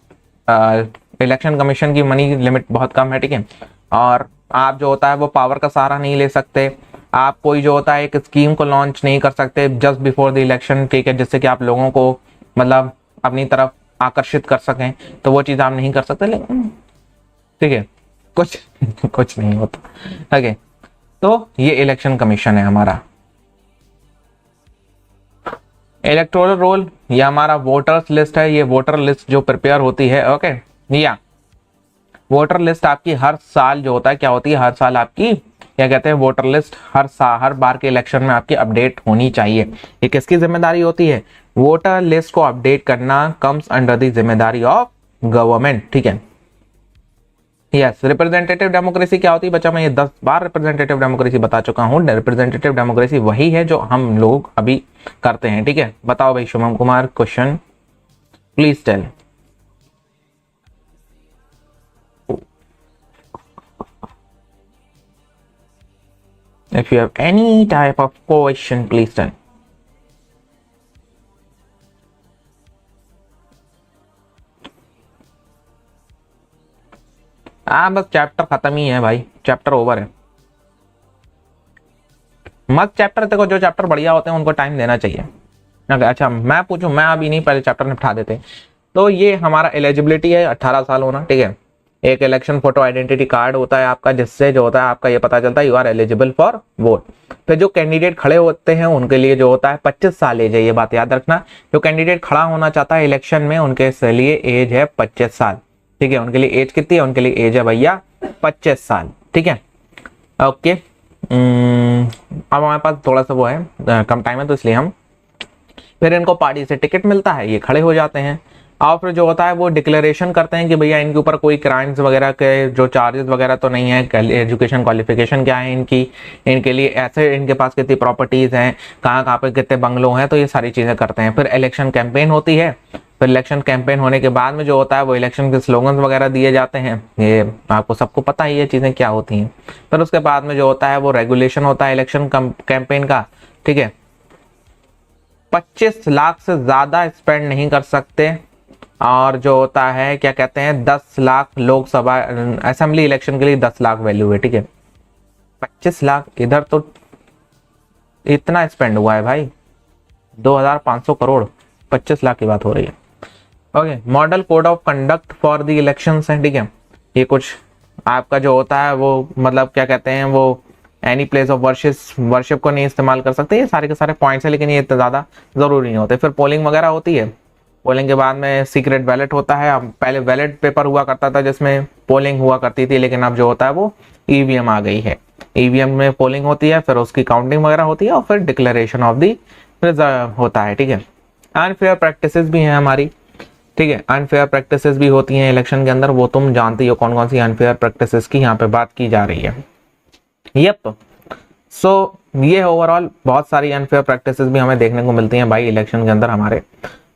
इलेक्शन कमीशन की मनी लिमिट बहुत कम है, ठीक है। और आप जो होता है वो पावर का सहारा नहीं ले सकते, आप कोई जो होता है एक स्कीम को लॉन्च नहीं कर सकते जस्ट बिफोर द इलेक्शन, ठीक है, जिससे कि आप लोगों को मतलब अपनी तरफ आकर्षित कर सकें, तो वो चीज़ आप नहीं कर सकते, लेकिन ठीक है कुछ कुछ नहीं होता। ओके तो ये इलेक्शन कमीशन है हमारा। इलेक्टोरल रोल, ये हमारा वोटर्स लिस्ट है, ये वोटर लिस्ट जो प्रिपेयर होती है, ओके या वोटर लिस्ट आपकी हर साल जो होता है क्या होती है, हर साल आपकी क्या कहते हैं, वोटर लिस्ट हर बार के इलेक्शन में आपकी अपडेट होनी चाहिए। ये किसकी जिम्मेदारी होती है, वोटर लिस्ट को अपडेट करना कम्स अंडर द जिम्मेदारी ऑफ गवर्नमेंट, ठीक है। यस, रिप्रेजेंटेटिव डेमोक्रेसी क्या होती है बच्चा, मैं ये 10 बार रिप्रेजेंटेटिव डेमोक्रेसी बता चुका हूँ। रिप्रेजेंटेटिव डेमोक्रेसी वही है जो हम लोग अभी करते हैं, ठीक है। बताओ भाई Shubham Kumar, question please tell. If you have any type of question, please tell. बस चैप्टर खत्म ही है भाई, चैप्टर ओवर है। मस्त चैप्टर, देखो जो चैप्टर बढ़िया होते हैं उनको टाइम देना चाहिए। अच्छा मैं पूछूं, मैं अभी नहीं, पहले चैप्टर निपटा देते। तो ये हमारा एलिजिबिलिटी है 18 साल होना, ठीक है। एक इलेक्शन फोटो आइडेंटिटी कार्ड होता है आपका, जिससे जो होता है आपका ये पता चलता है you are eligible for vote. फिर जो कैंडिडेट खड़े होते हैं उनके लिए जो होता है 25 साल एज है, ये बात याद रखना। जो कैंडिडेट खड़ा होना चाहता है इलेक्शन में उनके लिए एज है 25 साल, ठीक है। उनके लिए एज कितनी है, उनके लिए एज है भैया 25 साल, ठीक है। ओके, अब हमारे पास थोड़ा सा वो है, कम टाइम है, तो इसलिए हम फिर इनको पार्टी से टिकट मिलता है, ये खड़े हो जाते हैं। और फिर जो होता है वो डिक्लेरेशन करते हैं कि भैया इनके ऊपर कोई क्राइम्स वगैरह के जो चार्जेस वगैरह तो नहीं है, एजुकेशन क्वालिफिकेशन क्या है इनकी, इनके लिए ऐसे इनके पास कितनी प्रॉपर्टीज़ हैं, कहाँ कहाँ पे कितने बंगलों हैं, तो ये सारी चीज़ें करते हैं। फिर इलेक्शन कैंपेन होती है। फिर इलेक्शन कैंपेन होने के बाद में जो होता है वो इलेक्शन के स्लोगन्स वगैरह दिए जाते हैं, ये आपको सबको पता ही ये चीज़ें क्या होती हैं। फिर उसके बाद में जो होता है वो रेगुलेशन होता है इलेक्शन कैंपेन का, ठीक है। 25 लाख से ज़्यादा स्पेंड नहीं कर सकते। और जो होता है क्या कहते हैं 10 लाख लोकसभा असेंबली इलेक्शन के लिए 10 लाख वैल्यू है, ठीक है। 25 लाख, इधर तो इतना स्पेंड हुआ है भाई, 2500 करोड़, 25 लाख की बात हो रही है। Okay, model code of conduct for the elections है, ठीक है। ये कुछ आपका जो होता है वो मतलब क्या कहते हैं वो एनी प्लेस ऑफ वर्शिप को नहीं इस्तेमाल कर सकते, ये सारे के सारे पॉइंट्स है, लेकिन ये इतना ज़्यादा ज़रूरी नहीं होते। फिर पोलिंग वगैरह होती है। पोलिंग के बाद में सीक्रेट बैलेट होता है। अब पहले बैलेट पेपर हुआ करता था जिसमें पोलिंग हुआ करती थी, लेकिन अब जो होता है वो ईवीएम आ गई है। ईवीएम में पोलिंग होती है, फिर उसकी काउंटिंग वगैरह होती है और फिर डिक्लेरेशन ऑफ दी रिजल्ट होता है, ठीक है। अनफेयर प्रैक्टिसेस भी हैं हमारी, ठीक है। अनफेयर प्रैक्टिसेस भी होती हैं इलेक्शन के अंदर, वो तुम जानती हो कौन कौन सी अनफेयर प्रैक्टिसेस की यहाँ पे बात की जा रही है। यप, सो ये ओवरऑल बहुत सारी अनफेयर प्रैक्टिसेस भी हमें देखने को मिलती हैं भाई इलेक्शन के अंदर हमारे।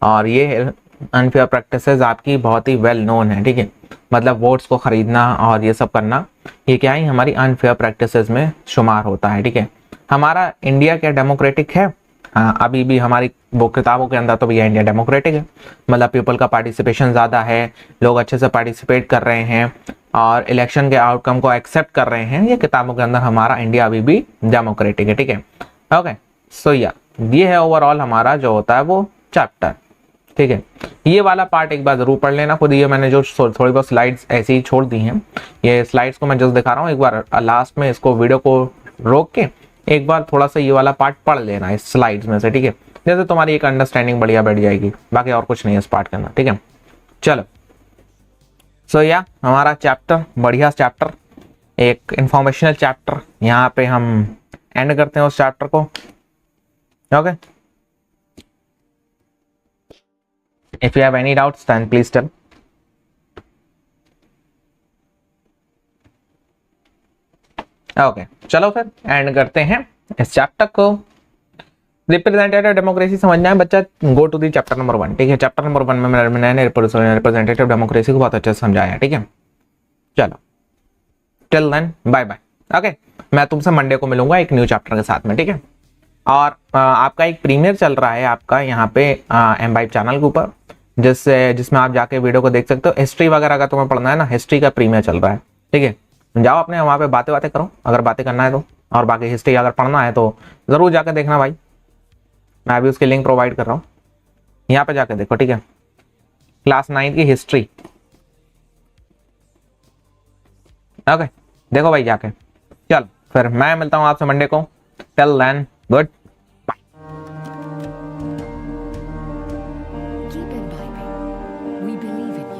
और ये अनफेयर प्रैक्टिसेस आपकी बहुत ही वेल नोन है, ठीक है। मतलब वोट्स को खरीदना और ये सब करना, ये क्या है हमारी अनफेयर प्रैक्टिसेस में शुमार होता है, ठीक है। हमारा इंडिया क्या डेमोक्रेटिक है? हाँ, अभी भी हमारी वो किताबों के अंदर तो भैया इंडिया डेमोक्रेटिक है। मतलब पीपल का पार्टिसिपेशन ज़्यादा है, लोग अच्छे से पार्टिसिपेट कर रहे हैं और इलेक्शन के आउटकम को एक्सेप्ट कर रहे हैं। ये किताबों के अंदर हमारा इंडिया अभी भी डेमोक्रेटिक है, ठीक है। ओके, सो ये है ओवरऑल हमारा जो होता है वो चैप्टर, ठीक है। ये वाला पार्ट एक बार जरूर पढ़ लेना खुद। ये मैंने जो थोड़ी बहुत स्लाइड्स ऐसे ही छोड़ दी हैं, ये स्लाइड्स को मैं जस्ट दिखा रहा हूँ। एक बार लास्ट में इसको वीडियो को रोक के एक बार थोड़ा सा ये वाला पार्ट पढ़ लेना इस स्लाइड्स में से, ठीक है। जैसे तुम्हारी एक अंडरस्टैंडिंग बढ़िया बैठ जाएगी। बाकी और कुछ नहीं है इस पार्ट के अंदर, ठीक है। चलो, सो हमारा चैप्टर बढ़िया चैप्टर, एक इंफॉर्मेशनल चैप्टर, यहाँ पे हम एंड करते हैं उस चैप्टर को। Okay, if you have any doubts then please tell। Okay, चलो फिर एंड करते हैं इस चैप्टर को। रिप्रेजेंटेटिव डेमोक्रेसी समझना है बच्चा, go to the chapter number 1, ठीक है। चैप्टर नंबर 1 में मैंने रिप्रेजेंटेटिव डेमोक्रेसी को बहुत अच्छे से समझाया, ठीक है। चलो, till then bye bye. Okay, मैं तुमसे मंडे को मिलूंगा एक न्यू चैप्टर के साथ में, ठीक है। और आपका एक प्रीमियर चल रहा है आपका यहाँ पे एमवाइब चैनल के ऊपर, जिसमें आप जाके वीडियो को देख सकते हो। हिस्ट्री वगैरह का तुम्हें पढ़ना है ना, हिस्ट्री का प्रीमियर चल रहा है, ठीक है। जाओ अपने वहाँ पे बातें करो अगर बातें करना है तो, और बाकी हिस्ट्री अगर पढ़ना है तो जरूर जाकर देखना भाई। मैं अभी उसकी लिंक प्रोवाइड कर रहा हूँ, यहाँ पे जाके देखो, ठीक है। क्लास 9 की हिस्ट्री, ओके, देखो भाई जाके। चल फिर मैं मिलता हूँ आपसे मंडे को। Till then good